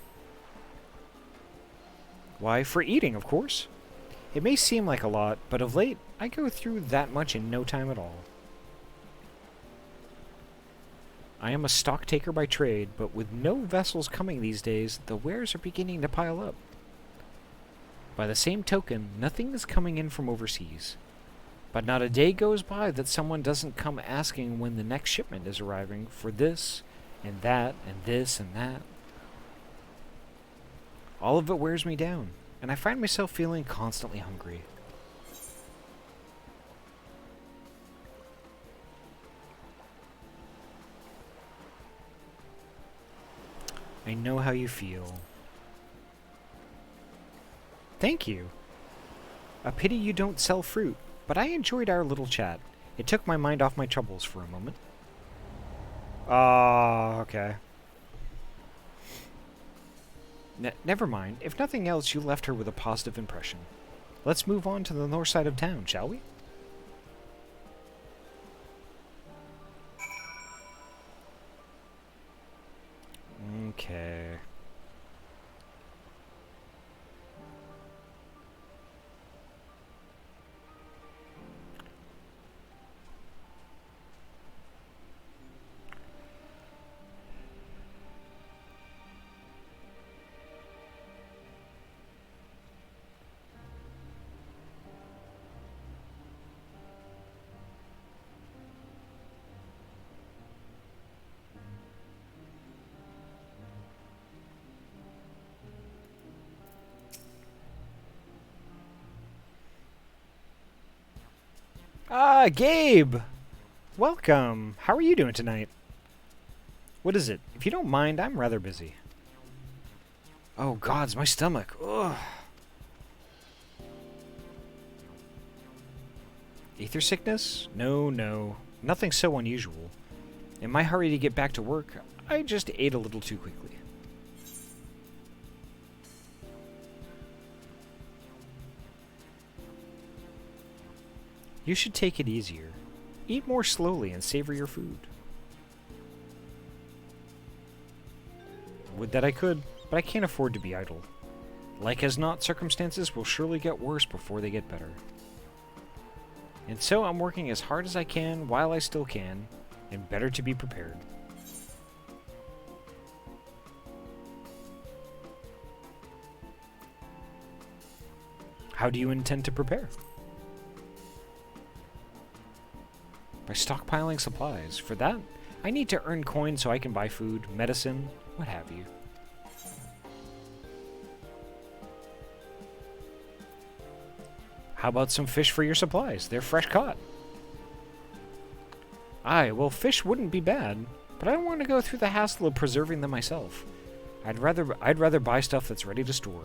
Speaker 1: Why, for eating, of course. It may seem like a lot, but of late, I go through that much in no time at all. I am a stock taker by trade, but with no vessels coming these days, the wares are beginning to pile up. By the same token, nothing is coming in from overseas. But not a day goes by that someone doesn't come asking when the next shipment is arriving for this, and that, and this, and that. All of it wears me down, and I find myself feeling constantly hungry. I know how you feel. Thank you. A pity you don't sell fruit, but I enjoyed our little chat. It took my mind off my troubles for a moment. Okay. Never mind. If nothing else, you left her with a positive impression. Let's move on to the north side of town, shall we? Okay. Ah, Gabe! Welcome. How are you doing tonight? What is it? If you don't mind, I'm rather busy. Oh, gods, my stomach. Ugh. Ether sickness? No, no. Nothing so unusual. In my hurry to get back to work, I just ate a little too quickly. You should take it easier. Eat more slowly and savor your food. Would that I could, but I can't afford to be idle. Like as not, circumstances will surely get worse before they get better. And so I'm working as hard as I can while I still can, and better to be prepared. How do you intend to prepare? By stockpiling supplies. For that, I need to earn coins so I can buy food, medicine, what have you. How about some fish for your supplies? They're fresh caught. Aye, well, fish wouldn't be bad, but I don't want to go through the hassle of preserving them myself. I'd rather buy stuff that's ready to store.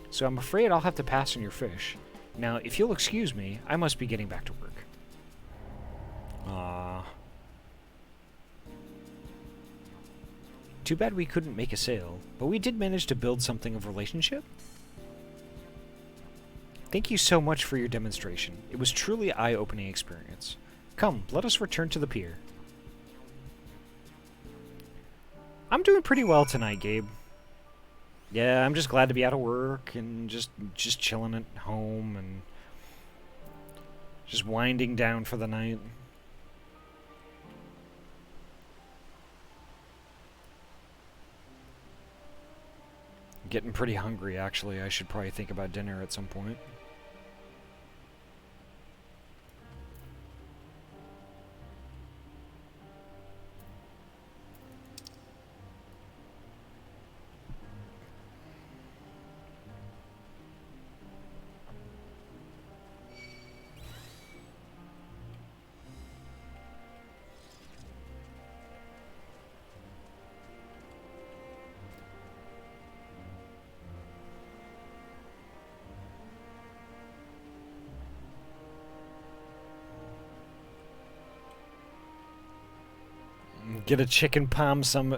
Speaker 1: So I'm afraid I'll have to pass on your fish. Now, if you'll excuse me, I must be getting back to work. Too bad we couldn't make a sale, but we did manage to build something of relationship. Thank you so much for your demonstration. It was truly an eye-opening experience. Come, let us return to the pier. I'm doing pretty well tonight, Gabe. Yeah, I'm just glad to be out of work and just chilling at home and just winding down for the night. Getting pretty hungry, actually. I should probably think about dinner at some point. Get a chicken palm sub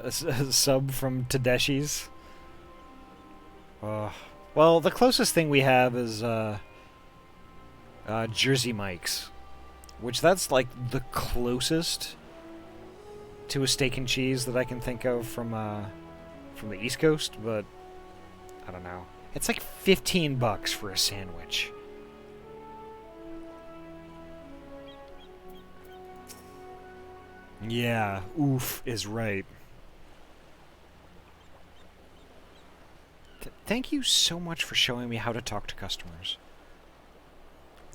Speaker 1: from Tedeschi's. Well, the closest thing we have is Jersey Mike's, which that's like the closest to a steak and cheese that I can think of from the East Coast. But I don't know. It's like $15 for a sandwich. Yeah, oof is right. Thank you so much for showing me how to talk to customers.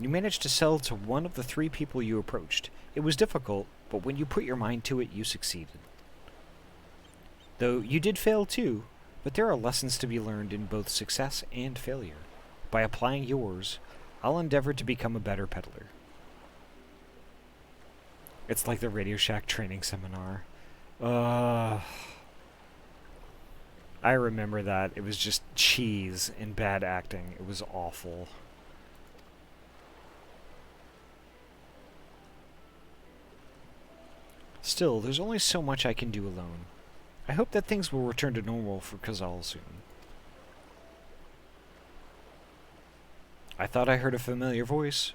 Speaker 1: You managed to sell to one of the 3 people you approached. It was difficult, but when you put your mind to it, you succeeded. Though you did fail too, but there are lessons to be learned in both success and failure. By applying yours, I'll endeavor to become a better peddler. It's like the Radio Shack training seminar. I remember that. It was just cheese and bad acting. It was awful. Still, there's only so much I can do alone. I hope that things will return to normal for Kazal soon. I thought I heard a familiar voice,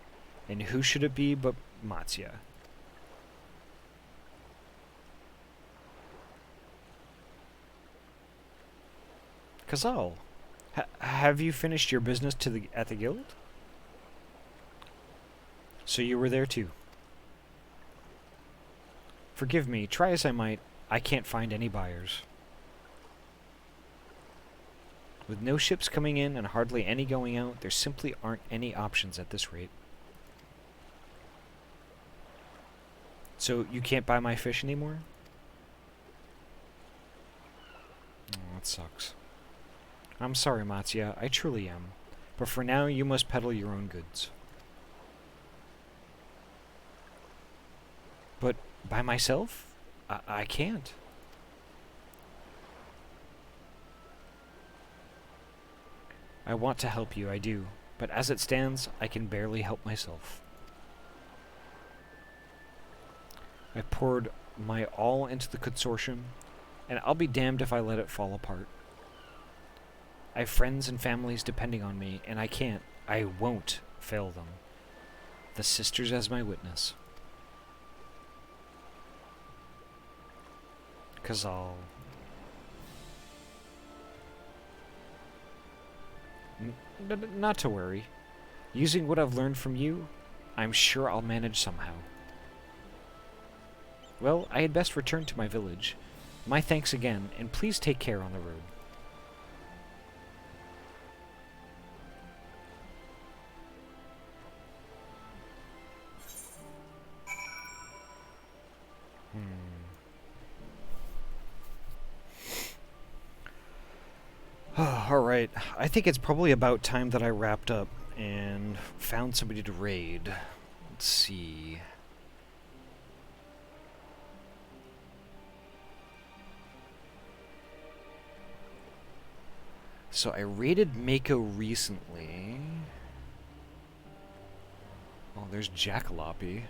Speaker 1: and who should it be but Matsya? Kazal, have you finished your business at the guild? So you were there too. Forgive me, try as I might, I can't find any buyers. With no ships coming in and hardly any going out, there simply aren't any options at this rate. So you can't buy my fish anymore? Oh, that sucks. I'm sorry, Matsya, I truly am. But for now, you must peddle your own goods. But by myself, I can't. I want to help you, I do. But as it stands, I can barely help myself. I poured my all into the consortium, and I'll be damned if I let it fall apart. I have friends and families depending on me, and I won't fail them. The sisters as my witness. Kazal. Not to worry. Using what I've learned from you, I'm sure I'll manage somehow. Well, I had best return to my village. My thanks again, and please take care on the road. Alright, I think it's probably about time that I wrapped up and found somebody to raid. Let's see. So I raided Mako recently. Oh, there's Jackalope.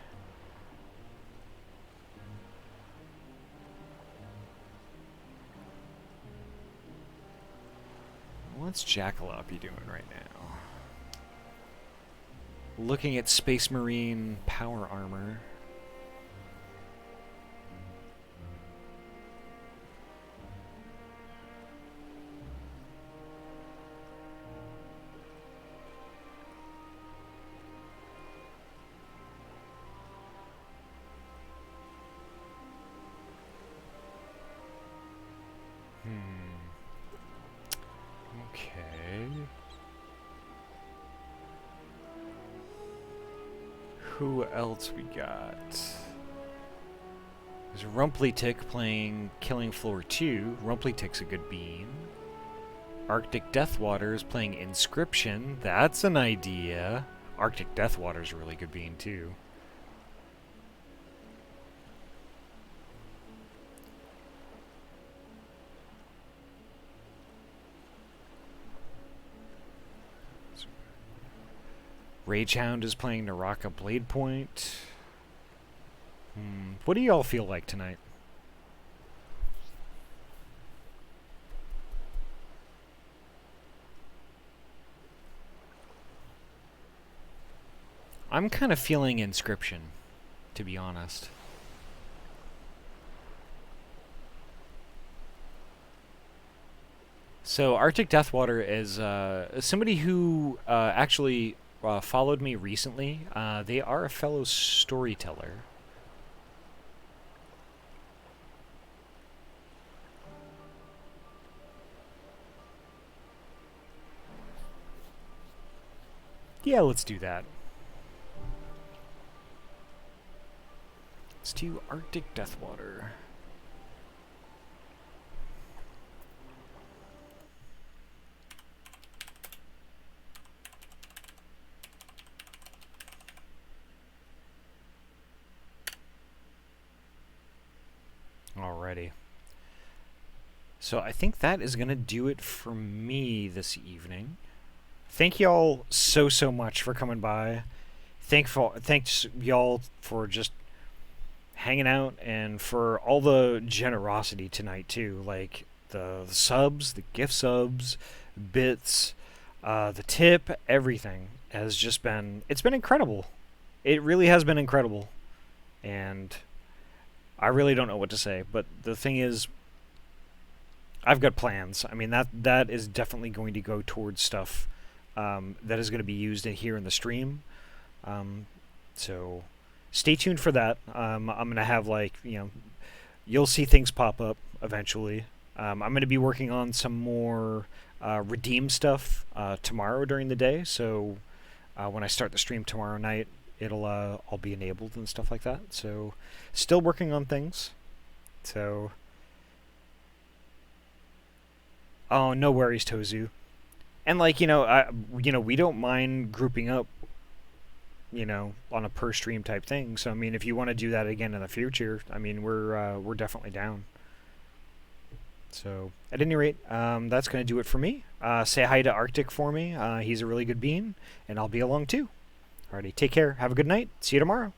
Speaker 1: What's Jackalope doing right now? Looking at Space Marine power armor. Okay. Who else we got? There's Rumpleytick playing Killing Floor 2. Rumpleytick's a good bean. Arctic Deathwater is playing Inscription. That's an idea. Arctic Deathwater's a really good bean too. Ragehound is playing Naraka Blade Point. What do y'all feel like tonight? I'm kind of feeling Inscription, to be honest. So Arctic Deathwater is somebody who actually followed me recently. They are a fellow storyteller. Yeah, let's do that. Let's do Arctic Deathwater. Alrighty. So I think that is going to do it for me this evening. Thank y'all so much for coming by. Thanks y'all for just hanging out and for all the generosity tonight too. Like the subs, the gift subs, bits, the tip, everything has just been, it's been incredible. It really has been incredible. And I really don't know what to say, but the thing is, I've got plans. I mean, that is definitely going to go towards stuff that is going to be used here in the stream. So stay tuned for that. I'm going to have, like, you'll see things pop up eventually. I'm going to be working on some more redeem stuff tomorrow during the day. So when I start the stream tomorrow night, it'll all be enabled and stuff like that. So still working on things. So oh, no worries, Tozu. And like, we don't mind grouping up you know, on a per stream type thing. So I mean, if you want to do that again in the future, I mean, we're definitely down. So at any rate, that's going to do it for me. Say hi to Arctic for me. He's a really good bean, and I'll be along too. Alrighty, take care. Have a good night. See you tomorrow.